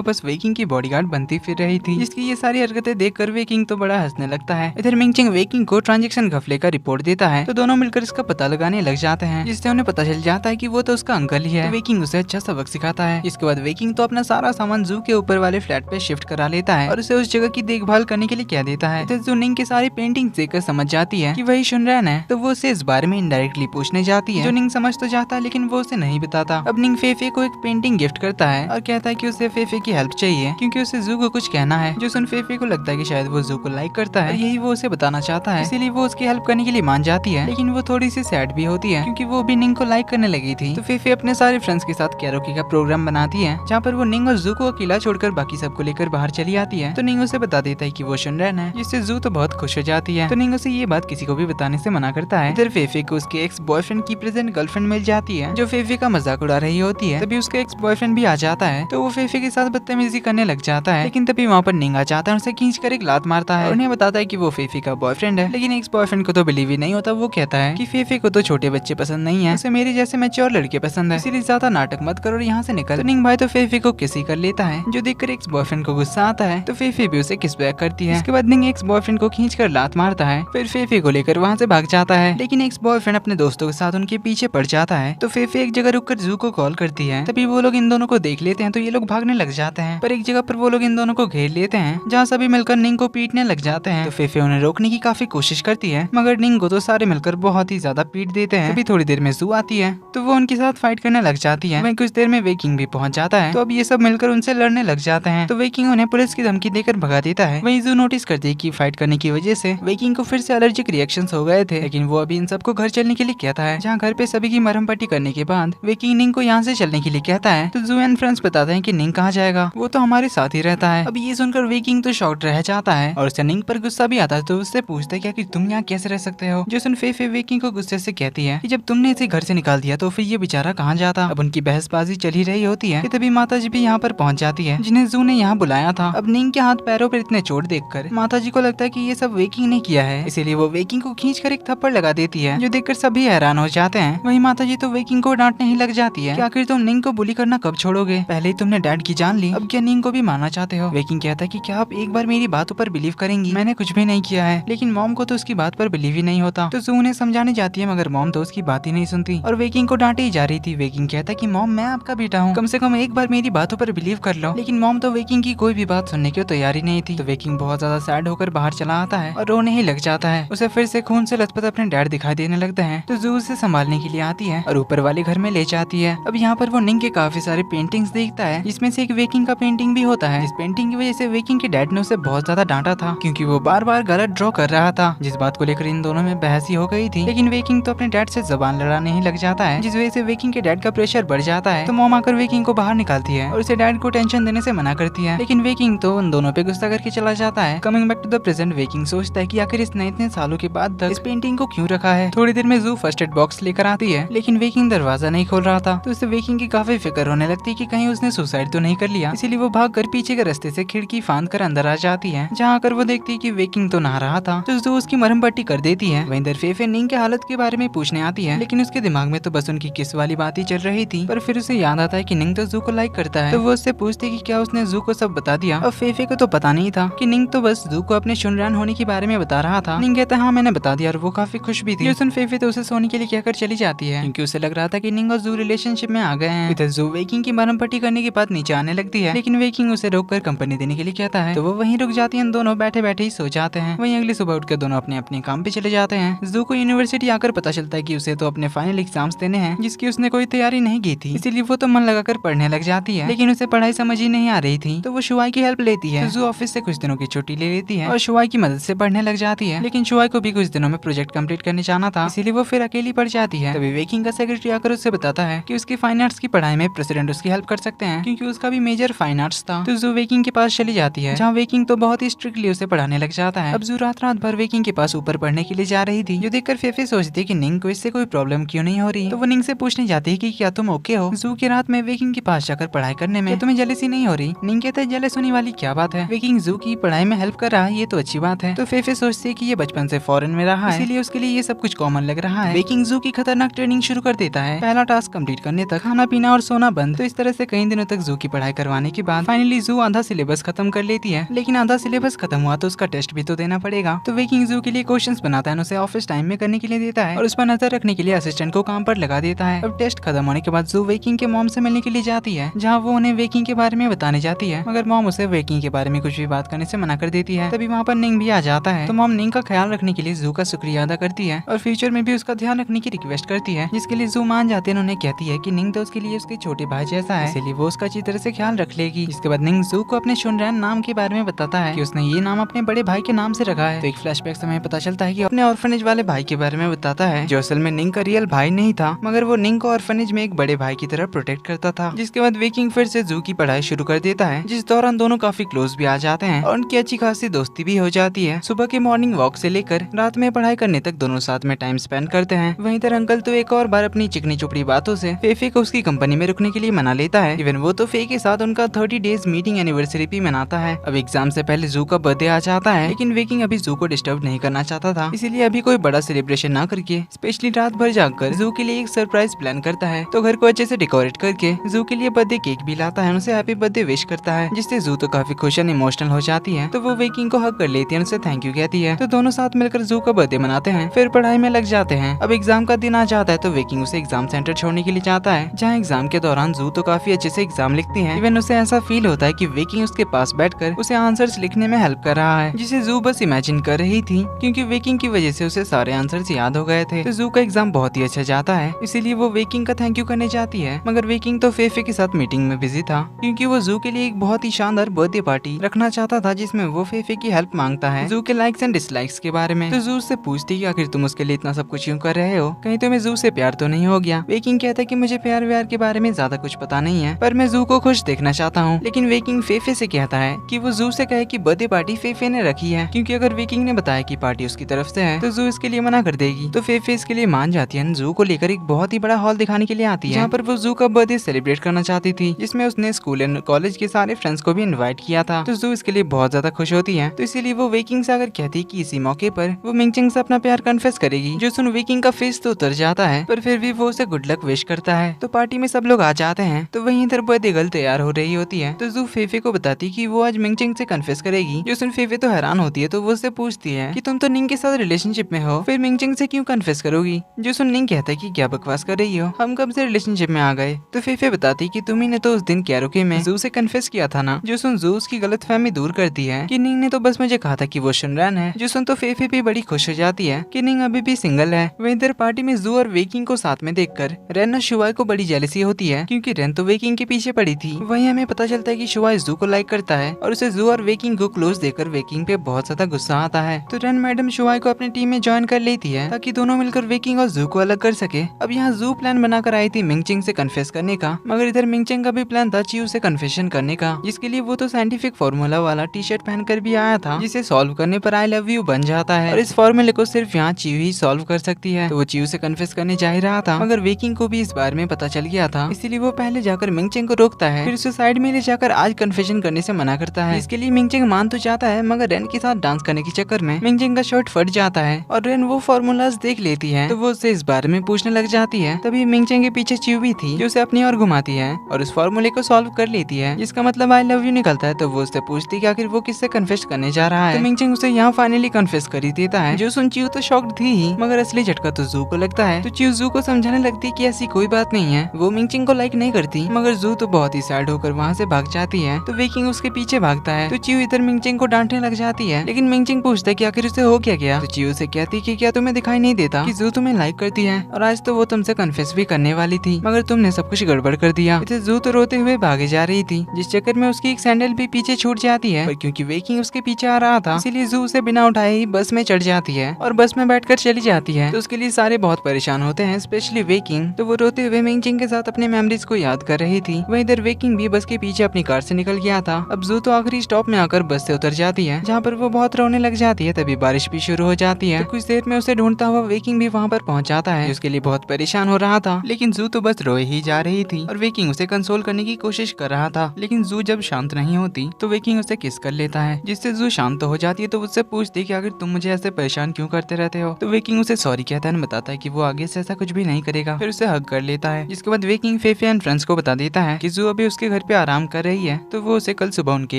बस वेकिंग की बॉडीगार्ड बनती फिर रही थी, जिसकी ये सारी हरकतें देखकर वेकिंग तो बड़ा हंसने लगता है। इधर मिंगचिंग वेकिंग को ट्रांजैक्शन घपले का रिपोर्ट देता है, तो दोनों मिलकर इसका पता लगाने लग जाते हैं, जिससे उन्हें पता चल जाता है कि वो तो उसका अंकल ही है। तो वेकिंग उसे अच्छा सबक सिखाता है। इसके बाद वेकिंग तो अपना सारा सामान जू के ऊपर वाले फ्लैट पे शिफ्ट करा लेता है और उसे उस जगह की देखभाल करने के लिए कह देता है। इधर जू निंग की सारी पेंटिंग देखकर समझ जाती है कि वही शुनरैन है, तो वो उसे इस बारे में इनडायरेक्टली पूछने जाती है। जो निंग समझ तो जाता है लेकिन वो उसे नहीं बताता। अब निंग फेफे को एक पेंटिंग गिफ्ट करता है और कहता है कि उसे फेफे की हेल्प चाहिए क्योंकि उसे जू को कुछ कहना है। जो सुन फेफे को लगता है कि शायद वो जू को लाइक करता है, यही वो उसे बताना चाहता है, इसीलिए वो उसकी हेल्प करने के लिए मान जाती है। लेकिन वो थोड़ी सी सैड भी होती है क्योंकि वो भी निंग को लाइक करने लगी थी। तो फेफे अपने सारे फ्रेंड्स के साथ कैरोके का प्रोग्राम बनाती है, जहाँ पर वो निंग और जू को अकेला छोड़कर बाकी सबको लेकर बाहर चली आती है। तो निंग उसे बता देता है कि वो शुनरैन है, जिससे जू तो बहुत खुश हो जाती है। तो निंग उसे ये बात किसी को भी बताने से मना करता है। इधर फेफे को उसके एक्स बॉयफ्रेंड की प्रेजेंट गर्लफ्रेंड मिल जाती है, जो फेफे का मजाक उड़ा रही होती है। तभी उसका एक्स बॉयफ्रेंड भी आ जाता है, तो वो फेफे के साथ बदतमीजी करने लग जाता है। लेकिन तभी वहाँ पर निंग आ जाता है और उसे खींचकर एक लात मारता है और उन्हें बताता है कि वो फेफे का बॉयफ्रेंड है। लेकिन एक्स बॉयफ्रेंड को तो बिलीव ही नहीं होता। वो कहता है कि फेफे को तो छोटे बच्चे पसंद नहीं है, उसे मेरे जैसे मैच्योर लड़के पसंद है, इसीलिए ज्यादा नाटक मत करो और यहाँ से निकल। तो निंग भाई तो फेफे को किस ही कर लेता है, जो देखकर एक्स बॉयफ्रेंड को गुस्सा आता है। तो फेफे भी उसे किस बैक करती है। इसके बाद निंग एक्स बॉयफ्रेंड को खींचकर लात मारता है, फिर फेफे को लेकर वहाँ से भाग जाता है। लेकिन एक्स बॉयफ्रेंड अपने दोस्तों के साथ उनके पीछे पड़ जाता है। तो फेफे एक जगह रुककर जू को कॉल करती है। तभी वो लोग इन दोनों को देख लेते हैं, तो ये लोग भागने लग जाते हैं। पर एक जगह पर वो लोग इन दोनों को घेर लेते हैं, जहाँ सभी मिलकर निंग को पीटने लग जाते हैं। तो फेफे उन्हें रोकने की काफी कोशिश करती है, मगर निंग को तो सारे मिलकर बहुत ही ज्यादा पीट देते हैं। तभी थोड़ी देर में जू आती है, तो वो उनके साथ फाइट करने लग जाती है। वहीं कुछ देर में वेकिंग भी पहुंच जाता है, तो अब ये सब मिलकर उनसे लड़ने लग जाते हैं। तो वेकिंग उन्हें पुलिस की धमकी देकर भगा देता है। वहीं जू नोटिस करती है कि फाइट करने की वजह से वेकिंग को फिर से एलर्जिक रिएक्शंस हो गए थे, लेकिन वो अभी इन सबको घर चलने के लिए कहता है, जहाँ घर पे सभी की मरहम पट्टी करने के बाद वेकिंग निंग को यहाँ से चलने के लिए कहता है। तो जू एंड फ्रेंड्स बताते हैं कि निंग कहाँ जाएगा, वो तो हमारे साथ ही रहता है। अब ये सुनकर वेकिंग तो शॉक्ड रह जाता है और उसे निंग पर गुस्सा भी आता है, तो उससे पूछता है कि तुम यहाँ कैसे रह सकते हो। जो सुन फेफे वेकिंग को गुस्से से कहती है कि जब तुमने इसे घर से निकाल दिया तो फिर ये बेचारा कहाँ जाता। अब उनकी बहसबाजी चल ही रही होती है कि तभी माताजी भी यहाँ पर पहुँच जाती है, जिन्हें जू ने यहाँ बुलाया था। अब निंग के हाथ पैरों पर इतने चोट देखकर माताजी को लगता है कि ये सब वेकिंग ने किया है, इसीलिए वो वेकिंग को खींचकर एक थप्पड़ लगा देती है, जो देखकर सभी हैरान हो जाते हैं। वहीं माताजी तो वेकिंग को डांटने ही लग जाती है कि आखिर तुम निंग को बुली करना कब छोड़ोगे, पहले ही तुमने डैड की जान ली, अब क्या निंग को भी मारना चाहते हो। वेकिंग कहता है कि क्या आप एक बार मेरी बातों पर बिलीव करेंगी, मैंने कुछ भी नहीं किया है। लेकिन मॉम को तो उसकी बात पर बिलीव ही नहीं होता। तो जू उन्हें समझाने जाती है, मगर मॉम तो उसकी बात ही नहीं सुनती और वेकिंग को डांटे ही जा रही थी। वेकिंग कहता है कि मॉम मैं आपका बेटा हूँ, कम से कम एक बार मेरी बातों पर बिलीव कर लो। लेकिन मॉम तो वेकिंग की कोई भी बात सुनने की तैयार ही नहीं थी। तो वेकिंग बहुत ज्यादा सैड होकर बाहर चला आता है और रोने ही लग जाता है। उसे फिर से खून से लथपथ अपने डैड दिखाई देने लगते हैं। तो जू उसे संभालने के लिए आती है और ऊपर वाले घर में ले जाती है। अब यहाँ पर वो निंग के काफी सारे पेंटिंग्स देखता है, जिसमें से एक वेकिंग का पेंटिंग भी होता है। इस पेंटिंग की वजह से वेकिंग के डैड ने उसे बहुत ज्यादा डांटा था, क्योंकि वो बार बार गलत ड्रॉ कर रहा था, जिस बात को लेकर इन दोनों में बहस ही हो गई थी। लेकिन वेकिंग तो अपने डैड से जबान लड़ाने ही लग जाता है, जिस वजह से वेकिंग के डैड का प्रेशर बढ़ जाता है। तो मॉम आकर वेकिंग को बाहर निकालती है और उसे डैड को टेंशन देने से मना करती है। लेकिन वेकिंग तो उन दोनों पे गुस्सा करके चला जाता है। Coming back to the present, वेकिंग सोचता है कि आखिर इसने इतने सालों के बाद तक इस पेंटिंग को क्यों रखा है। थोड़ी देर में जू फर्स्ट एड बॉक्स लेकर आती है, लेकिन वेकिंग दरवाजा नहीं खोल रहा था। तो उसे वेकिंग की काफी फिक्र होने लगती है कि कहीं उसने सुसाइड तो नहीं कर लिया। इसीलिए वो भाग कर पीछे के रास्ते से खिड़की फांद कर अंदर आ जाती है, जहाँ आकर वो देखती है कि वेकिंग तो नहा रहा था। तो जू उसकी मरहम पट्टी कर देती है। वहीं इधर फेफे निंग के हालत के बारे में पूछने आती है, लेकिन उसके दिमाग में तो बस उनकी किस वाली बात ही चल रही थी। पर फिर उसे याद आता है कि निंग तो जू को लाइक करता है। तो वो उससे पूछती है कि क्या उसने जू को सब बता दिया। अब फेफे को तो पता नहीं था कि निंग तो बस जू को अपने शुनरैन होने के बारे में बता रहा था। निंग कहता है हाँ मैंने बता दिया, और वो काफी खुश भी थी। सुन फेफे तो उसे सोने के लिए कहकर चली जाती है, क्योंकि उसे लग रहा था कि निंग और जू रिलेशनशिप में आ गए हैं। इधर जू वेकिंग की मरहम पट्टी करने के बाद नीचे आने लगती है, लेकिन वेकिंग उसे रोककर कंपनी देने के लिए कहता है। तो वो वहीं रुक जाती है, दोनों बैठे बैठे ही सो जाते हैं। हैं। वहीं अगली सुबह उठकर दोनों अपने अपने काम पे चले जाते हैं। जू को यूनिवर्सिटी आकर पता चलता है कि उसे तो अपने फाइनल एग्जाम्स देने हैं, जिसकी उसने कोई तैयारी नहीं की थी, इसीलिए वो तो मन लगाकर पढ़ने लग जाती है। लेकिन उसे पढ़ाई समझ ही नहीं आ रही थी, तो वो शुआई की हेल्प लेती है। जू ऑफिस से कुछ दिनों की छुट्टी ले लेती है और शुआई की मदद से पढ़ने लग जाती है। लेकिन शुआई को भी कुछ दिनों में प्रोजेक्ट कंप्लीट करने जाना था, इसीलिए वो फिर अकेली पड़ जाती है। तभी वेकिंग का सेक्रेटरी आकर उससे बताता है कि उसकी फाइन आर्ट्स की पढ़ाई में प्रेसिडेंट उसकी हेल्प कर सकते हैं, क्योंकि उसका भी मेजर फाइन आर्ट्स था। तो जू वेकिंग के पास चली जाती है, जहाँ वेकिंग तो बहुत ही स्ट्रिक्टली उसे पढ़ाने लग जाता है। अब जू रात भर वेकिंग के पास ऊपर पढ़ने के लिए जा रही थी, जो देखकर फेफे सोचती है कि निंग को इससे कोई प्रॉब्लम क्यों नहीं हो रही। तो वो निंग से पूछने जाती है कि क्या तुम ओके हो। जू की रात में वेकिंग के पास जाकर पढ़ाई करने में तुम्हें जेलसी नहीं हो रही। निंग कहता है जेलस होने वाली क्या बात है, वेकिंग जू की पढ़ाई में हेल्प कर रहा है, ये तो अच्छी बात है। तो फेफे सोचती है कि ये बचपन से फॉरेन में रहा है, इसीलिए उसके लिए ये सब कुछ कॉमन लग रहा है। वेकिंग जू की खतरनाक ट्रेनिंग शुरू कर देता है। पहला टास्क कंप्लीट करने तक खाना पीना और सोना बंद। तो इस तरह से कई दिनों तक जू की पढ़ाई करवाने के बाद फाइनली जू आधा सिलेबस खत्म कर लेती है। लेकिन आधा सिलेबस खत्म हुआ तो उसका टेस्ट भी तो देना पड़ेगा। तो वेकिंग जू के लिए क्वेश्चंस बनाता है, उसे ऑफिस टाइम में करने के लिए देता है और उस पर नजर रखने के लिए असिस्टेंट को काम पर लगा देता है। अब टेस्ट खत्म होने के बाद जू वेकिंग के मॉम से मिलने के लिए जाती है, जहाँ वो उन्हें वेकिंग के बारे में बताने जाती है, मगर मॉम उसे वेकिंग के बारे में कुछ भी बात करने से मना कर देती है। तभी वहाँ पर निंग भी आ जाता है, तो मॉम निंग का ख्याल रखने के लिए जू का शुक्रिया अदा करती है और फ्यूचर में भी उसका ध्यान रखने की रिक्वेस्ट करती है, जिसके लिए जू मान जाते हैं। उन्हें कहती है कि निंग तो उसके लिए उसके छोटे भाई जैसा है, इसलिए वो उसका अच्छी तरह से ख्याल रख लेगी। इसके बाद निंग जू को अपने शुनरैन नाम के बारे में बताता है कि उसने ये नाम अपने बड़े भाई के नाम से रखा है। तो एक फ्लैशबैक से हमें पता चलता है कि अपने ऑर्फनेज वाले भाई के बारे में बताता है, जो असल में निंग का रियल भाई नहीं था, मगर वो निंग को ऑर्फनेज में एक बड़े भाई की तरह प्रोटेक्ट करता था। जिसके बाद वेकिंग फिर से जू की पढ़ाई शुरू कर देता है, जिस दौरान दोनों काफी क्लोज भी आ जाते हैं और उनकी अच्छी खासी दोस्ती भी हो जाती है। सुबह के मॉर्निंग वॉक से लेकर रात में पढ़ाई करने तक दोनों साथ में टाइम स्पेंड करते हैं। वहीं तर अंकल तो एक और बार अपनी चिकनी चुपड़ी बातों से फेफे को उसकी कंपनी में रुकने के लिए मना लेता है। इवन वो तो फे के साथ उनका 30 डेज मीटिंग एनिवर्सरी भी मनाता है। अब एग्जाम से पहले जू का बर्थडे आ जाता है, लेकिन वेकिंग अभी जू को डिस्टर्ब नहीं करना चाहता था, इसीलिए अभी कोई बड़ा सेलिब्रेशन ना करके स्पेशली रात भर जाकर जू के लिए एक सरप्राइज प्लान करता है। तो घर को अच्छे से डेकोरेट करके जू के लिए बर्थडे केक भी लाता है, उसे हैप्पी बर्थडे विश करता है, जिससे जू तो काफी खुश एंड इमोशनल हो जाती है। तो वो वेकिंग को हक कर लेती है, उनसे थैंक यू कहती है। तो दोनों साथ मिलकर जू का बर्थडे मनाते हैं, फिर पढ़ाई में लग जाते हैं। अब एग्जाम का दिन आ जाता है, तो वेकिंग उसे एग्जाम सेंटर छोड़ने के लिए जाता है, जहाँ एग्जाम के दौरान जू तो काफी अच्छे से एग्जाम लिखती है। इवन उसे ऐसा फील होता है कि वेकिंग उसके पास बैठकर उसे आंसर्स लिखने में हेल्प कर रहा है, जिसे जू बस इमेजिन कर रही थी, क्योंकि वेकिंग की वजह से उसे सारे आंसर्स याद हो गए थे। तो जू का एग्जाम बहुत ही अच्छा जाता है, इसीलिए वो वेकिंग का थैंक यू करने जाती है। मगर वेकिंग तो फेफे के साथ मीटिंग में बिजी था, क्योंकि वो जू के लिए एक बहुत ही शानदार बर्थडे पार्टी रखना चाहता था, जिसमें वो फेफे की हेल्प मांगता है जू के लाइक्स एंड डिसलाइक्स के बारे में। तो जू से पूछती कि आखिर तुम उसके लिए इतना सब कुछ क्यों कर रहे हो, कहीं तुम्हें जू से प्यार तो नहीं हो गया। वेकिंग कहता है कि मुझे प्यार व्यार के बारे में ज्यादा कुछ पता नहीं है, पर मैं जू को खुश देखना चाहता हूँ। लेकिन वेकिंग फेफे से कहता है कि वो जू से कहे कि बर्थडे पार्टी फेफे ने रखी है, क्योंकि अगर वेकिंग ने बताया कि पार्टी उसकी तरफ से है तो जू इसके लिए मना कर देगी। तो फेफे इसके लिए मान जाती है, जू को लेकर एक बहुत ही बड़ा हॉल दिखाने के लिए आती है, जहाँ पर वो जू का बर्थडे सेलिब्रेट करना चाहती थी, जिसमें उसने स्कूल एंड कॉलेज के सारे फ्रेंड्स को भी इनवाइट किया था। तो जू इसके लिए बहुत ज्यादा खुश होती है, तो इसीलिए वो वेकिंग से अगर कहती कि इसी मौके पर वो मिंगचिंग से अपना प्यार कन्फेस करेगी, जो सुन वेकिंग का फेस तो उतर जाता है, पर फिर भी वो उसे गुड लक विश करता है। तो पार्टी में सब लोग आ जाते हैं, तो वहीं इधर बर्थडे गर्ल तैयार हो रही होती है। तो जू फेफे को बताती कि वो आज मिंगचिंग से कन्फेस करेगी, जो सुन फेफे तो हैरान होती है। तो वो उससे पूछती है कि तुम तो निंग के साथ रिलेशनशिप में हो, फिर मिंगचिंग से क्यों कन्फेस करोगी। जो सुन निंग कहता है कि क्या बकवास कर रही हो, हम कब से रिलेशनशिप में आ गए। तो फेफे बताती कि तुम ही ने तो उस दिन कैरोके में जू से कन्फेस किया था ना। जो सुन जू उसकी गलतफहमी दूर करती है कि निंग ने तो बस मुझे कहा था कि वो शुनरैन है। जो सुन तो फेफे भी बड़ी खुश हो जाती है कि निंग अभी भी सिंगल है। वहीं इधर पार्टी में जू और वेकिंग को साथ में देखकर रेन और शुआई को बड़ी जेलसी होती है, क्योंकि रेन तो वेकिंग के पीछे पड़ी थी। वहीं हमें पता चलता है कि शुआई जू को लाइक करता है और उसे जू और वेकिंग को क्लोज देकर वेकिंग पे बहुत ज्यादा गुस्सा आता है। तो रेन मैडम शुआई को अपनी टीम में ज्वाइन कर लेती है, ताकि दोनों मिलकर वेकिंग और जू को अलग कर सके। अब यहाँ जू प्लान बनाकर आई थी मिंगचिंग से कन्फेस करने का, मगर इधर मिंगचिंग का भी प्लान था च्यू से कन्फेशन करने का, जिसके लिए वो तो साइंटिफिक फॉर्मूला वाला टी शर्ट पहनकर भी आया था, जिसे सॉल्व करने पर आई लव यू बन जाता है, और इस फॉर्मूले को सिर्फ यहाँ च्यू ही सॉल्व कर सकती है। तो वो च्यू से कन्फेस करने जा ही रहा था, मगर वेकिंग को भी इस बारे में पता चल गया था, इसीलिए वो पहले जाकर मिंगचिंग को रोकता है, फिर उसे साइड में ले जाकर आज कन्फेशन करने से मना करता है। इसके लिए मिंगचिंग मान तो जाता है, मगर रेन के साथ डांस करने के चक्कर में मिंगचिंग का शर्ट फट जाता है और रेन वो फॉर्मूलाज देख लेती है, तो वो उससे इस बारे में पूछने लग जाती है। तभी मिंगचिंग के पीछे च्यू भी थी, जो उसे अपनी ओर घुमाती है और उस फॉर्मूले को सॉल्व कर लेती है, जिसका मतलब आई लव यू निकलता है। तो वो उससे पूछती है कि आखिर वो किससे कन्फेस करने जा रहा है। तो मिंगचिंग उसे यहाँ फाइनली कन्फेस कर ही देता है। जो सुन च्यू तो शॉक्ड थी ही, मगर असली झटका तो जू को लगता है। तो च्यू जू को समझाने लगती है कि ऐसी कोई बात नहीं है, वो मिंगचिंग को लाइक नहीं करती, मगर जू तो बहुत ही सैड होकर वहाँ से भाग जाती है। तो वेकिंग उसके पीछे भागता है, तो च्यू इधर मिंगचिंग को डांटने लग जाती है, लेकिन लेकिन मिंगचिंग पूछता है कि आखिर उसे हो क्या गया। तो चियो से कहती है कि क्या तुम्हें दिखाई नहीं देता कि जू तुम्हें लाइक करती है और आज तो वो तुमसे कन्फेस भी करने वाली थी, मगर तुमने सब कुछ गड़बड़ कर दिया। इसे जू तो रोते हुए भागे जा रही थी, जिस चक्कर में उसकी एक सैंडल भी पीछे छूट जाती है, पर क्योंकि वेकिंग उसके पीछे आ रहा था इसीलिए जू उसे बिना उठाए ही बस में चढ़ जाती है और बस में बैठकर चली जाती है। तो उसके लिए सारे बहुत परेशान होते हैं, स्पेशली वेकिंग। तो वो रोते हुए मिंगचिंग के साथ अपने मेमोरीज को याद कर रही थी। वहीं इधर वेकिंग भी बस के पीछे अपनी कार से निकल गया था। अब जू तो आखिरी स्टॉप में आकर बस से उतर जाती है, जहाँ पर वो बहुत रोने लग जाती है। तभी बारिश भी शुरू हो जाती है। तो कुछ देर में उसे ढूंढता हुआ वेकिंग भी वहाँ पर पहुँच जाता है, उसके लिए बहुत परेशान हो रहा था। लेकिन जू तो बस रोए ही जा रही थी और वेकिंग उसे कंसोल करने की कोशिश कर रहा था। लेकिन जू जब शांत नहीं होती तो वेकिंग उसे किस कर लेता है, जिससे जू शांत हो जाती है। तो उससे पूछती है कि अगर तुम मुझे ऐसे परेशान क्यों करते रहते हो। तो वेकिंग उसे सॉरी कहता है, बताता है कि वो आगे से ऐसा कुछ भी नहीं करेगा। फिर उसे हग कर लेता है, जिसके बाद वेकिंग फेफे एंड फ्रेंड्स को बता देता है कि जू अभी उसके घर पे आराम कर रही है, तो वो उसे कल सुबह उनके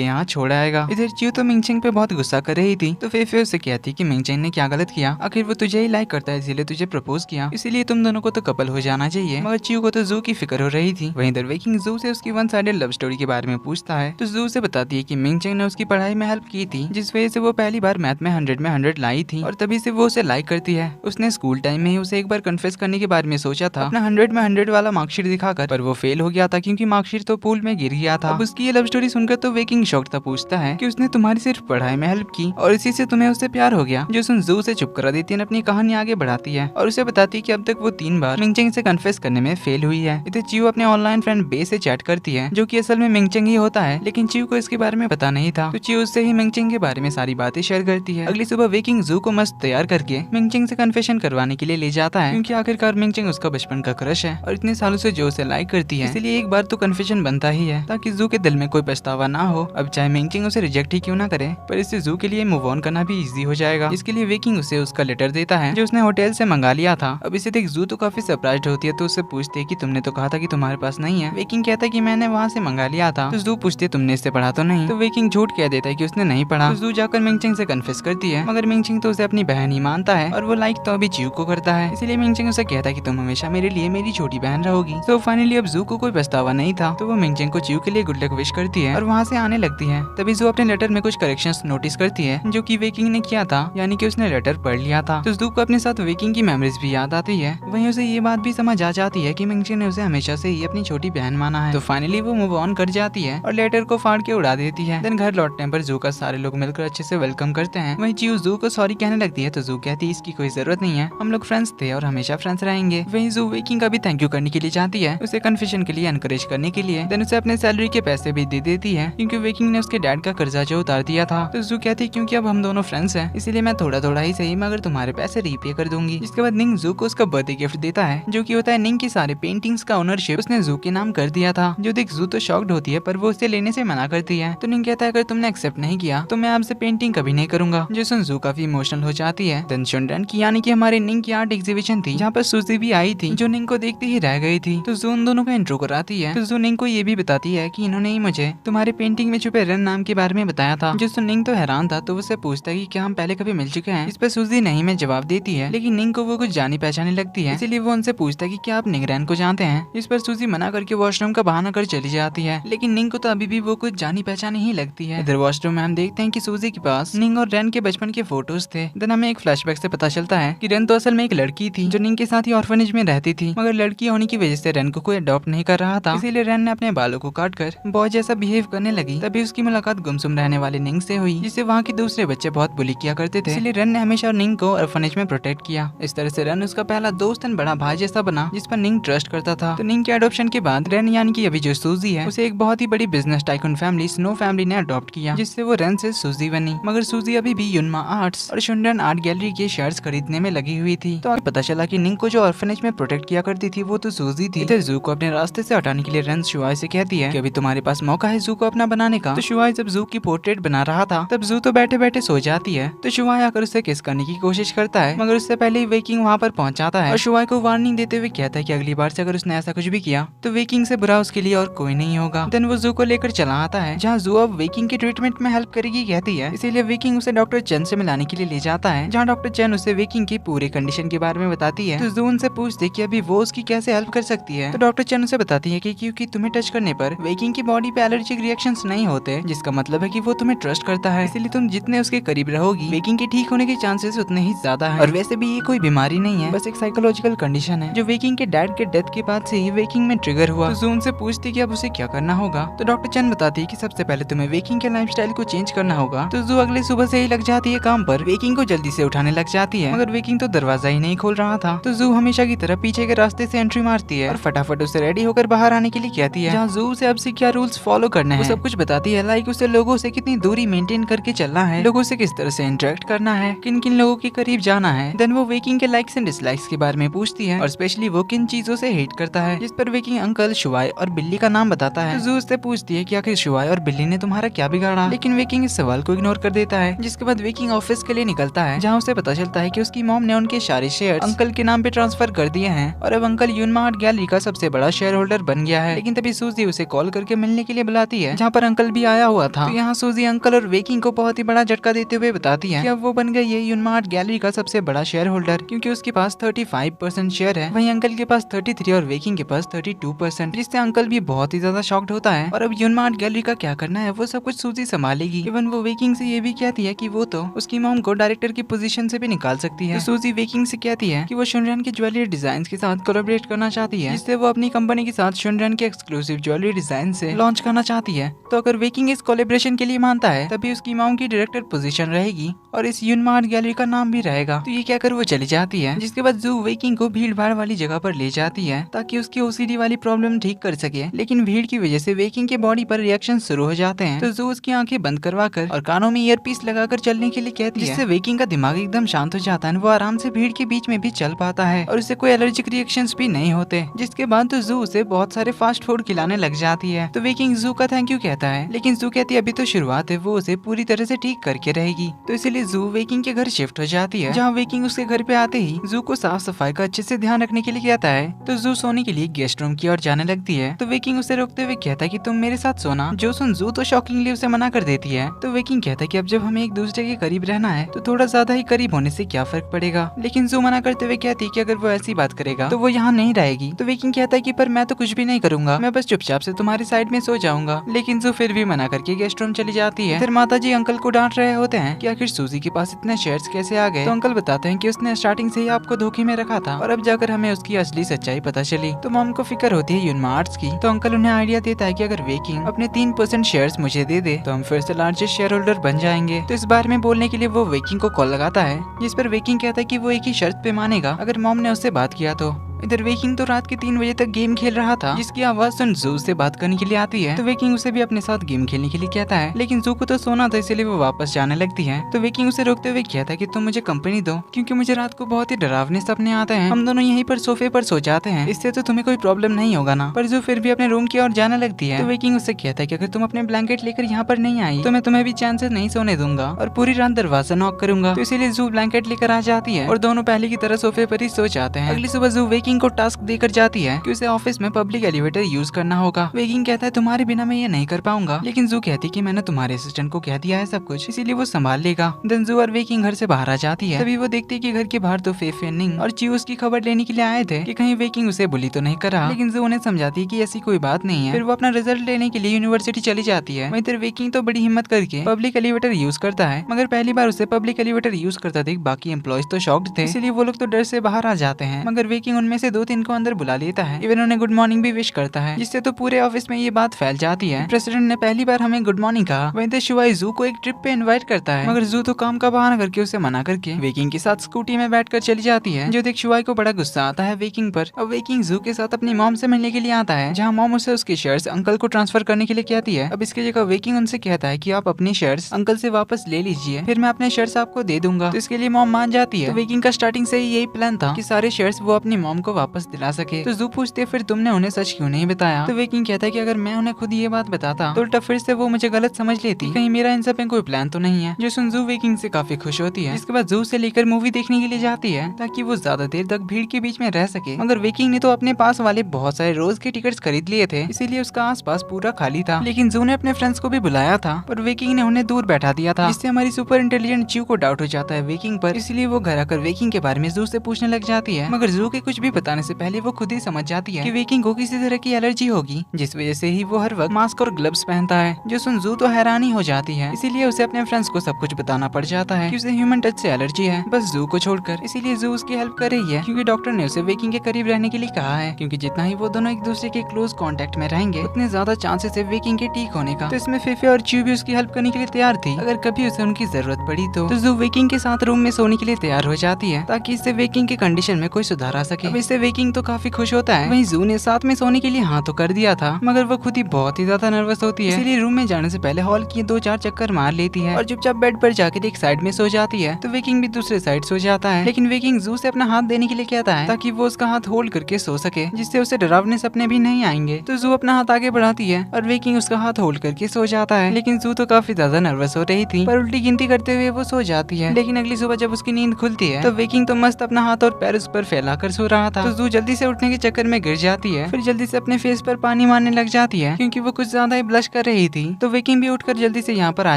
यहाँ छोड़ आएगा। इधर चियो तो मिंगचिंग पे बहुत गुस्सा कर रही थी। तो फेफे उसे कहती कि मिंगचिंग ने क्या गलत किया, आखिर वो तुझे ही लाइक करता है इसीलिए तुझे प्रपोज किया, इसीलिए तुम दोनों को तो कपल हो जाना चाहिए। मगर चियो को तो जू की फिक्र हो रही थी। वहीं इधर वेकिंग जू से उसकी वन साइडेड लव स्टोरी के बारे में पूछता है। तो जू से बताती है कि मिंगचिंग ने उसकी पढ़ाई में हेल्प की थी, जिस वजह से वो पहली बार मैथ में 100 में 100 लाई थी और तभी से वो उसे लाइक करती है। उसने स्कूल टाइम में ही उसे एक बार कन्फेस करने के बारे में सोचा था, अपना 100 में 100 वाला मार्कशीट दिखाकर, पर वो फेल हो गया था क्योंकि मार्कशीट तो पूल में गिर गया था। अब उसकी ये लव स्टोरी सुनकर तो वेकिंग शॉक था, पूछता है कि उसने तुम्हारी सिर्फ पढ़ाई में हेल्प की और इसी से तुम्हें उससे प्यार हो गया। जो सुन जू से चुप करा देती है, अपनी कहानी आगे बढ़ाती है और उसे बताती है कि अब तक वो 3 बार मिंगचिंग से कन्फेस करने में फेल हुई है। इधर चियो अपने ऑनलाइन फ्रेंड बे से चैट करती है, जो कि असल में मिंगचिंग ही होता है, लेकिन चियो को इसके बारे में पता नहीं था। तो चियो उससे ही मिंगचिंग के बारे में सारी बातें शेयर करती है। अगली सुबह वेकिंग जू को मस्त तैयार करके मिंगचिंग से कन्फेशन करवाने के लिए ले जाता है, क्योंकि आखिरकार मिंगचिंग उसका बचपन का क्रश है और इतने सालों से जो उसे लाइक करती है, इसलिए एक बार तो कन्फेशन बनता ही है ताकि जू के दिल में कोई पछतावा ना हो। अब चाहे मिंगचिंग उसे रिजेक्ट ही क्यों ना करे, पर इससे जू के लिए मूव ऑन करना भी इजी हो जाएगा। इसके लिए वेकिंग उसे उसका लेटर देता है जो उसने होटल से मंगा लिया था। अब इसे देख जू तो काफी सरप्राइज्ड होती है, तो उससे पूछती है कि तुमने तो कहा था कि तुम्हारे पास नहीं है। वेकिंग कहता है कि मैंने वहाँ से मंगा लिया था। तो जू पूछती है तुमने इससे पढ़ा तो नहीं। तो वेकिंग झूठ कह देता है कि उसने नहीं पढ़ा। तो जू जाकर मिंगचिंग से कन्फेस करती है, मगर मिंगचिंग तो उसे अपनी बहन ही मानता है और वो लाइक तो अभी चियो को करता है। इसलिए मिंगचिंग उसे कहता है कि तुम हमेशा मेरे लिए मेरी छोटी बहन रहोगी। तो फाइनली अब जू को कोई पछतावा नहीं था, तो वो मिंगचिंग को चियो के लिए गुड लक विश करती है और वहाँ से आने लगती है। तभी जू अपने लेटर में कुछ करेक्शंस नोटिस करती है जो कि वेकिंग ने किया था, यानी कि उसने लेटर पढ़ लिया था। तो जू को अपने साथ वेकिंग की मेमोरीज भी याद आती है। वहीं उसे ये बात भी समझ आ जाती है कि मिंगचिंग ने उसे हमेशा से ही अपनी छोटी बहन माना है। तो फाइनली वो मूव ऑन कर जाती है और लेटर को फाड़ के उड़ा देती है। देन घर लौटने पर जू का सारे लोग मिलकर अच्छे से वेलकम करते हैं। वहीं चियो जू को सॉरी कहने लगती है, तो जू कहती है इसकी कोई जरूरत नहीं है, हम लोग फ्रेंड्स थे और हमेशा फ्रेंड्स रहेंगे। वहीं जू वेकिंग का भी थैंक यू करने के लिए चाहती है, उसे कन्फेशन के लिए एनकरेज करने के लिए। देन उसे अपने सैलरी के पैसे भी दे देती है, क्योंकि वेकिंग ने उसके डैड का कर्जा जो उतार दिया था। तो जू कहती है क्योंकि अब हम दोनों फ्रेंड्स हैं, इसीलिए मैं थोड़ा थोड़ा ही सही मगर तुम्हारे पैसे रीपे कर दूंगी। इसके बाद निंग जू को उसका बर्थडे गिफ्ट देता है, जो कि होता है निंग की सारे पेंटिंग्स का ओनरशिप उसने जू के नाम कर दिया था। जो देख जू तो शॉक्ड होती है, पर वो उसे लेने से मना करती है। तो निंग कहता है अगर तुमने एक्सेप्ट नहीं किया तो मैं आपसे पेंटिंग कभी नहीं करूंगा। जो सुन जू काफी इमोशनल हो जाती है। देन शुनरन की यानी कि हमारे निंग की आर्ट एग्जीबिशन थी, जहाँ पर सूजी भी आई थी, जो निंग को देखते ही रह गई थी। तो जू उन दोनों का इंट्रो कराती है। तो जू निंग को ये भी बताती है कि इन्होंने ही मुझे तुम्हारे पेंटिंग में छुपे रन नाम के बारे में बताया था। जो सुन निंग तो हैरान था, तो उससे पूछता है कि क्या हम पहले कभी मिल चुके हैं। इस पर सूजी नहीं में जवाब देती है, लेकिन निंग को वो कुछ जानी पहचानी लगती है, इसलिए वो उनसे पूछता है कि क्या आप निंगरैन को जानते हैं। इस पर सूजी मना करके वॉशरूम का बहाना कर चली जाती है, लेकिन निंग को तो अभी भी वो कुछ जानी पहचानी ही लगती है। इधर वॉशरूम में हम देखते हैं कि सूजी के पास निंग और रैन के बचपन के फोटोज थे। देन हमें एक फ्लैशबैक से पता चलता है कि रैन तो असल में एक लड़की थी जो निंग के साथ ही ऑर्फनेज में रहती थी, मगर लड़की होने की वजह से रैन को कोई अडॉप्ट नहीं कर रहा था, इसीलिए रैन ने अपने बालों को काट कर बॉय जैसा बिहेव करने लगी। तभी उसकी मुलाकात गुमसुम रहने वाले निंग से हुई, जिसे वहाँ के दूसरे बच्चे बहुत बुली किया करते थे, इसलिए रैन ने हमेशा निंग को ऑर्फनेज में प्रोटेक्ट किया। इस तरह से रैन उसका पहला दोस्त एंड बड़ा भाई जैसा बना, जिस पर निंग ट्रस्ट करता था। तो निंग के अडॉप्शन के बाद रैन यानी कि अभी जो सूजी है, उसे एक बहुत ही बड़ी business tycoon family snow family ने अडॉप्ट किया, जिससे वो रैन से सूजी बनी। मगर सूजी अभी भी युनमा आर्ट्स और शुनरन आर्ट गैलरी के शेयर्स खरीदने में लगी हुई थी। तो आगे पता चला कि निंग को जो ऑर्फनेज में प्रोटेक्ट किया करती थी वो तो सूजी थी। इधर जू को अपने रास्ते से हटाने के लिए रैन शुआई से कहती है कि अभी तुम्हारे पास मौका है जू को अपना बनाने का। तो शुआई जब जू की पोर्ट्रेट बना रहा था, तब जू तो बैठे बैठे सो जाती है। तो शुआई आकर उसे किस करने की कोशिश करता है, मगर उससे पहले ही वेकिंग वहाँ पर पहुँच जाता है और शुआई को वार्निंग देते हुए कहता है कि अगली बार से अगर उसने ऐसा कुछ भी किया तो वेकिंग से बुरा उसके लिए और कोई नहीं होगा। देन वो जू को लेकर चला आता है, जहाँ जू अब वेकिंग के ट्रीटमेंट में हेल्प करेगी कहती है, इसीलिए वेकिंग उसे डॉक्टर चेन से मिलाने के लिए ले जाता है, जहाँ डॉक्टर चेन उसे वेकिंग की पूरी कंडीशन के बारे में बताती है। तो जू उनसे पूछती है कि अभी वो उसकी कैसे हेल्प कर सकती है। तो डॉक्टर चेन उसे बताती है कि क्योंकि तुम्हें टच करने पर वेकिंग की बॉडी पे एलर्जिक रिएक्शंस नहीं होते, जिसका मतलब है कि वो तुम्हें ट्रस्ट करता है, इसलिए तुम तुम जितने उसके करीब रहोगी वेकिंग के ठीक होने के चांसेस उतने ही ज्यादा हैं। और वैसे भी ये कोई बीमारी नहीं है, बस एक साइकोलॉजिकल कंडीशन है जो वेकिंग के डैड के डेथ के बाद से ही वेकिंग में ट्रिगर हुआ। तो जू उनसे पूछती कि अब उसे क्या करना होगा। तो डॉक्टर चन बताती है कि सबसे पहले तुम्हें वेकिंग के लाइफस्टाइल को चेंज करना होगा। तो जू अगले सुबह से ही लग जाती है काम पर, वेकिंग को जल्दी से उठाने लग जाती है, मगर वेकिंग तो दरवाजा ही नहीं खोल रहा था। तो जू हमेशा की तरह पीछे के रास्ते से एंट्री मारती है और फटाफट उसे रेडी होकर बाहर आने के लिए कहती है। जहाँ जू से अब से क्या रूल्स फॉलो करने हैं वो सब कुछ बताती है, लाइक उसे लोगों से कितनी दूरी मेंटेन करके चलना है, लोगों से किस तरह से इंटरेक्ट करना है, किन किन लोगों के करीब जाना है। देन वो वेकिंग के लाइक्स एंड डिसलाइक्स के बारे में पूछती है और स्पेशली वो किन चीजों से हेट करता है, जिस पर वेकिंग अंकल, शुआई और बिल्ली का नाम बताता है। तो जू उससे पूछती है कि आखिर शुआई और बिल्ली ने तुम्हारा क्या बिगाड़ा, लेकिन वेकिंग इस सवाल को इग्नोर कर देता है। जिसके बाद वेकिंग ऑफिस के लिए निकलता है, जहाँ उसे पता चलता है कि उसकी मॉम ने उनके सारे शेयर अंकल के नाम पे ट्रांसफर कर दिए हैं और अब अंकल यूनमा आर्ट गैलरी का सबसे बड़ा शेयर होल्डर बन गया है। लेकिन तभी सूजी उसे कॉल करके मिलने के लिए बुलाती है, जहाँ पर अंकल भी आया हुआ था। तो यहाँ सूजी अंकल और वेकिंग को बहुत ही बड़ा झटका देते हुए बताती है कि अब वो बन गई है यूनमा आर्ट गैलरी का सबसे बड़ा शेयर होल्डर, क्योंकि उसके पास 35% शेयर है, वहीं अंकल के पास 33 और वेकिंग के पास 32%, जिससे अंकल भी बहुत ही ज्यादा शॉक्ड होता है। और अब यूनमा आर्ट गैलरी का क्या करना है वो सब कुछ सूजी संभालेगी। इवन वो वेकिंग से ये भी कहती है कि वो तो उसकी मॉम को डायरेक्टर की पोजीशन से भी निकाल सकती है। तो सूजी वेकिंग से कहती है कि वो शुनरन के ज्वेलरी डिजाइन के साथ कोलैबोरेट करना चाहती है, जिससे वो अपनी कंपनी के साथ शुनरन के एक्सक्लूसिव ज्वेलरी डिजाइन से लॉन्च करना चाहती है। तो अगर वेकिंग इस कोलैबोरेशन के लिए मानता है तभी उसकी मॉम की डायरेक्टर पोजीशन रहेगी और इस यूनमा आर्ट गैलरी का नाम भी रहेगा। तो ये कहकर वो चली जाती है, जिसके बाद जू वेकिंग को भीड़ भाड़ वाली जगह पर ले जाती है ताकि उसकी ओसीडी वाली प्रॉब्लम ठीक कर सके। लेकिन भीड़ की वजह से वेकिंग के बॉडी पर रिएक्शन शुरू हो जाते हैं। तो जू उसकी आंखें बंद करवाकर और कानों में ईयरपीस लगाकर चलने के लिए कहती है, जिससे वेकिंग का दिमाग एकदम शांत हो जाता है। वो आराम से भीड़ के बीच में भी चल पाता है और उसे कोई एलर्जिक रिएक्शंस भी नहीं होते। जिसके बाद तो जू उसे बहुत सारे फास्ट फूड खिलाने लग जाती है। तो वेकिंग जू का थैंक यू कहता है, लेकिन जू कहती है अभी तो शुरुआत है, वो उसे पूरी तरह से ठीक करके रहेगी। तो इसीलिए जू वेकिंग के घर शिफ्ट हो जाती है, जहाँ वेकिंग उसके घर पे आते ही जू को साफ सफाई का अच्छे से ध्यान रखने के लिए कहता है। तो जू सोने के लिए गेस्ट रूम की ओर जाने लगती है। तो वेकिंग उसे रोकते हुए कहता है कि तुम मेरे साथ सोना। जो सुन जू तो शॉकिंगली उसे मना कर देती है। तो वेकिंग कहता है कि अब जब हमें एक दूसरे के करीब रहना है तो थोड़ा ज्यादा ही करीब होने से क्या फर्क पड़ेगा। लेकिन जू मना करते हुए कहती है कि अगर वो ऐसी बात करेगा तो वो यहाँ नहीं रहेगी। तो वेकिंग कहता है कि पर मैं तो कुछ भी नहीं करूंगा, मैं बस चुपचाप से तुम्हारी साइड में सो जाऊंगा। लेकिन जू फिर भी मना करके गेस्ट रूम चली जाती है। फिर माता जी अंकल को डांट रहे होते हैं कि आखिर सूजी के पास इतने शेयर्स कैसे आ गए। तो अंकल बताते हैं कि उसने स्टार्टिंग से ही आपको धोखे में रखा था और अब जाकर हमें उसकी असली सच्चाई पता चली। तो मॉम को फिक्र होती है यूनमा आर्ट्स की। तो अंकल उन्हें आइडिया देता है कि अगर वेकिंग अपने 3% शेयर्स मुझे दे दे तो हम फिर से लार्जेस्ट शेयर होल्डर बन जाएंगे। तो इस बारे में बोलने के लिए वो वेकिंग को कॉल लगाता है, जिस पर वेकिंग कहता है कि वो एक ही शर्त पे मानेगा, अगर मॉम ने उससे बात किया तो। इधर वेकिंग तो रात के 3 बजे तक गेम खेल रहा था, जिसकी आवाज सुन जू से बात करने के लिए आती है। तो वेकिंग उसे भी अपने साथ गेम खेलने के लिए कहता है, लेकिन जू को तो सोना था इसलिए वो वापस जाने लगती है। तो वेकिंग उसे रोकते हुए कहता है कि तुम मुझे कंपनी दो, क्योंकि मुझे रात को बहुत ही डरावने सपने आते हैं। हम दोनों यहीं पर सोफे पर सो जाते हैं, इससे तो तुम्हें कोई प्रॉब्लम नहीं होगा ना। पर जू फिर भी अपने रूम की ओर जाने लगती है। तो वेकिंग उससे कहता है कि अगर तुम अपने ब्लैंकेट लेकर यहाँ पर नहीं आई तो मैं तुम्हें भी चैन से नहीं सोने दूंगा और पूरी रात दरवाजा नॉक करूंगा। तो इसीलिए जू ब्लैंकेट लेकर आ जाती है और दोनों पहले की तरह सोफे पर ही सो जाते हैं। अगली सुबह जू वेकिंग को टास्क देकर जाती है कि उसे ऑफिस में पब्लिक एलिवेटर यूज करना होगा। वेकिंग कहता है तुम्हारे बिना मैं ये नहीं कर पाऊंगा, लेकिन जू कहती है कि मैंने तुम्हारे असिस्टेंट को कह दिया है सब कुछ, इसीलिए वो संभाल लेगा। देन जू और वेकिंग घर से बाहर आ जाती है। तभी वो देखती है कि घर के बाहर तो फे फेनिंग और ची उसकी खबर लेने के लिए आए थे कि कहीं वेकिंग उसे बुली तो नहीं कर रहा। लेकिन जू उन्हें समझाती है कि ऐसी कोई बात नहीं है। फिर वो अपना रिजल्ट लेने के लिए यूनिवर्सिटी चली जाती है। वहीं वेकिंग तो बड़ी हिम्मत करके पब्लिक एलिवेटर यूज करता है, मगर पहली बार उसे पब्लिक एलिवेटर यूज करता देख बाकी एम्प्लॉयज तो शॉक्ड थे, इसलिए वो लोग तो डर से बाहर आ जाते हैं। मगर वेकिंग उनमें से 2-3 को अंदर बुला लेता है, इवन उन्हें गुड मॉर्निंग भी विश करता है, जिससे तो पूरे ऑफिस में ये बात फैल जाती है। प्रेसिडेंट ने पहली बार हमें गुड मॉर्निंग कहा। वहीं शुआई जू को एक ट्रिप पे इनवाइट करता है, मगर जू तो काम का बहाना करके उसे मना करके वेकिंग के साथ स्कूटी में बैठकर चली जाती है, जो देख शुआई को बड़ा गुस्सा आता है वेकिंग पर। अब वेकिंग जू के साथ अपनी मॉम से मिलने के लिए आता है, जहाँ मॉम उसे उसके शेयर्स अंकल को ट्रांसफर करने के लिए कहती है। अब इसकी जगह वेकिंग उनसे कहता है कि आप अपने शेयर्स अंकल से वापस ले लीजिए, फिर मैं अपने शेयर्स आपको दे दूंगा। तो इसके लिए मॉम मान जाती है। तो वेकिंग का स्टार्टिंग से ही यही प्लान था कि सारे शेयर्स वो अपनी मॉम को वापस दिला सके। तो जू पूछते है फिर तुमने उन्हें सच क्यों नहीं बताया। तो वेकिंग कहता है कि अगर मैं उन्हें खुद ये बात बताता तो उल्टा फिर से वो मुझे गलत समझ लेती, कहीं मेरा इन सब में कोई प्लान तो नहीं है। जो सुन जू वेकिंग से काफी खुश होती है। इसके बाद जू से लेकर मूवी देखने के लिए जाती है ताकि वो ज्यादा देर तक भीड़ के बीच में रह सके, मगर वेकिंग ने तो अपने पास वाले बहुत सारे रोज के टिकट्स खरीद लिए थे, इसीलिए उसका आसपास पूरा खाली था। लेकिन जू ने अपने फ्रेंड्स को भी बुलाया था, पर वेकिंग ने उन्हें दूर बैठा दिया था, जिससे हमारी सुपर इंटेलिजेंट जू को डाउट हो जाता है वेकिंग पर। इसलिए वो घर आकर वेकिंग के बारे में जू से पूछने लग जाती है, मगर जू के कुछ भी बताने से पहले वो खुद ही समझ जाती है कि वेकिंग को किसी तरह की एलर्जी होगी, जिस वजह से ही वो हर वक्त मास्क और ग्लव्स पहनता है। जो सुन जू तो हैरानी हो जाती है, इसीलिए उसे अपने फ्रेंड्स को सब कुछ बताना पड़ जाता है कि उसे ह्यूमन टच से एलर्जी है, बस जू को छोड़कर। इसीलिए जू उसकी हेल्प कर रही है क्योंकि डॉक्टर ने उसे वेकिंग के करीब रहने के लिए कहा है, क्योंकि जितना ही वो दोनों एक दूसरे के क्लोज कांटेक्ट में रहेंगे उतने ज्यादा चांसेस है वेकिंग के ठीक होने का। तो इसमें फेफे और च्यू भी उसकी हेल्प करने के लिए तैयार थी अगर कभी उसे उनकी जरूरत पड़ी तो जू वेकिंग के साथ रूम में सोने के लिए तैयार हो जाती है ताकि इससे वेकिंग की कंडीशन में कोई सुधार आ सके। अब इससे वेकिंग तो काफी खुश होता है। वहीं जू ने साथ में सोने के लिए हाँ तो कर दिया था, मगर वो खुद ही बहुत ही ज्यादा नर्वस होती है, इसीलिए रूम में जाने से पहले हॉल की 2-4 चक्कर मार लेती है और चुपचाप बेड पर जाकर एक साइड में सो जाती है। तो वेकिंग भी दूसरे साइड सो जाता है, लेकिन वेकिंग जू से अपना हाथ देने के लिए कहता है ताकि वो उसका हाथ होल्ड करके सो सके, जिससे उसे डरावने सपने भी नहीं आएंगे। तो जू अपना हाथ आगे बढ़ाती है और वेकिंग उसका हाथ होल्ड करके सो जाता है। लेकिन जू तो काफी ज्यादा नर्वस हो रही थी, पर उल्टी गिनती करते हुए वो सो जाती है। लेकिन अगली सुबह जब उसकी नींद खुलती है तो वेकिंग तो मस्त अपना हाथ और पैर उस पर फैलाकर सो रहा था। तो जू जल्दी से उठने के चक्कर में गिर जाती है, फिर जल्दी से अपने फेस पर पानी मारने लग जाती है क्योंकि वो कुछ ज्यादा ही ब्लश कर रही थी। तो वेकिंग भी उठकर जल्दी से यहाँ पर आ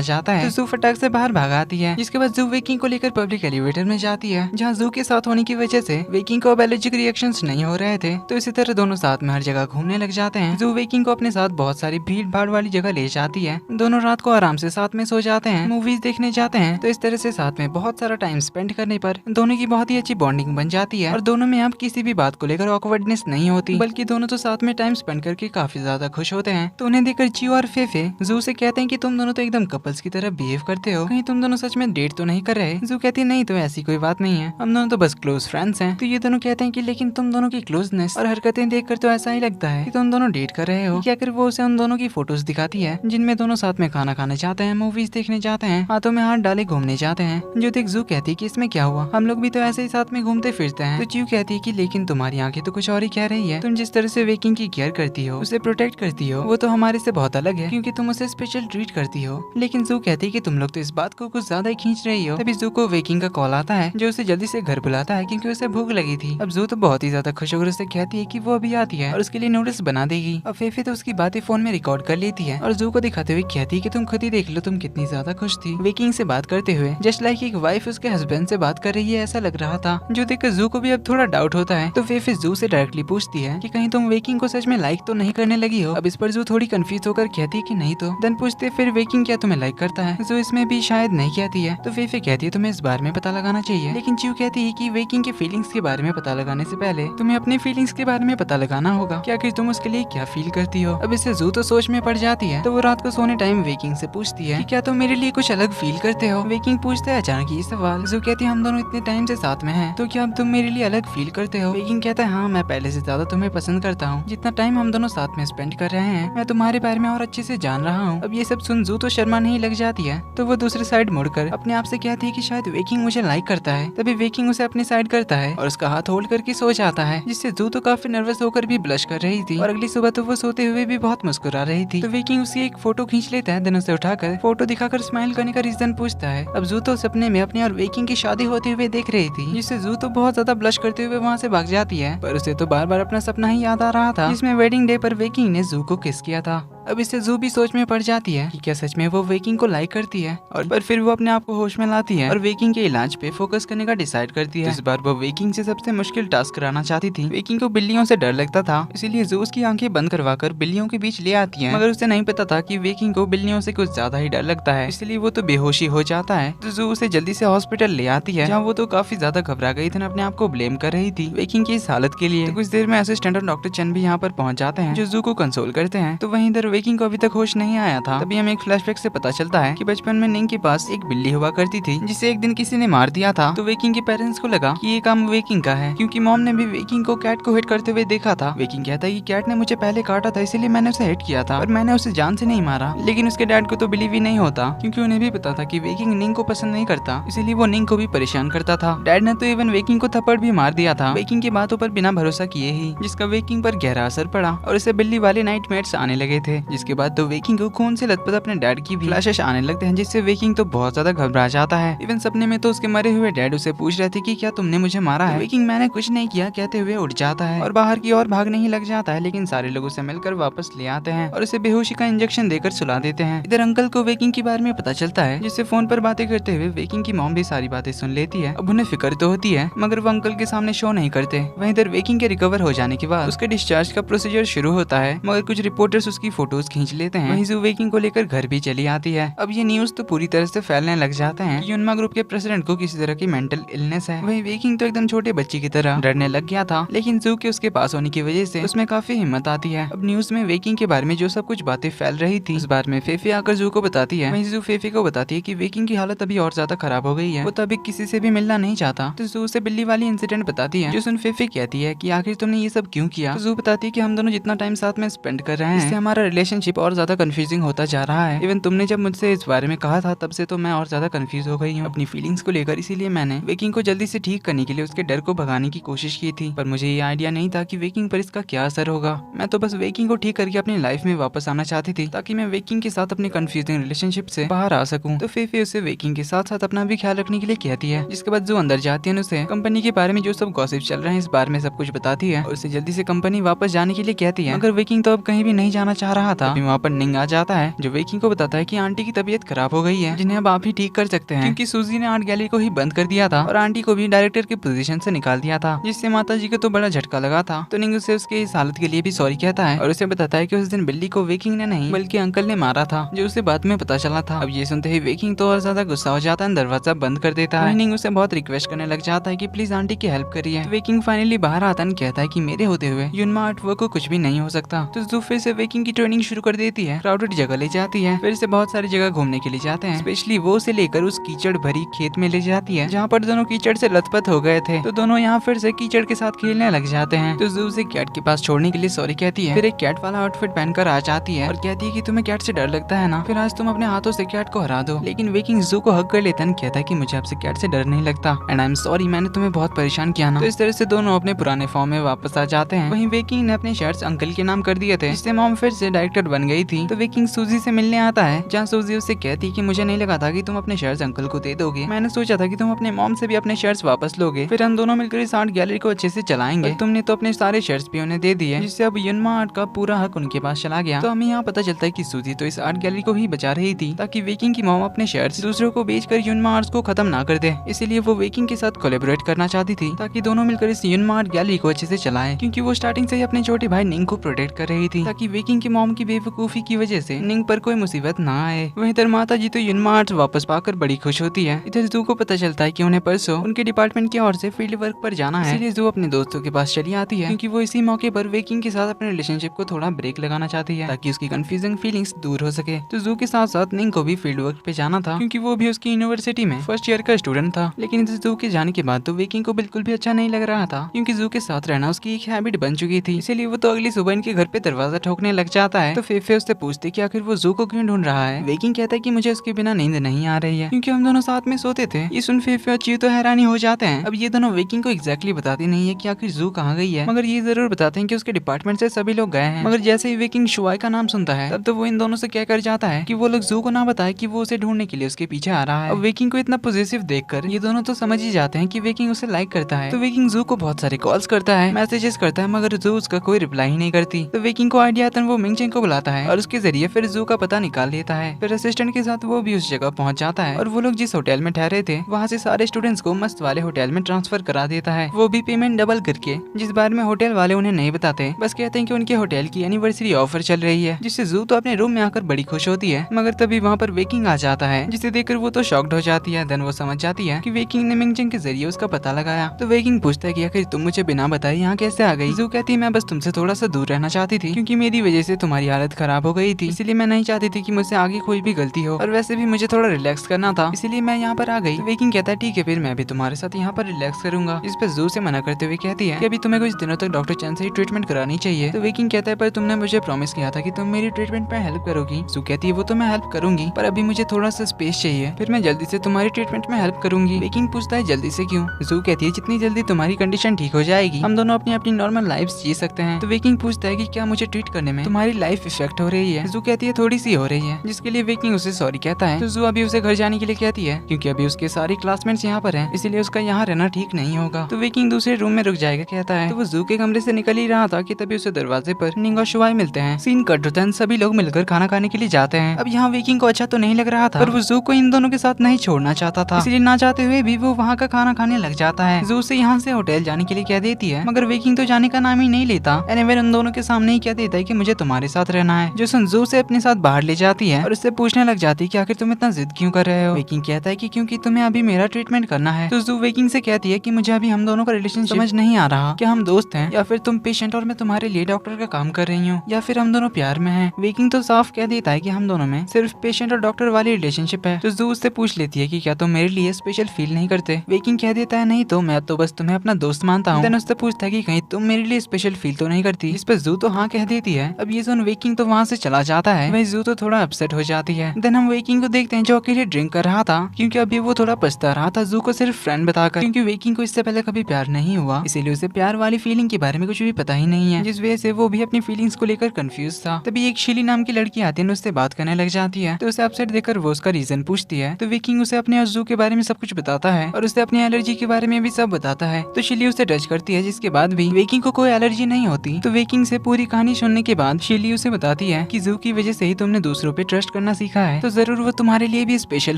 जाता है। तो जू फटाक से बाहर भाग आती है, जिसके बाद जू वेकिंग को लेकर पब्लिक एलिवेटर में जाती है, जहाँ जू के साथ होने की वजह से वेकिंग को अब एलर्जिक रिएक्शंस नहीं हो रहे थे। तो इसी तरह दोनों साथ में हर जगह घूमने लग जाते हैं। जू वेकिंग को अपने साथ बहुत सारी भीड़ भाड़ वाली जगह ले जाती है। दोनों रात को आराम से साथ में सो जाते हैं, मूवीज देखने जाते हैं। तो इस तरह से साथ में बहुत सारा टाइम स्पेंड करने पर दोनों की बहुत ही अच्छी बॉन्डिंग बन जाती है और दोनों में अब किसी भी बात को लेकर ऑकवर्डनेस नहीं होती, बल्कि दोनों तो साथ में टाइम स्पेंड करके काफी ज्यादा खुश होते हैं। तो उन्हें देखकर च्यू और फेफे जू से कहते हैं कि तुम दोनों तो एकदम कपल्स की तरह बिहेव करते हो, कहीं तुम दोनों सच में डेट तो नहीं कर रहे। जू कहती है नहीं, तो ऐसी कोई बात नहीं है, हम दोनों तो बस क्लोज फ्रेंड्स हैं। तो ये दोनों कहते हैं कि लेकिन तुम दोनों की क्लोजनेस और हरकतें देखकर तो ऐसा ही लगता है कि तुम दोनों डेट कर रहे हो। क्या कर वो उसे उन दोनों की फोटोज दिखाती है जिनमें दोनों साथ में खाना खाने जाते हैं, मूवीज देखने जाते हैं, हाथों में हाथ डाले घूमने जाते हैं। जो देख जू कहती है कि इसमें क्या हुआ, हम लोग भी तो ऐसे ही साथ में घूमते फिरते हैं। तो च्यू कहती है कि लेकिन तुम्हारी आंखें तो कुछ और ही कह रही है, तुम जिस तरह से वेकिंग की केयर करती हो, उसे प्रोटेक्ट करती हो, वो तो हमारे से बहुत अलग है क्योंकि तुम उसे स्पेशल ट्रीट करती हो। लेकिन जू कहती है कि तुम लोग तो इस बात को कुछ ज्यादा ही खींच रही हो। तभी जू को वेकिंग का कॉल आता है जो उसे जल्दी से घर बुलाता है क्योंकि उसे भूख लगी थी। अब जू तो बहुत ही ज्यादा खुश होकर उसे कहती है कि वो अभी आती है और उसके लिए नूडल्स बना देगी। अब फेफे तो उसकी बातें फोन में रिकॉर्ड कर लेती है और जू को दिखाते हुए कहती है कि तुम खुद ही देख लो तुम कितनी ज्यादा खुश थी वेकिंग से बात करते हुए, जस्ट लाइक एक वाइफ उसके हस्बैंड से बात कर रही है ऐसा लग रहा था। जो देखकर जू को भी अब थोड़ा डाउट होता है। तो फेफे जू से डायरेक्टली पूछती है कि कहीं तुम वेकिंग को सच में लाइक तो नहीं करने लगी हो। अब इस पर जू थोड़ी कंफ्यूज होकर कहती है कि नहीं। तो देन पूछते फिर वेकिंग क्या तुम्हें लाइक करता है। जू इसमें भी शायद नहीं कहती है। तो फेफे कहती है तुम्हें इस बारे में पता लगाना चाहिए। लेकिन च्यू कहती है कि वेकिंग के फीलिंग्स के बारे में पता लगाने से पहले तुम्हें अपने फीलिंग्स के बारे में पता लगाना होगा कि आखिर तुम उसके लिए क्या फील करती हो। अब इससे जू तो सोच में पड़ जाती है। तो वो रात को सोने टाइम वेकिंग से पूछती है कि क्या तुम मेरे लिए कुछ अलग फील करते हो। वेकिंग पूछता है अचानक ये सवाल। जू कहती है हम दोनों इतने टाइम से साथ में हैं, तो क्या अब तुम मेरे लिए अलग फील करते हो। वेकिंग कहता है हाँ, मैं पहले से ज्यादा तुम्हें पसंद करता हूँ। जितना टाइम हम दोनों साथ में स्पेंड कर रहे हैं मैं तुम्हारे बारे में और अच्छे से जान रहा हूँ। अब ये सब सुन जू तो शर्मा नहीं लग जाती है। तो वो दूसरे साइड मुड़कर अपने आप से कहती है कि शायद वेकिंग मुझे लाइक करता है। तभी वेकिंग उसे अपने साइड करता है और उसका हाथ होल्ड करके सो जाता है, जिससे जू तो काफी नर्वस होकर भी ब्लश कर रही थी और अगली सुबह तो वो सोते हुए भी बहुत मुस्कुरा रही थी। तो वेकिंग उसकी एक फोटो खींच लेता है, दिन उसे उठाकर फोटो दिखाकर स्माइल करने का रीजन पूछता है। अब जू तो सपने में अपनी और वेकिंग की शादी होते हुए देख रही थी, जिससे जू तो बहुत ज्यादा ब्लश करते हुए वहाँ से भाग जाती है। पर उसे तो बार बार अपना सपना ही याद आ रहा था जिसमें वेडिंग डे पर वेकिंग ने जू को किस किया था। अब इससे जू भी सोच में पड़ जाती है कि क्या सच में वो वेकिंग को लाइक करती है। और पर फिर वो अपने आप को होश में लाती है और वेकिंग के इलाज पे फोकस करने का डिसाइड करती है। इस बार वो वेकिंग से सबसे मुश्किल टास्क कराना चाहती थी। वेकिंग को बिल्लियों से डर लगता था, इसीलिए जू उसकी आंखें बंद करवाकर बिल्लियों के बीच ले आती है। मगर उसे नहीं पता था कि वेकिंग को बिल्लियों से कुछ ज्यादा ही डर लगता है, इसलिए वो तो बेहोशी हो जाता है। तो जू उसे जल्दी से हॉस्पिटल ले आती है, जहाँ वो तो काफी ज्यादा घबरा गई थी, अपने आप को ब्लेम कर रही थी वेकिंग की इस हालत के लिए। तो कुछ देर में असिस्टेंट और डॉक्टर चन भी यहाँ पर पहुंच जाते हैं, जो जू को कंसोल करते हैं। तो वहीं इधर वेकिंग को अभी तक होश नहीं आया था। तभी हमें एक फ्लैशबैक से पता चलता है कि बचपन में निंग के पास एक बिल्ली हुआ करती थी, जिसे एक दिन किसी ने मार दिया था। तो वेकिंग के पेरेंट्स को लगा कि ये काम वेकिंग का है, क्योंकि मॉम ने भी वेकिंग को कैट को हिट करते हुए देखा था। वेकिंग कहता है कि कैट ने मुझे पहले काटा था, इसीलिए मैंने उसे हिट किया था और मैंने उसे जान से नहीं मारा। लेकिन उसके डैड को तो बिलीव ही नहीं होता, क्योंकि उन्हें भी पता था कि वेकिंग निंग को पसंद नहीं करता, इसीलिए वो निंग को भी परेशान करता था। डैड ने तो इवन वेकिंग को थप्पड़ भी मार दिया था वेकिंग की बातों पर बिना भरोसा किए ही, जिसका वेकिंग पर गहरा असर पड़ा और उसे बिल्ली वाले नाइटमेयर्स आने लगे थे। जिसके बाद तो वेकिंग को खून से लथपथ अपने डैड की फ्लैशेस आने लगते हैं, जिससे वेकिंग तो बहुत ज्यादा घबरा जाता है। इवन सपने में तो उसके मरे हुए डैड उसे पूछ रहे थे कि क्या तुमने मुझे मारा है। वेकिंग मैंने कुछ नहीं किया कहते हुए उठ जाता है और बाहर की ओर भागने ही लग जाता है, लेकिन सारे लोग उसे मिलकर वापस ले आते हैं और उसे बेहोशी का इंजेक्शन देकर सुला देते हैं। इधर अंकल को वेकिंग के बारे में पता चलता है, जिससे फोन पर बातें करते हुए वेकिंग की मॉम भी सारी बातें सुन लेती है। अब उन्हें फिक्र तो होती है मगर वो अंकल के सामने शो नहीं करते। वहीं इधर वेकिंग के रिकवर हो जाने के बाद उसके डिस्चार्ज का प्रोसीजर शुरू होता है, मगर कुछ रिपोर्टर्स उसकी फोटोज खींच लेते हैं। वहीं जू वेकिंग को लेकर घर भी चली आती है। अब ये न्यूज तो पूरी तरह से फैलने लग जाते हैं कि युनमा ग्रुप के प्रेसिडेंट को किसी तरह की मेंटल इलनेस है। वहीं वेकिंग तो एकदम छोटे बच्चे की तरह डरने लग गया था, लेकिन जू के उसके पास होने की वजह से उसमें काफी हिम्मत आती है। अब न्यूज में वेकिंग के बारे में जो सब कुछ बातें फैल रही थी उस बारे में फेफे आकर जू को बताती है। वहीं जू फेफे को बताती है कि वेकिंग की हालत अभी और ज्यादा खराब हो गई है, वो तो अभी किसी से भी मिलना नहीं चाहता। तो जू उसे बिल्ली वाली इंसिडेंट बताती है, जो सुन फेफे कहती है कि आखिर तुमने ये सब क्यों किया। तो जू बताती है कि हम दोनों जितना टाइम साथ में स्पेंड कर रहे हैं इससे हमारा रिलेशनशिप और ज्यादा कंफ्यूजिंग होता जा रहा है। इवन तुमने जब मुझसे इस बारे में कहा था तब से तो मैं और ज्यादा कंफ्यूज हो गई हूँ अपनी फीलिंग्स को लेकर, इसीलिए मैंने वेकिंग को जल्दी से ठीक करने के लिए उसके डर को भगाने की कोशिश की थी। पर मुझे ये आइडिया नहीं था कि वेकिंग पर इसका क्या असर होगा। मैं तो बस वेकिंग को ठीक करके अपनी लाइफ में वापस आना चाहती थी ताकि मैं वेकिंग के साथ अपनी कंफ्यूजिंग रिलेशनशिप से बाहर आ सकूं। तो फेफे उसे वेकिंग के साथ साथ अपना भी ख्याल रखने के लिए कहती है, जिसके बाद जो अंदर जाती है उसे कंपनी के बारे में जो सब गॉसिप चल रहे हैं इस बारे में सब कुछ बताती है और उसे जल्दी से कंपनी वापस जाने के लिए कहती है। मगर वेकिंग तो अब कहीं भी नहीं जाना चाह रहा था। वहाँ पर निंग आ जाता है जो वेकिंग को बताता है कि आंटी की तबीयत खराब हो गई है, जिन्हें अब आप ही ठीक कर सकते हैं, क्योंकि सूजी ने आर्ट गैलरी को ही बंद कर दिया था और आंटी को भी डायरेक्टर की पोजीशन से निकाल दिया था, जिससे माता जी को तो बड़ा झटका लगा था। तो निंग उसे उसके इस हालत के लिए भी सॉरी कहता है और उसे बताता है कि उस दिन बिल्ली को वेकिंग ने नहीं बल्कि अंकल ने मारा था, जो उसे बाद में पता चला था। अब ये सुनते ही वेकिंग तो और ज्यादा गुस्सा हो जाता है, दरवाजा बंद कर देता है। निंग उसे बहुत रिक्वेस्ट करने लग जाता है कि प्लीज आंटी की हेल्प करिए। तो वेकिंग फाइनली बाहर आता है, कहता है कि मेरे होते हुए युनमा आर्ट वर्क को कुछ भी नहीं हो सकता। तो जू फिर से वेकिंग की ट्रेनिंग शुरू कर देती है, क्राउडेड जगह ले जाती है, फिर से बहुत सारी जगह घूमने के लिए जाते हैं। स्पेशली वो उसे लेकर उस कीचड़ भरी खेत में ले जाती है जहाँ पर दोनों कीचड़ से लथपथ हो गए थे। तो दोनों यहाँ फिर से कीचड़ के साथ खेलने लग जाते हैं। तो जू उसे कैट के पास छोड़ने के लिए सॉरी कहती है, फिर एक कैट वाला आउटफिट पहनकर आ जाती है और कहती है कि तुम्हें कैट से डर लगता है ना, फिर आज तुम अपने हाथों से कैट को हरा दो। लेकिन वेकिंग जू को हक कर लेता है, कहता है कि मुझे आपसे कैट से डर नहीं लगता एंड आई एम सॉरी, मैंने तुम्हें बहुत परेशान किया ना। तो इस तरह से दोनों अपने पुराने फॉर्म में वापस आ जाते हैं। वहीं वेकिंग ने अपने शर्ट्स अंकल के नाम कर दिए थे, जिससे मॉम फिर से डायरेक्टर बन गई थी। तो वेकिंग सूजी से मिलने आता है, जहाँ सूजी उससे कहती कि मुझे नहीं लगा था कि तुम अपने शर्ट्स अंकल को दे दोगे, मैंने सोचा था कि तुम अपने मॉम से भी अपने शर्ट्स वापस लोगे, फिर हम दोनों मिलकर इस आर्ट गैलरी को अच्छे से चलाएंगे। तुमने तो अपने सारे शर्ट्स भी उन्हें दे दिए, जिससे अब युनमा आर्ट का पूरा हक उनके पास चला गया। तो हमें यहाँ पता चलता है कि सूजी तो इस आर्ट गैलरी को ही बचा रही थी ताकि वेकिंग की मॉम अपने शर्ट्स दूसरों को बेचकर युनमा आर्ट्स को खत्म ना कर दे। इसीलिए वो वेकिंग के साथ कोलैबोरेट करना चाहती थी ताकि दोनों मिलकर इस युनमा आर्ट गैलरी को अच्छे से चलाएं, क्योंकि वो स्टार्टिंग से ही अपने छोटे भाई निंग को प्रोटेक्ट कर रही थी ताकि वेकिंग की मॉम की बेवकूफी की वजह से निंग पर कोई मुसीबत ना आए। वहीं इधर माता जी तो युनमा आर्ट्स वापस पाकर बड़ी खुश होती है। इधर जू को पता चलता है कि उन्हें परसों उनके डिपार्टमेंट की ओर से फील्ड वर्क पर जाना है, इसलिए जू अपने दोस्तों के पास चली आती है, क्योंकि वो इसी मौके पर वेकिंग के साथ अपने रिलेशनशिप को थोड़ा ब्रेक लगाना चाहती है ताकि उसकी कंफ्यूजिंग फीलिंग्स दूर हो सके। तो जू के साथ साथ निंग को भी फील्ड वर्क पे जाना था, क्योंकि वो भी उसकी यूनिवर्सिटी में फर्स्ट ईयर का स्टूडेंट था। लेकिन इधर जू के जाने के बाद तो वेकिंग को बिल्कुल भी अच्छा नहीं लग रहा था, क्योंकि जू के साथ रहना उसकी एक हैबिट बन चुकी थी। इसीलिए वो तो अगली सुबह इनके घर पे दरवाजा ठोकने लग जाता है। तो फेफे उससे पूछती कि आखिर वो जू को क्यों ढूंढ रहा है। वेकिंग कहता है कि मुझे उसके बिना नींद नहीं आ रही है, क्योंकि हम दोनों साथ में सोते थे। ये सुन फेफे और ची तो हैरानी हो जाते हैं। अब ये दोनों वेकिंग को एग्जैक्टली बताती नहीं है कि आखिर जू कहाँ गई है, मगर ये जरूर बताते हैं कि उसके डिपार्टमेंट से सभी लोग गए हैं। मगर जैसे ही वेकिंग शुआई का नाम सुनता है तब तो वो इन दोनों से क्या कर जाता है कि वो लोग जू को ना बताए कि वो उसे ढूंढने के लिए उसके पीछे आ रहा है। अब वेकिंग को इतना पॉजिटिव देखकर ये दोनों तो समझ ही जाते हैं कि वेकिंग उसे लाइक करता है। तो वेकिंग जू को बहुत सारे कॉल्स करता है, मैसेजेस करता है, मगर जू उसका कोई रिप्लाई ही नहीं करती। तो वेकिंग को आइडिया आता है, वो मिंगचेंग को बुलाता है और उसके जरिए फिर जू का पता निकाल लेता है। फिर असिस्टेंट के साथ वो भी उस जगह पहुंच जाता है और वो लोग जिस होटल में ठहरे थे वहाँ से सारे स्टूडेंट्स को मस्त वाले होटल में ट्रांसफर करा देता है, वो भी पेमेंट डबल करके, जिस बारे में होटल वाले उन्हें नहीं बताते, बस कहते हैं कि उनके होटल की एनिवर्सरी ऑफर चल रही है, जिससे जू तो अपने रूम में आकर बड़ी खुश होती है। मगर तभी वहाँ पर वेकिंग आ जाता है, जिसे देखकर वो तो शॉक्ड हो जाती है। देन वो समझ जाती है कि वेकिंग ने मिंगचेंग के जरिए उसका पता लगाया। तो वेकिंग पूछता है कि आखिर तुम मुझे बिना बताए यहाँ कैसे आ गई। जू कहती है मैं बस तुमसे थोड़ा सा दूर रहना चाहती थी, क्योंकि मेरी वजह से तुम्हारी हालत खराब हो गई थी, इसलिए मैं नहीं चाहती थी कि मुझसे आगे कोई भी गलती हो, और वैसे भी मुझे थोड़ा रिलैक्स करना था, इसीलिए मैं यहाँ पर आ गई। वेकिंग कहता है ठीक है, फिर मैं भी तुम्हारे साथ यहाँ पर रिलैक्स करूंगा। इस पर जू से मना करते हुए कहती है कि अभी तुम्हें कुछ दिनों तक डॉक्टर चैन से ही ट्रीटमेंट करानी चाहिए। तो वेकिंग कहता है पर तुमने मुझे प्रॉमिस किया था कि तुम मेरी ट्रीटमेंट में हेल्प करोगी। जू कहती है वो तो मैं हेल्प करूंगी, पर अभी मुझे थोड़ा सा स्पेस चाहिए, फिर मैं जल्दी से तुम्हारी ट्रीटमेंट में हेल्प करूंगी। वेकिंग पूछता है जल्दी से क्यों। जू कहती है जितनी जल्दी तुम्हारी कंडीशन ठीक हो जाएगी हम दोनों अपनी अपनी नॉर्मल लाइफ जी सकते हैं। तो वेकिंग पूछता है कि क्या मुझे ट्रीट करने में तुम्हारी लाइफ लाइफ इफेक्ट हो रही है। जू कहती है थोड़ी सी हो रही है, जिसके लिए वेकिंग उसे सॉरी कहता है। तो जू अभी उसे घर जाने के लिए कहती है क्योंकि अभी उसके सारे क्लासमेट्स यहाँ पर हैं, इसीलिए उसका यहाँ रहना ठीक नहीं होगा। तो वेकिंग दूसरे रूम में रुक जाएगा कहता है। तो वो जू के कमरे से निकल ही रहा था कि तभी उसे दरवाजे पर निंग और शुआई मिलते हैं। सीन कट होता है, सभी लोग मिलकर खाना खाने के लिए जाते हैं। अब यहाँ वेकिंग को अच्छा तो नहीं लग रहा था, पर वो जू को इन दोनों के साथ नहीं छोड़ना चाहता था, इसलिए ना चाहते हुए भी वो वहाँ का खाना खाने लग जाता है। जू से यहाँ से होटल जाने के लिए कह देती है, मगर वेकिंग तो जाने का नाम ही नहीं लेता। एनीवे उन दोनों के सामने ही कह देता है कि मुझे तुम्हारे साथ रहना है, जो सुन जू से अपने साथ बाहर ले जाती है और उससे पूछने लग जाती है कि आखिर तुम इतना जिद क्यों कर रहे हो। वेकिंग कहता है कि क्योंकि तुम्हें अभी मेरा ट्रीटमेंट करना है। तो जू वेकिंग से कहती है कि मुझे अभी हम दोनों का रिलेशन समझ नहीं आ रहा, क्या हम दोस्त हैं या फिर तुम पेशेंट और मैं तुम्हारे लिए डॉक्टर का काम कर रही हूँ, या फिर हम दोनों प्यार में हैं। वेकिंग तो साफ कह देता है कि हम दोनों में सिर्फ पेशेंट और डॉक्टर वाली रिलेशनशिप है। तो जू उससे पूछ लेती है कि क्या तुम मेरे लिए स्पेशल फील नहीं करते। वेकिंग कह देता है नहीं तो मैं तो बस तुम्हें अपना दोस्त मानता हूँ। देन उससे पूछता है कि कहीं तुम मेरे लिए स्पेशल फील तो नहीं करती। इस पर जू तो हाँ कह देती है। अब ये सुन वेकिंग तो वहाँ से चला जाता है। वही जू तो थोड़ा अपसेट हो जाती है। देन हम वेकिंग को देखते हैं जो अकेले ड्रिंक कर रहा था, क्योंकि अभी वो थोड़ा पछता रहा था जू को सिर्फ फ्रेंड बताकर, क्योंकि वेकिंग को इससे पहले कभी प्यार नहीं हुआ, इसीलिए उसे प्यार वाली फीलिंग के बारे में कुछ भी पता ही नहीं है, जिस वजह से वो भी अपनी फीलिंग्स को लेकर कंफ्यूज था। तभी एक शीली नाम की लड़की आती है, उससे बात करने लग जाती है। तो उसे अपसेट देखकर वो उसका रीजन पूछती है। तो वेकिंग उसे अपने और जू के बारे में सब कुछ बताता है और उसे अपनी एलर्जी के बारे में भी सब बताता है। तो शीली उसे टच करती है, जिसके बाद भी वेकिंग को कोई एलर्जी नहीं होती। तो वेकिंग से पूरी कहानी सुनने के बाद शीली उसे बताती है कि जू की वजह से ही तुमने दूसरों पे ट्रस्ट करना सीखा है, तो जरूर वो तुम्हारे लिए भी स्पेशल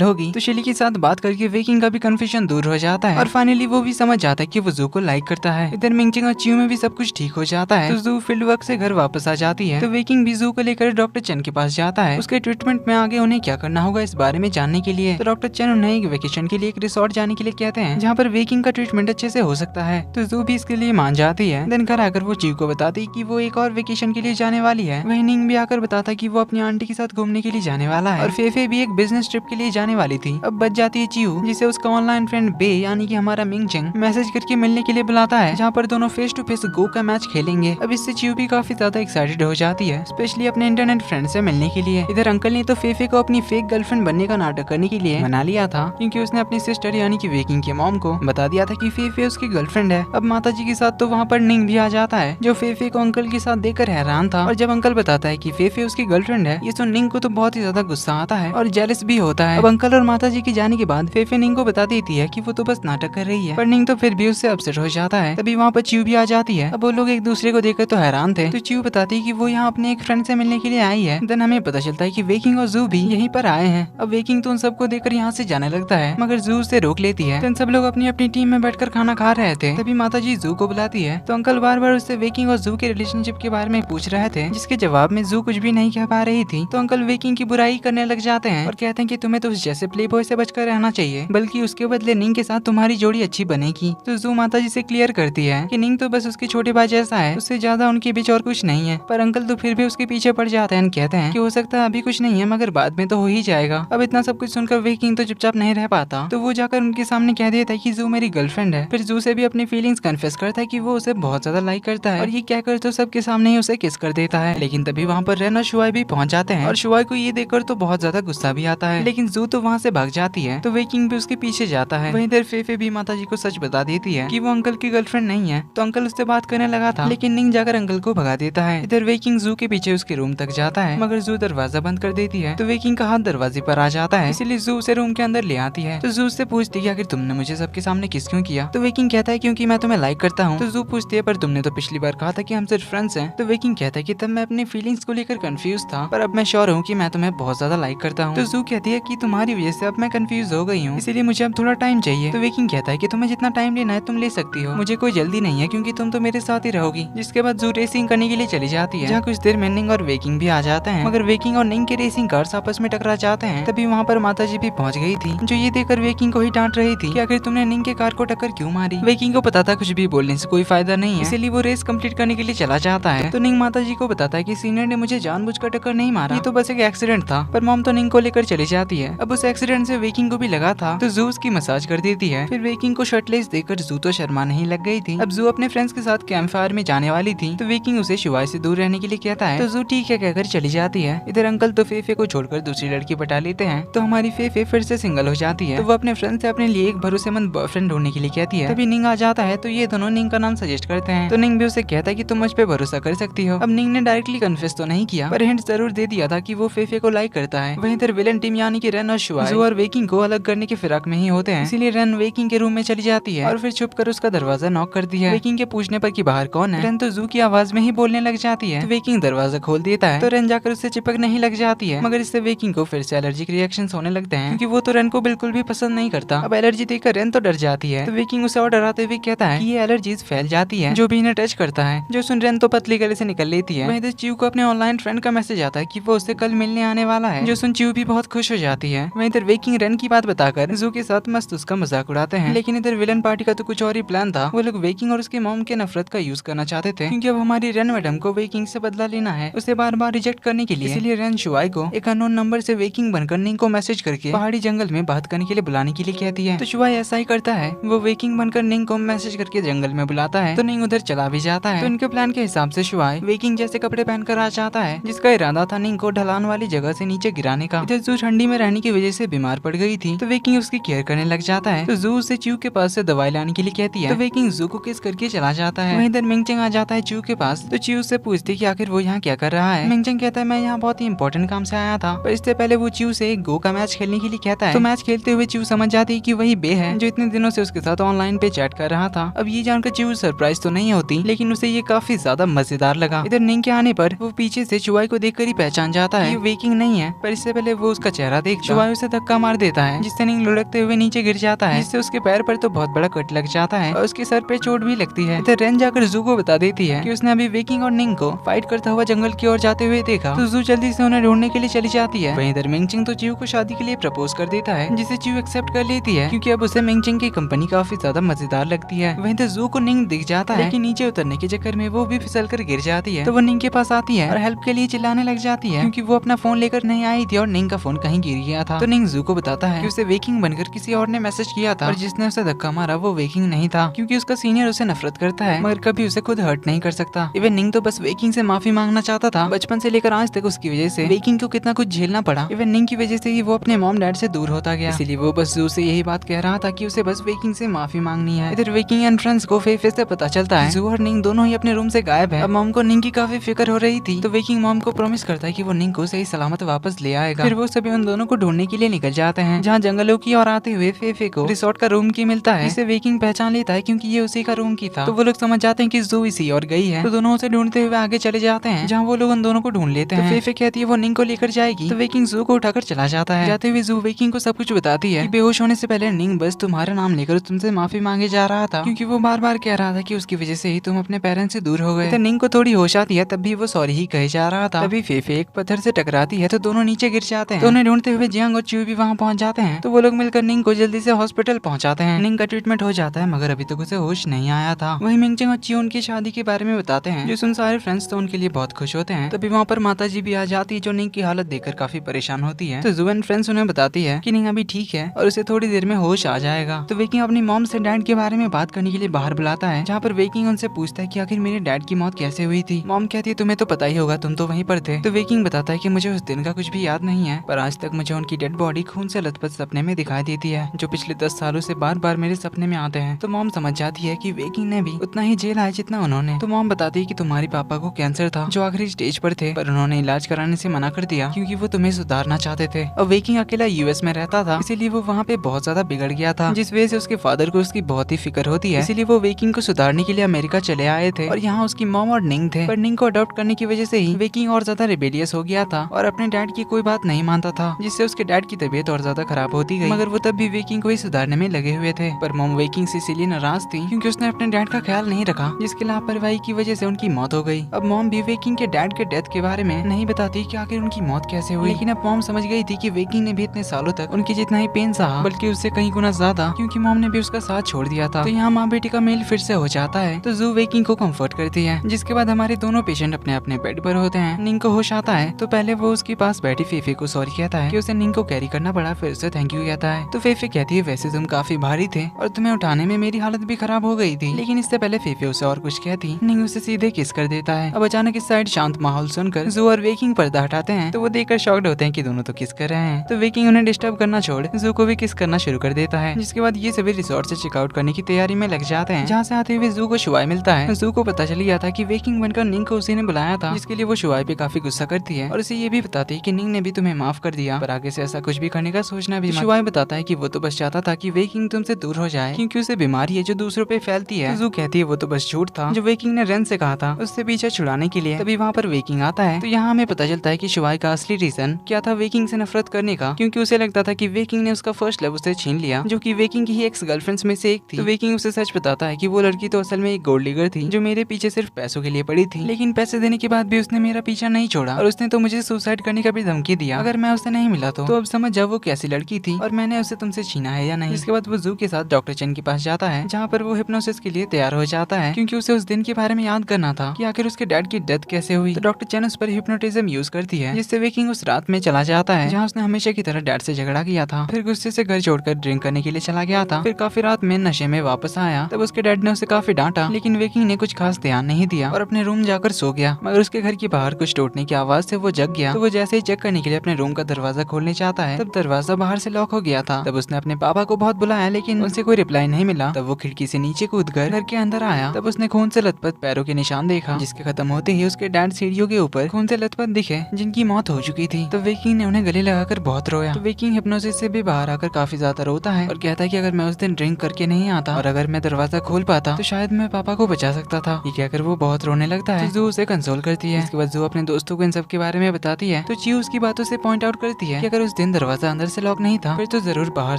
होगी। तो शीली के साथ बात करके वेकिंग का भी कंफ्यूजन दूर हो जाता है और फाइनली वो भी समझ जाता है कि वो जू को लाइक करता है। इधर मिंगचिंग और चियो में भी सब कुछ ठीक हो जाता है। तो जू फील्ड वर्क से घर वापस आ जाती है। तो वेकिंग भी जू को लेकर डॉक्टर चेन के पास जाता है, उसके ट्रीटमेंट में आगे उन्हें क्या करना होगा इस बारे में जानने के लिए। तो डॉक्टर चेन उन्हें एक वेकेशन के लिए एक रिसोर्ट जाने के लिए कहते हैं, जहाँ पर वेकिंग का ट्रीटमेंट अच्छे से हो सकता है। तो जू भी इसके लिए मान जाती है। देन घर आकर वो चियो को बताती कि वो एक और वेकेशन के लिए जाने वाली है। वही निंग भी आकर बताता कि वो अपनी आंटी के साथ घूमने के लिए जाने वाला है और फेफे भी एक बिजनेस ट्रिप के लिए जाने वाली थी। अब बच जाती है चियो, जिसे उसका ऑनलाइन फ्रेंड बे यानी कि हमारा मिंगचिंग मैसेज करके मिलने के लिए बुलाता है, जहाँ पर दोनों फेस टू फेस गो का मैच खेलेंगे। अब इससे चियो भी काफी ज्यादा एक्साइटेड हो जाती है, स्पेशली अपने इंटरनेट फ्रेंड से मिलने के लिए। इधर अंकल ने तो फेफे को अपनी फेक गर्लफ्रेंड बनने का नाटक करने के लिए मना लिया था, क्योंकि उसने अपनी सिस्टर यानी कि वेकिंग की मॉम को बता दिया था कि फेफे उसकी गर्लफ्रेंड है। अब माता जी के साथ तो वहाँ पर निंग भी आ जाता है, जो फेफे को अंकल के साथ देखकर हैरान था। और जब अंकल बताता है कि फेफे उसकी गर्लफ्रेंड है, ये सुन निंग को तो बहुत ही ज्यादा गुस्सा आता है और जेलस भी होता है। अब अंकल और माता जी के जाने के बाद फेफे निंग को बता देती है कि वो तो बस नाटक कर रही है, पर निंग तो फिर भी उससे अपसेट हो जाता है। तभी वहाँ पर चियो भी आ जाती है। अब वो लोग एक दूसरे को देखकर तो हैरान थे। तो चियो बताती है कि वो यहाँ अपने एक फ्रेंड से मिलने के लिए आई है। देन हमें पता चलता है कि वेकिंग और जू भी यहीं पर आए हैं। अब वेकिंग तो उन सबको देखकर यहाँ से जाने लगता है, मगर जू उसे रोक लेती है। देन सब लोग अपनी अपनी टीम में बैठकर खाना खा रहे थे। तभी माता जी जू को बुलाती है। तो अंकल बार बार उससे वेकिंग और जू के रिलेशनशिप के बारे में पूछ रहे थे, जिसके जवाब में जू कुछ भी नहीं कह पा रही थी। तो अंकल वेकिंग की बुराई करने लग जाते हैं और कहते हैं कि तुम्हें तो उस जैसे प्ले बॉय से बचकर रहना चाहिए, बल्कि उसके बदले निंग के साथ तुम्हारी जोड़ी अच्छी बनेगी। तो जू माता जी से क्लियर करती है कि निंग तो बस उसके छोटे भाई जैसा है, उससे ज्यादा उनके बीच और कुछ नहीं है। पर अंकल तो फिर भी उसके पीछे पड़ जाते हैं, कहते हैं कि हो सकता है अभी कुछ नहीं है, मगर बाद में तो हो ही जाएगा। अब इतना सब कुछ सुनकर वेकिंग तो चुपचाप नहीं रह पाता, तो वो जाकर उनके सामने कह देता है कि जू मेरी गर्लफ्रेंड है। फिर जू से भी अपनी फीलिंग्स कन्फेस करता है कि वो उसे बहुत ज्यादा लाइक करता है, और ये कहकर तो सबके सामने ही उसे किस कर देता है। लेकिन तभी वहाँ पर रेन और शुआई भी पहुंच जाते हैं, और शुआई को ये देखकर तो बहुत ज्यादा गुस्सा भी आता है, लेकिन जू तो वहाँ से भाग जाती है। तो वेकिंग भी उसके पीछे जाता है। वहीं इधर फेफे भी माता जी को सच बता देती है कि वो अंकल की गर्लफ्रेंड नहीं है। तो अंकल उससे बात करने लगा था, लेकिन निंग जाकर अंकल को भगा देता है। इधर वेकिंग जू के पीछे उसके रूम तक जाता है, मगर जू दरवाजा बंद कर देती है। तो वेकिंग का हाथ दरवाजे पर आ जाता है, इसीलिए जू उसे रूम के अंदर ले आती है। तो जू उससे पूछती है आखिर तुमने मुझे सबके सामने किस क्यों किया। तो वेकिंग कहता है क्योंकि मैं तुम्हें लाइक करता हूँ। तो जू पूछती है पर तुमने तो पिछली बार कहा था कि हम सिर्फ फ्रेंड्स हैं। तो वेकिंग कहता है कि तब मैं अपनी फीलिंग्स को लेकर कंफ्यूज था, पर अब मैं श्योर हूँ कि मैं तुम्हें बहुत ज्यादा लाइक करता हूँ। तो जू कहती है कि तुम्हारी वजह से अब मैं कंफ्यूज हो गई हूँ, इसीलिए मुझे अब थोड़ा टाइम चाहिए। तो वेकिंग कहता है कि तुम्हें जितना टाइम लेना है तुम ले सकती हो, मुझे कोई जल्दी नहीं है क्योंकि तुम तो मेरे साथ ही रहोगी। जिसके बाद जू रेसिंग करने के लिए चली जाती है, जहाँ कुछ देर में निंग और वेकिंग भी आ जाते हैं, मगर वेकिंग और निंग के रेसिंग कार्स आपस में टकरा जाते हैं। तभी वहाँ पर माता जी भी पहुँच गई थी, जो ये देखकर वेकिंग को ही डांट रही थी कि आखिर तुमने निंग के कार को टक्कर क्यों मारी। वेकिंग को पता था कुछ भी बोलने से कोई फायदा नहीं है, इसीलिए वो रेस कंप्लीट करने के लिए चला जाता है। तो निंग माता जी को बताता है कि सीनियर ने मुझे जानबूझकर टक्कर नहीं मारा, ये तो बस एक एक्सीडेंट था। पर मॉम तो निंग को लेकर चली जाती है। अब उस एक्सीडेंट से वेकिंग को भी लगा था, तो जू उसकी मसाज कर देती है। फिर वेकिंग को शर्टलेस देखकर जू तो शर्मा नहीं लग गई थी। अब जू अपने फ्रेंड्स के साथ कैंप फायर में जाने वाली थी, तो वेकिंग उसे शुआई से दूर रहने के लिए कहता है। तो जू ठीक है कहकर चली जाती है। इधर अंकल तो फेफे को छोड़कर दूसरी लड़की पटा लेते हैं, तो हमारी फेफे फिर से सिंगल हो जाती है। तो वो अपने फ्रेंड से अपने लिए एक भरोसेमंद बॉयफ्रेंड ढूंढने के लिए कहती है। तभी निंग आ जाता है, तो ये दोनों निंग का नाम सजेस्ट करते हैं। तो निंग भी उसे कहता है कि तुम मुझ पे भरोसा कर सकती हो। अब निंग ने डायरेक्टली कन्फेस तो नहीं किया, पर हिंट जरूर दे दिया था कि वो फेफे को लाइक करता है। वहीं इधर विलन टीम यानी कि रेन और शुआई जू और वेकिंग को अलग करने के फिराक में ही होते हैं, इसीलिए रेन वेकिंग के रूम में चली जाती है और फिर छुप कर उसका दरवाजा नॉक करती है। वेकिंग के पूछने पर कि बाहर कौन है, रेन तो जू की आवाज में ही बोलने लग जाती है। तो वेकिंग दरवाजा खोल देता है तो रेन जाकर उससे चिपकने ही लग जाती है, मगर इससे वेकिंग को फिर से एलर्जिक रिएक्शंस होने लगते हैं, क्योंकि वो तो रेन को बिल्कुल भी पसंद नहीं करता। अब एलर्जी देखकर रेन तो डर जाती है, तो वेकिंग उसे और डराते हुए कहता है कि ये एलर्जीज फैल जाती है जो भी इन्हें टच करता है। जो सुन रेन तो पतली गले से निकल लेती है। वहीं च्यू को अपने ऑनलाइन फ्रेंड का मैसेज आता है कि वो उससे कल मिलने आने वाला है, जो सुन च्यू भी बहुत खुश हो जाती है। वहीं इधर वेकिंग रेन की बात बताकर जू के साथ मस्त उसका मजाक उड़ाते हैं, लेकिन इधर विलन पार्टी का तो कुछ और ही प्लान था। वो लोग वेकिंग और उसके मॉम के नफरत का यूज करना चाहते थे, क्योंकि अब हमारी रेन मैडम को वेकिंग से बदला लेना है उसे बार बार रिजेक्ट करने के लिए। इसलिए रेन शुआई को एक अननोन नंबर से वेकिंग बनकर निंग को मैसेज करके पहाड़ी जंगल में बात करने के लिए बुलाने के लिए कहती है। तो शुआई ऐसा ही करता है, वो वेकिंग बनकर निंग को मैसेज करके जंगल में बुलाता है, तो निंग उधर चला भी जाता है। तो इनके प्लान के हिसाब से शुआई वेकिंग जैसे कपड़े पहनकर आ जाता है, जिसका इरादा था निंग को ढलान वाली जगह से नीचे गिराने का। इधर जू ठंडी में रहने की वजह से बीमार पड़ गई थी, तो वेकिंग उसकी केयर करने लग जाता है। तो जू उसे च्यू के पास से दवाई लाने के लिए कहती है, तो वेकिंग जू को किस करके चला जाता है। वहीं इधर मिंगचेंग आ जाता है च्यू के पास, तो च्यू से पूछती कि आखिर वो यहाँ क्या कर रहा है। मिंगचेंग कहता है मैं यहाँ बहुत ही इंपॉर्टेंट काम से आया था, पर इससे पहले वो च्यू से एक गो का मैच खेलने के लिए कहता है। तो मैच खेलते हुए च्यू समझ जाती है कि वही बे है जो इतने दिनों से उसके साथ ऑनलाइन पे चैट कर रहा था। अब ये जानकर च्यू सरप्राइज तो नहीं होती, लेकिन उसे ये काफी ज्यादा मजेदार लगा। इधर निंग के आने पर वो पीछे से शुआई को देखकर ही पहचान जाता है, ये वेकिंग नहीं है, पर इससे पहले वो उसका चेहरा देख शुआई उसे धक्का मार देता है, जिससे निंग लुढ़कते हुए नीचे गिर जाता है, जिससे उसके पैर पर तो बहुत बड़ा कट लग जाता है और उसके सर पे चोट भी लगती है। इधर रेन जाकर जू को बता देती है कि उसने अभी वेकिंग और निंग को फाइट करता हुआ जंगल की ओर जाते हुए देखा, तो जू जल्दी से उन्हें ढूंढने के लिए चली जाती है। वहीं इधर मिंगचिंग तो च्यू को शादी के लिए प्रपोज कर देता है, जिसे च्यू एक्सेप्ट कर लेती है, क्योंकि अब उसे मिंगचिंग की कंपनी काफी ज्यादा मजेदार लगती है। वहीं इधर जू को निंग दिख जाता है, लेकिन नीचे उतरने के चक्कर में वो भी फिसल कर गिर जाती है। तो वो निंग के पास आती है और हेल्प के लिए चिल्लाने लग जाती है, क्योंकि वो अपना फोन लेकर नहीं आई थी और निंग का फोन कहीं गिर गया था। तो निंग जू को बताता है कि उसे वेकिंग बनकर किसी और ने मैसेज किया था और जिसने उसे धक्का मारा वो वेकिंग नहीं था, क्योंकि उसका सीनियर उसे नफरत करता है मगर कभी उसे खुद हर्ट नहीं कर सकता। इवन निंग तो बस वेकिंग से माफी मांगना चाहता था। बचपन से लेकर आज तक उसकी वजह से वेकिंग को कितना कुछ झेलना पड़ा। इवन निंग की वजह से ही वो अपने मॉम डैड से दूर होता गया, इसीलिए वो बस जू से यही बात कह रहा था कि उसे बस वेकिंग से माफी मांगनी है। इधर वेकिंग एंड फ्रेंड्स को फेफे से पता चलता है जू और निंग दोनों ही अपने रूम से गायब है। अब मॉम को निंग की काफी फिक्र हो रही थी, तो वेकिंग मॉम को प्रॉमिस करता है कि वो निंग को सही सलामत वापस ले आएगा। फिर वो सभी उन दोनों को ढूंढने के लिए निकल जाते हैं, जहाँ जंगलों की ओर आते हुए फेफे को रिसोर्ट का रूम की मिलता है, इसे वेकिंग पहचान लेता है क्योंकि ये उसी का रूम की था। तो वो लोग समझ जाते हैं कि जू इसी और गई है, तो दोनों उसे ढूंढते हुए आगे चले जाते हैं, जहाँ वो लोग उन दोनों को ढूंढ लेते हैं। तो फेफे कहती है वो निंग को लेकर जाएगी, तो वेकिंग जू को उठाकर चला जाता है। जाते हुए जू वेकिंग को सब कुछ बताती है कि बेहोश होने से पहले निंग बस तुम्हारा नाम लेकर तुमसे माफी मांगे जा रहा था, क्योंकि वो बार बार कह रहा था कि उसकी वजह से ही तुम अपने पेरेंट्स से दूर हो गए। तो निंग को थोड़ी होश आती है, तब भी वो सॉरी ही कहे जा रहा था। तभी फेफे एक पत्थर से टकराती है, तो दोनों नीचे गिर जाते हैं। तो उन्हें ढूंढते हुए जियांग और च्यू भी वहाँ पहुँच जाते हैं, तो वो लोग मिलकर निंग को जल्दी से हॉस्पिटल पहुँचाते हैं। निंग का ट्रीटमेंट हो जाता है, मगर अभी तक उसे होश नहीं आया था। वही मिंगचिंग और च्यू उनकी शादी के बारे में बताते हैं, जो सुन सारे फ्रेंड्स तो उनके लिए बहुत खुश होते हैं। तभी वहाँ पर माता जी भी आ जाती है, जो निंग की हालत देखकर काफी परेशान होती है। तो जू एंड फ्रेंड्स उन्हें बताती है कि निंग अभी ठीक है और उसे थोड़ी देर में होश आ जाएगा। तो वेकिंग अपनी मॉम से डैड के बारे में बात करने के लिए बाहर बुलाता है, जहाँ पर वेकिंग उनसे पूछता है कि आखिर मेरे डैड की मौत कैसे हुई थी। मॉम कहती है तुम्हें तो पता ही होगा, तुम तो वहीं पर थे। तो वेकिंग बताता है कि मुझे उस दिन का कुछ भी याद नहीं है, पर आज तक मुझे उनकी डेड बॉडी खून से लथपथ सपने में दिखाई देती है, जो पिछले 10 सालों से बार बार मेरे सपने में आते हैं। तो मॉम समझ जाती है कि वेकिंग ने भी उतना ही झेला है जितना उन्होंने। तो मॉम बताती है कि तुम्हारी पापा को कैंसर था, जो आखिरी स्टेज पर थे, पर उन्होंने इलाज कराने से मना कर दिया क्योंकि वो तुम्हें सुधारना चाहते थे। और वेकिंग अकेला यूएस में रहता था, इसीलिए वो वहाँ पे बहुत ज्यादा बिगड़ गया था, जिस वजह से उसके फादर को उसकी बहुत ही फिक्र होती है। इसीलिए वो वेकिंग को सुधारने के लिए अमेरिका चले आए थे और यहाँ उसकी मॉम और निंग थे। पर निंग को अडॉप्ट करने की वजह से ही वेकिंग और ज्यादा रिबेलियस हो गया था और अपने डैड की कोई बात नहीं मानता था, जिससे उसके डैड की तबीयत और ज्यादा खराब होती गई। मगर वो तब भी वेकिंग को ही सुधारने में लगे हुए थे। पर मॉम वेकिंग से इसीलिए नाराज थी क्योंकि उसने अपने डैड का ख्याल नहीं रखा, जिसकी लापरवाही की वजह से उनकी मौत हो गई। अब मॉम भी वेकिंग के डैड के डेथ के बारे में नहीं बताती कि आखिर उनकी मौत कैसे हुई, लेकिन अब मॉम समझ गई थी कि वेकिंग ने भी इतने सालों तक उनकी जितना ही पेन सहा, बल्कि उससे कहीं गुना ज्यादा, क्योंकि मॉम ने भी उसका साथ छोड़ दिया था। तो यहाँ माँ बेटी का मेल फिर से हो जाता है। तो जू वेकिंग को कंफर्ट करती है, जिसके बाद हमारे दोनों पेशेंट अपने अपने बेड पर होते हैं। निंग को होश आता है, तो पहले वो उसके पास बैठी फेफे को सॉरी कहता है कि उसे निंग को कैरी करना पड़ा, फिर उसे थैंक यू कहता है। तो फेफे कहती है वैसे तुम काफी भारी थे और तुम्हें उठाने में मेरी हालत भी खराब हो गई थी, लेकिन इससे पहले फेफे उसे और कुछ कहती, निंग उसे सीधे किस कर देता है। अब अचानक इस साइड शांत माहौल सुनकर जू और वेकिंग पर्दा हटाते हैं, तो वो देखकर शॉक्ड होते हैं कि दोनों तो किस कर रहे हैं। तो वेकिंग उन्हें डिस्टर्ब करना छोड़ जू को भी किस करना शुरू कर देता है, जिसके बाद ये सभी रिसोर्ट से चेकआउट करने की तैयारी में लग जाते हैं। जहाँ से आते हुए जू को शुआई मिलता है। जू को पता चल गया था कि वेकिंग बनकर निंग को उसी ने बुलाया बताया था, जिसके लिए वो शुआई पे काफी गुस्सा करती है और उसे ये भी बताती है कि निंग ने भी तुम्हें माफ कर दिया, पर आगे से ऐसा कुछ भी करने का सोचना भी मत। शुआई बताता है कि वो तो बस चाहता था कि वे किंग तुमसे दूर हो जाए क्योंकि उसे बीमारी है जो दूसरों पे फैलती है। जू कहती है वो तो बस झूठ था जो वे किंग ने रेन से कहा था उससे पीछा छुड़ाने के लिए। तभी वहाँ पर वे किंग आता है। तो यहाँ हमें पता चलता है कि शुआई का असली रीजन क्या था वे किंग से नफरत करने का, क्योंकि उसे लगता था कि वे किंग ने उसका फर्स्ट लव उसे छीन लिया, जो कि वे किंग की ही एक्स गर्लफ्रेंड्स में से एक थी। तो वे किंग उसे सच बताता है कि वो लड़की तो असल में एक गोल्ड डिगर थी जो मेरे पीछे सिर्फ पैसों के लिए पड़ी थी, लेकिन पैसे देने के बाद भी उसने मेरा पीछा नहीं छोड़ा और उसने तो मुझे सुसाइड करने का भी धमकी दिया अगर मैं उससे नहीं मिला तो अब समझ जाओ वो कैसी लड़की थी और मैंने उसे तुमसे छीना है या नहीं। इसके बाद वो जू के साथ डॉक्टर चेन के पास जाता है जहाँ पर वो हिप्नोसिस के लिए तैयार हो जाता है, क्योंकि उसे उस दिन के बारे में याद करना था कि आखिर उसके डैड की डेथ कैसे हुई। तो डॉक्टर चेन उस पर हिप्नोटिज्म यूज करती है, जिससे वे किंग उस रात में चला जाता है जहाँ उसने हमेशा की तरह डैड से झगड़ा किया था, फिर गुस्से से घर छोड़कर ड्रिंक करने के लिए चला गया था, फिर काफी रात में नशे में वापस आया। तब उसके डैड ने उसे काफी डांटा, लेकिन वे किंग ने कुछ खास ध्यान नहीं दिया और अपने रूम जाकर सो गया। मगर उसके घर के बाहर कुछ टूटने की आवाज से वो जग गया। तो वो जैसे ही चेक करने के लिए अपने रूम का दरवाजा खोलने चाहता है तब दरवाजा बाहर से लॉक हो गया था। तब उसने अपने पापा को बहुत बुलाया लेकिन उनसे कोई रिप्लाई नहीं मिला। तब वो खिड़की से नीचे कूदकर घर के अंदर आया। तब उसने खून से लथपथ पैरों के निशान देखा, जिसके खत्म होते ही उसके डैड सीढ़ियों के ऊपर खून से लथपथ दिखे जिनकी मौत हो चुकी थी। तो वे किंग ने उन्हें गले लगाकर बहुत रोया। तो वे किंग हिप्नोसिस से भी बाहर आकर काफी ज्यादा रोता है और कहता है कि अगर मैं उस दिन ड्रिंक करके नहीं आता और अगर मैं दरवाजा खोल पाता तो शायद मैं पापा को बचा सकता था। ये कहकर वो बहुत रोने लगता है। तो जू उसे कंसोल करती है। इसके बाद जू अपने दोस्तों को इन सब के बारे में बताती है। तो चीयू उसकी बातों से पॉइंट आउट करती है कि अगर उस दिन दरवाजा अंदर से लॉक नहीं था फिर तो जरूर बाहर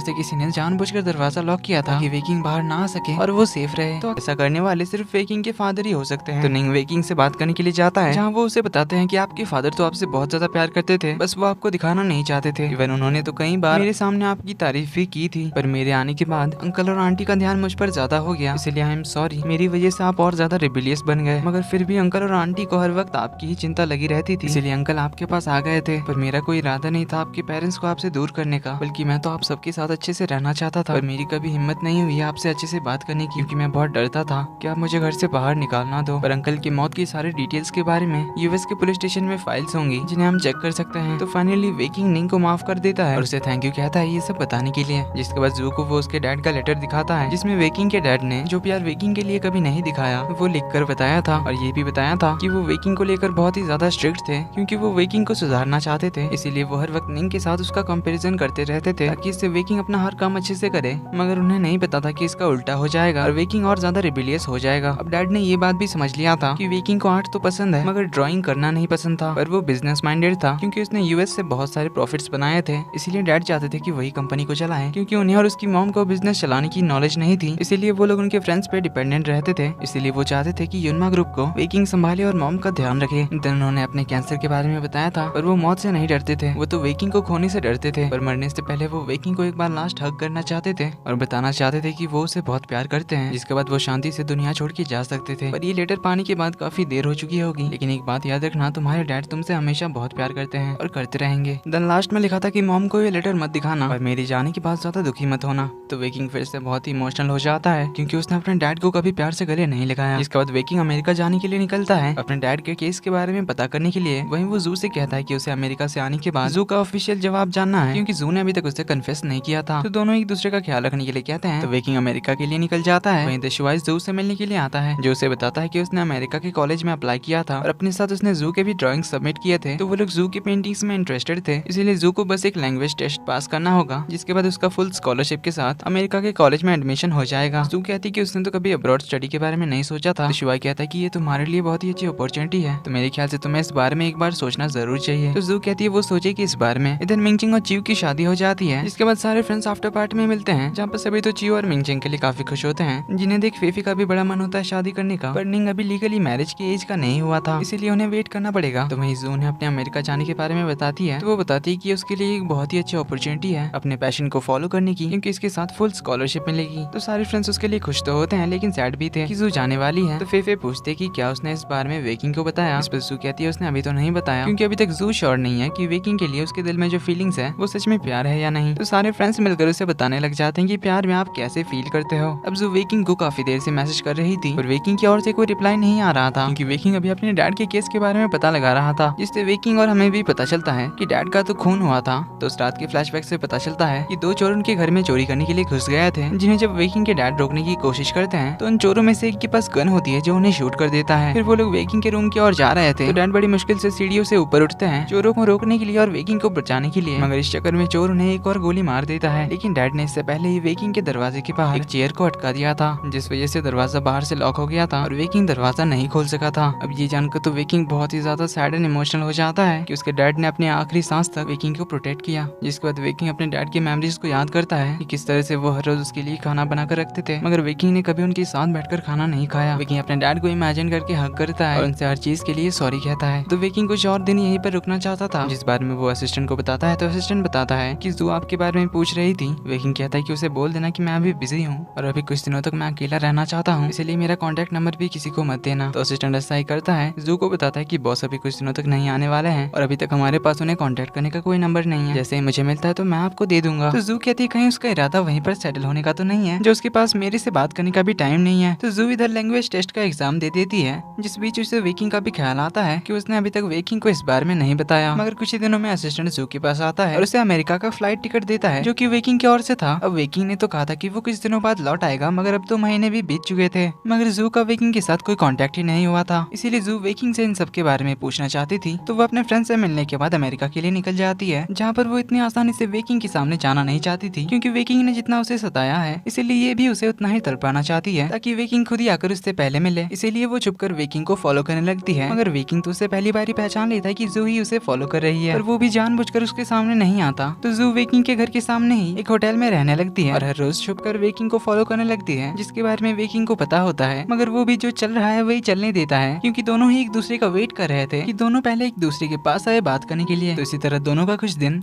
से किसी ने जानबूझकर दरवाजा लॉक किया था कि वे किंग बाहर ना आ सके और वो सेफ रहे। तो ऐसा करने वाले सिर्फ वे किंग के फादर ही हो सकते हैं। तो निंग वे किंग से बात करने के लिए जाता है, जहाँ वो उसे बताते हैं कि आपके फादर तो आपसे बहुत ज्यादा प्यार करते थे, बस वो आपको दिखाना नहीं चाहते थे। इवन उन्होंने तो कई बार मेरे सामने आपकी तारीफ भी की थी, पर मेरे आने के बाद अंकल और आंटी का ध्यान मुझ पर ज्यादा हो गया, इसलिए आई एम सॉरी। मेरी वजह से आप और ज्यादा रिबिलियस बन गए, मगर फिर भी अंकल और आंटी को हर वक्त आपकी ही चिंता लगी रहती थी, इसलिए अंकल आपके पास आ गए थे। पर मेरा कोई इरादा नहीं था आपके पेरेंट्स को आपसे दूर करने का, बल्कि मैं तो आप सबके साथ अच्छे से रहना चाहता था। पर मेरी कभी हिम्मत नहीं हुई आपसे अच्छे से बात करने की, क्योंकि मैं बहुत डरता था कि आप मुझे घर से बाहर निकालना दो। पर अंकल की मौत की सारी डिटेल्स के बारे में यूएस के पुलिस स्टेशन में फाइल्स होंगी जिन्हें हम चेक कर सकते हैं। तो फाइनली वे किंग निंग को माफ कर देता है और उसे थैंक यू कहता है ये सब बताने के लिए। जिसके बाद जू को वो उसके डैड का लेटर दिखाता है, जिसमें वे किंग के डैड ने जो प्यार वे किंग के लिए कभी नहीं दिखाया वो लिखकर बताया था, और ये भी बताया था कि वो वे किंग को लेकर बहुत ही ज्यादा स्ट्रिक्ट थे, क्योंकि वो वे किंग को सुधारना चाहते थे। इसीलिए वो हर वक्त निंग के साथ उसका कंपैरिजन करते रहते थे ताकि इससे वे किंग अपना हर काम अच्छे से करे। मगर उन्हें नहीं पता था कि इसका उल्टा हो जाएगा और वे किंग और ज्यादा रिबिलियस हो जाएगा। अब डैड ने ये बात भी समझ लिया था कि वे किंग को आर्ट तो पसंद है मगर ड्राइंग करना नहीं पसंद था, पर वो बिजनेस माइंडेड था क्योंकि उसने यूएस से बहुत सारे प्रॉफिट्स बनाए थे। इसीलिए डैड चाहते थे कि वही कंपनी को चलाएं, क्योंकि उन्हें और उसकी मॉम को बिजनेस चलाने की नॉलेज नहीं थी। इसीलिए वो लोग उनके फ्रेंड्स पे डिपेंडेंट रहते थे। इसीलिए वो चाहते थे कि युनमा ग्रुप को वे किंग संभाले और मॉम का ध्यान रखे। देन उन्होंने अपने कैंसर के बारे में बताया था, पर वो मौत से नहीं डरते थे, वो तो वे किंग को खोने से डरते थे। पर मरने से पहले वो वे किंग को एक बार लास्ट हग करना चाहते थे और बताना चाहते थे कि वो उसे बहुत प्यार करते हैं, जिसके बाद वो शांति से दुनिया छोड़ के जा सकते थे। पर ये लेटर पाने के बाद काफी देर हो चुकी होगी, लेकिन एक बात याद रखना, तुम्हारे डैड तुमसे हमेशा बहुत प्यार करते हैं और करते रहेंगे। देन लास्ट में लिखा था कि मॉम को ये लेटर मत दिखाना और मेरे जाने के बाद ज्यादा दुखी मत होना। तो वे किंग फिर से बहुत ही इमोशनल हो जाता है, क्योंकि उसने अपने डैड को कभी प्यार से गले नहीं लगाया। इसके बाद वे किंग अमेरिका जाने के लिए निकलता है अपने डैड के केस के बारे में पता करने के लिए। वहीं वो जू से कहता है कि उसे अमेरिका से आने के बाद जू का ऑफिशियल जवाब जानना है, क्योंकि जू ने अभी तक उसे कन्फेस नहीं किया था। तो दोनों एक दूसरे का ख्याल रखने के लिए कहते हैं। तो वे किंग अमेरिका के लिए निकल जाता है। वहीं दशवाइज जू से मिलने के लिए आता है, जो उसे बताता है कि उसने अमेरिका के कॉलेज में अप्लाई किया था और अपने साथ उसने जू के भी ड्राइंग सबमिट किए थे। तो वो लोग जू की पेंटिंग्स में इंटरेस्टेड थे, इसीलिए जू को बस एक लैंग्वेज टेस्ट पास करना होगा, जिसके बाद उसका फुल स्कॉलरशिप के साथ अमेरिका के कॉलेज में एडमिशन हो जाएगा। जू कहती है कि उसने तो कभी अब्रॉड स्टडी के बारे में नहीं सोचा था। तो शिवाई कहता है कि ये तुम्हारे लिए बहुत ही अच्छी अपॉर्चुनिटी है, तो मेरे ख्याल से तुम्हें इस बारे में एक बार सोचना जरूर चाहिए। तो जू कहती है वो सोचे कि इस बारे में। इधर मिंगचिंग और चिव की शादी हो जाती है, जिसके बाद सारे फ्रेंड्स आफ्टर पार्टी में मिलते हैं, जहाँ पर सभी तो चिव और मिंगचिंग के लिए काफी खुश होते हैं, जिन्हें देख फेफी का भी बड़ा मन होता है शादी करने का। पर निंग अभी लीगली मैरिज की एज का नहीं हुआ था, इसीलिए उन्हें वेट करना पड़ेगा। तो वहीं जू उन्हें अपने अमेरिका जाने के बारे में बताती है। तो वो बताती है कि उसके लिए एक बहुत ही अच्छी अपॉर्चुनिटी है अपने पैशन को फॉलो करने की, क्योंकि इसके साथ फुल स्कॉलरशिप मिलेगी। तो सारे फ्रेंड्स उसके लिए खुश तो होते हैं, लेकिन सैड भी थे कि जू जाने वाली है। तो फेफे पूछते कि क्या उसने इस बारे में वेकिंग को बताया। इस पर जू कहती है उसने अभी तो नहीं बताया, क्योंकि अभी तक जू श्योर नहीं है कि वेकिंग के लिए उसके दिल में जो फीलिंग्स है वो सच में प्यार है या नहीं। तो सारे फ्रेंड्स मिलकर उसे बताने लग जाते हैं कि प्यार में आप कैसे फील करते हो। अब जू वेकिंग को काफी देर से मैसेज कर रही थी, पर वेकिंग की ओर से कोई रिप्लाई नहीं आ रहा था, क्योंकि वेकिंग अभी अपने डैड के केस के बारे में पता लगा रहा था, जिससे वेकिंग और हमें भी पता चलता है कि डैड का तो खून हुआ था। तो उस रात के फ्लैशबैक से पता चलता है कि दो चोर उनके घर में चोरी करने के लिए घुस गए थे, जिन्हें जब वेकिंग के डैड रोकने की कोशिश करते हैं तो उन चोरों में से एक के पास गन होती है जो उन्हें शूट कर देता है। फिर वो लोग वेकिंग के रूम रूम की ओर जा रहे थे तो डैड बड़ी मुश्किल से सीढ़ियों से ऊपर उठते हैं चोरों को रोकने के लिए और वेकिंग को बचाने के लिए, मगर इस चक्कर में चोर उन्हें एक और गोली मार देता है। लेकिन डैड ने इससे पहले ही वेकिंग के दरवाजे के बाहर एक चेयर को अटका दिया था, जिस वजह से दरवाजा बाहर से लॉक हो गया था और वेकिंग दरवाजा नहीं खोल सका था। अब ये जानकर तो वेकिंग बहुत ही ज्यादा सैड एंड इमोशनल हो जाता है कि उसके डैड ने अपने आखिरी सांस तक वेकिंग को प्रोटेक्ट किया। जिसके बाद वेकिंग अपने डैड की मेमोरीज को याद करता है कि किस तरह से वो हर रोज उसके लिए खाना बनाकर रखते थे, मगर वेकिंग ने कभी उनके साथ बैठकर खाना नहीं खाया। वेकिंग अपने डैड को इमेजिन करके हक करता है और उनसे हर चीज के लिए सॉरी कहता है। तो वेकिंग कुछ और दिन यहीं पर रुकना चाहता था, जिस बारे में वो असिस्टेंट को बताता है। तो असिस्टेंट बताता है कि जू आपके बारे में पूछ रही थी। वेकिंग कहता है कि उसे बोल देना कि मैं अभी बिजी हूँ और अभी कुछ दिनों तक मैं अकेला रहना चाहता हूँ, इसलिए मेरा कॉन्टेक्ट नंबर भी किसी को मत देना। तो असिस्टेंट ऐसा ही करता है। जू को बताता है कि बॉस अभी कुछ दिनों तक नहीं आने वाले हैं और अभी तक हमारे पास उन्हें कॉन्टेक्ट करने का कोई नंबर नहीं है, जैसे ही मुझे मिलता है तो मैं आपको दे दूंगा। तो जू कहती है कहीं उसका इरादा वहीं पर सेटल होने का तो नहीं है, जो उसके पास मेरे से बात करने का भी टाइम नहीं है। तो जू इधर लैंग्वेज टेस्ट का एग्जाम दे देती है, जिस बीच उसे वेकिंग का भी ख्याल आता है कि उसने अभी तक वेकिंग को इस बारे में नहीं बताया। मगर कुछ ही दिनों में असिस्टेंट जू के पास आता है और उसे अमेरिका का फ्लाइट टिकट देता है, जो कि वेकिंग की ओर से था। अब वेकिंग ने तो कहा था कि वो कुछ दिनों बाद लौट आएगा, मगर अब तो महीने भी बीत चुके थे, मगर जू का वेकिंग के साथ कोई कांटेक्ट ही नहीं हुआ था। इसीलिए जू वेकिंग से इन सब के बारे में पूछना चाहती थी। तो वो अपने फ्रेंड से मिलने के बाद अमेरिका के लिए निकल जाती है, जहाँ पर वो इतनी आसानी से वेकिंग के सामने जाना नहीं चाहती थी, क्योंकि वेकिंग ने जितना उसे सताया है इसीलिए ये भी उसे उतना ही तड़पाना चाहती है, ताकि वेकिंग खुद ही आकर उससे पहले मिले। इसीलिए वो छुपकर वेकिंग को फॉलो करने लगती है, मगर वेकिंग तो उसे पहली बार ही पहचान लेता है कि जू ही उसे फॉलो कर रही है और वो भी जानबूझकर उसके सामने नहीं आता। तो जू वेकिंग के घर के सामने ही एक होटल में रहने लगती है और हर रोज छुपकर वेकिंग को फॉलो करने लगती है, जिसके बारे में वेकिंग को पता होता है, मगर वो भी जो चल रहा है वही चलने देता है, क्योंकि दोनों ही एक दूसरे का वेट कर रहे थे कि दोनों पहले एक दूसरे के पास आए बात करने के लिए। तो इसी तरह दोनों का कुछ दिन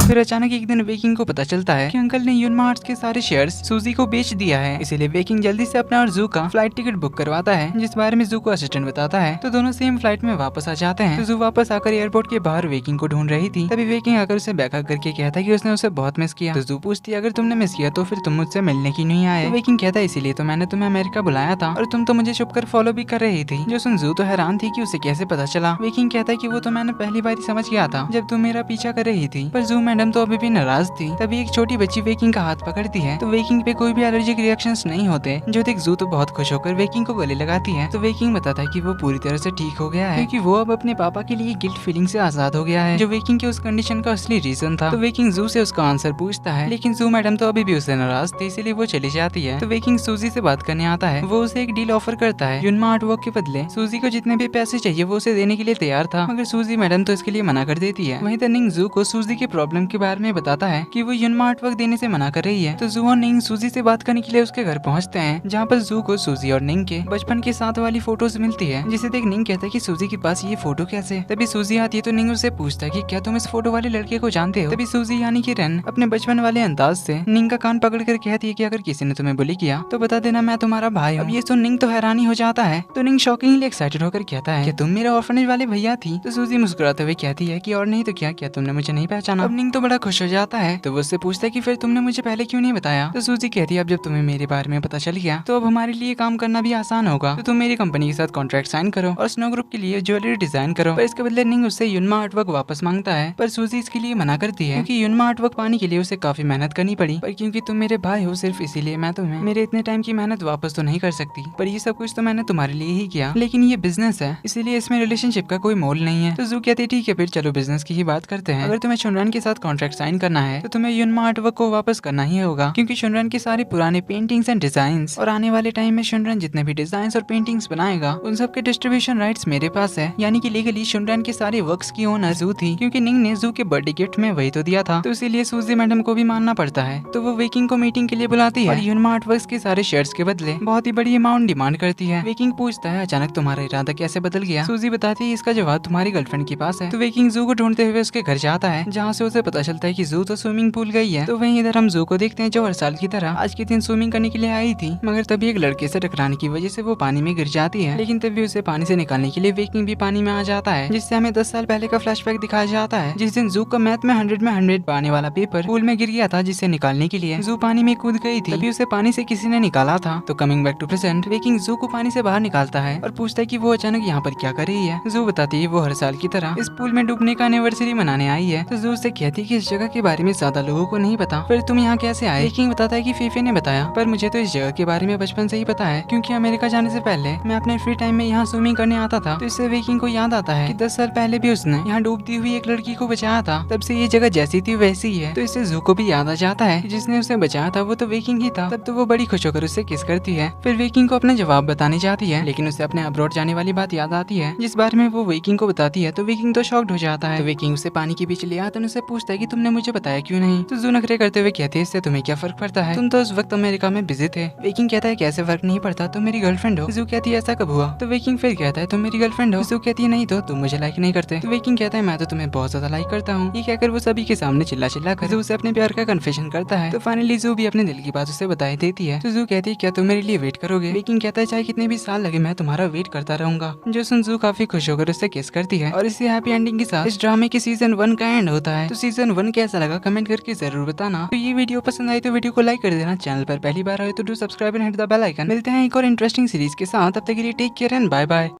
फिर अचानक एक दिन वेकिंग को पता चलता है कि अंकल ने यूनमार्ट्स के सारे शेयर्स सूजी को बेच दिया है। इसीलिए वेकिंग जल्दी से अपना और जू का फ्लाइट टिकट बुक करवाता है, जिस बारे में जू को असिस्टेंट बताता है। तो दोनों सेम फ्लाइट में वापस आ जाते हैं। तो जू वापस आकर एयरपोर्ट के बाहर वेकिंग को ढूंढ रही थी, तभी वेकिंग आकर उसे बैकअप करके कहता है कि उसने उसे बहुत मिस किया। तो जू पूछती है अगर तुमने मिस किया तो फिर तुम मुझसे मिलने की नहीं आए। तो वेकिंग कहता है इसीलिए तो मैंने तुम्हें अमेरिका बुलाया था और तुम तो मुझे छुपकर फॉलो भी कर रही थी। जो सुन जू तो हैरान थी कि उसे कैसे पता चला। वेकिंग कहता है कि वो तो मैंने पहली बार ही समझ गया था जब तुम मेरा पीछा कर रही थी, पर जू मैडम तो अभी भी नाराज थी। तभी एक छोटी बच्ची वेकिंग का हाथ पकड़ती है, तो वेकिंग पे कोई भी एलर्जिक रिएक्शंस नहीं होते, जो देख जू तो बहुत खुश होकर वेकिंग को गले लगाती है। तो वेकिंग बताता है कि वो पूरी तरह से ठीक हो गया है, क्योंकि वो अब अपने पापा के लिए गिल्ट फीलिंग से आजाद हो गया है, जो वेकिंग के उस कंडीशन का असली रीजन था। तो वेकिंग जू से उसका आंसर पूछता है, लेकिन जू मैडम तो अभी भी उससे नाराज थी, इसीलिए वो चली जाती है। तो वेकिंग सूजी से बात करने आता है। वो उसे एक डील ऑफर करता है। यूनमा आर्टवर्क के बदले सूजी को जितने भी पैसे चाहिए वो उसे देने के लिए तैयार था, मगर सूजी मैडम तो इसके लिए मना कर देती है। वहीं निंग जू को सूजी के प्रॉब्लम के बारे में बताता है कि वो यूनमा आर्टवर्क देने से मना कर रही है। तो जू और निंग सूजी से बात करने के लिए उसके घर पहुंचते हैं, जहाँ पर जू को सूजी और निंग के बचपन के साथ वाली फोटोज मिलती है, जिसे देख निंग कहता है कि सूजी के पास ये फोटो कैसे। तभी सूजी आती है तो निंग उससे पूछता है कि क्या तुम इस फोटो वाले लड़के को जानते हो। तभी सूजी यानी कि रन अपने बचपन वाले अंदाज से निंग का कान पकड़ कर कहती है कि अगर किसी ने तुम्हें बुली किया तो बता देना मैं तुम्हारा भाई हूँ। अब ये सुन निंग तो हैरानी हो जाता है। तो निंग शॉकिंगली एक्साइटेड होकर कहता है कि तुम मेरे ऑर्फनेज वाले भैया थी। तो सूजी मुस्कुराते हुए कहती है कि और नहीं तो क्या तुमने मुझे नहीं पहचाना। अब निंग तो बड़ा खुश हो जाता है। तो वो उससे पूछता है कि फिर तुमने मुझे पहले क्यों नहीं बताया। तो सूजी कहती है अब जब तुम्हें मेरे बारे में पता चल गया तो अब हमारे लिए काम करना भी आसान होगा। तो तुम मेरी कंपनी के साथ कॉन्ट्रैक्ट साइन करो और स्नो ग्रुप के लिए ज्वेलरी डिजाइन करो। पर इसके बदले निंग उससे यूनमा आर्टवर्क वापस मांगता है, पर सूजी इसके लिए मना करती है, क्योंकि यूनमा आर्टवर्क पाने के लिए उसे काफी मेहनत करनी पड़ी। पर क्योंकि तुम मेरे भाई हो सिर्फ इसीलिए मैं तुम्हें मेरे इतने टाइम की मेहनत वापस तो नहीं कर सकती। पर ये सब कुछ तो मैंने तुम्हारे लिए ही किया, लेकिन ये बिजनेस है इसीलिए इसमें रिलेशनशिप का कोई मोल नहीं है। तो जू कहती है ठीक है फिर चलो बिजनेस की ही बात करते हैं। अगर तुम्हें शुनरन के साथ कॉन्ट्रैक्ट साइन करना है तो तुम्हें यूनमा आर्टवर्क को वापस करना ही होगा, क्योंकि शुनरन के सारे पुराने पेंटिंग्स एंड डिजाइंस और आने वाले टाइम में शुनरन जितने भी डिजाइंस और पेंटिंग्स बनाएगा उन सब के डिस्ट्रीब्यूशन राइट्स मेरे पास है। यानी कि लीगली शुनरन के सारे वर्क्स की ओनर जू थी, क्योंकि निंग ने जू के बर्थडे गिफ्ट में वही तो दिया था। तो इसीलिए सूजी मैडम को भी मानना पड़ता है। तो वो वेकिंग को मीटिंग के लिए बुलाती है और यूनमा आर्टवर्क्स के सारे शेयर्स के बदले बहुत ही बड़ी अमाउंट डिमांड करती है। वेकिंग पूछता है अचानक तुम्हारा इरादा कैसे बदल गया। सूजी बताती है इसका जवाब तुम्हारी गर्लफ्रेंड के पास है। तो वेकिंग जू को ढूंढते हुए उसके घर जाता है, जहाँ से उसे पता चलता है कि जू तो स्विमिंग पूल गई है। तो वहीं इधर हम जू को देखते हैं जो हर साल की तरह आज के दिन स्विमिंग करने के लिए आई थी, मगर तभी एक लड़के से टकराने की वजह से वो पानी में गिर जाती है। लेकिन तभी उसे पानी से निकालने के लिए वेकिंग भी पानी में आ जाता है, जिससे हमें 10 साल पहले का फ्लैशबैक दिखाया जाता है, जिस दिन जू का मैथ में 100 पाने वाला पेपर पूल में गिर गया था, जिसे निकालने के लिए जू पानी में कूद गई थी। तभी उसे पानी से किसी ने निकाला था। तो कमिंग बैक टू प्रेजेंट, वेकिंग जू को पानी से बाहर निकालता है और पूछता है कि वो अचानक यहाँ पर क्या कर रही है। जू बताती है वो हर साल की तरह इस पूल में डूबने का एनिवर्सरी मनाने आई है। तो जू से कहती है कि इस जगह के बारे में ज्यादा लोगों को नहीं पता, फिर तुम यहाँ कैसे आए। वेकिंग बताता है कि फीफे ने बताया, पर मुझे तो इस जगह के बारे में बचपन से ही पता है, क्योंकि अमेरिका जाने से पहले मैं अपने फ्री टाइम में यहाँ स्विमिंग करने आता था, तो इससे वेकिंग को याद आता है कि 10 साल पहले भी उसने यहाँ डूबती हुई एक लड़की को बचाया था। तब से ये जगह जैसी थी वैसी ही है। तो इससे जू को भी याद आ जाता है कि जिसने उसे बचाया था वो तो वेकिंग ही था। तब तो वो बड़ी खुश होकर उससे किस करती है। फिर वेकिंग को अपना जवाब बताने जाती है, लेकिन उसे अपने अब्रॉड जाने वाली बात याद आती है जिस बारे में वो वेकिंग को बताती है। तो वेकिंग तो शॉक्ड हो जाता है। तो वेकिंग उसे पानी के बीच ले आता है, उसे पूछता है कि तुमने मुझे बताया क्यों नहीं। तो जू नखरे करते हुए कहती है इससे तुम्हें क्या फर्क पड़ता है, तुम तो उस वक्त अमेरिका में बिजी थे। वेकिंग कहता है कैसे फर्क नहीं पड़ता, तुम मेरी गर्लफ्रेंड हो। जू कहती है ऐसा कब हुआ। तो वेकिंग फिर कहता है तुम मेरी गर्लफ्रेंड हो। जू कहती है नहीं तो तुम मुझे लाइक नहीं करते। तो वेकिंग कहता है मैं तो तुम्हें बहुत ज्यादा लाइक करता हूँ। ये कहकर वो सभी के सामने चिल्ला चिल्ला कर जू से अपने प्यार का कन्फेशन करता है। तो फाइनली जू भी अपने दिल की बात उसे बता देती है। तो जू कहती है क्या तुम मेरे लिए वेट करोगे। वेकिंग कहता है चाहे कितने भी साल लगे मैं तुम्हारा वेट करता रहूंगा। जो सुन जू काफी खुश होकर उससे किस करती है और इसी हैप्पी एंडिंग के साथ इस ड्रामे के सीजन 1 का एंड होता है। तो सीजन 1 कैसा लगा कमेंट करके जरूर बताना। तो ये वीडियो पसंद आई तो वीडियो को लाइक कर देना, चैनल पर पहली बार आए तो do subscribe and hit the bell icon. मिलते हैं एक और इंटरेस्टिंग सीरीज के साथ, तब तक के लिए take care and bye bye.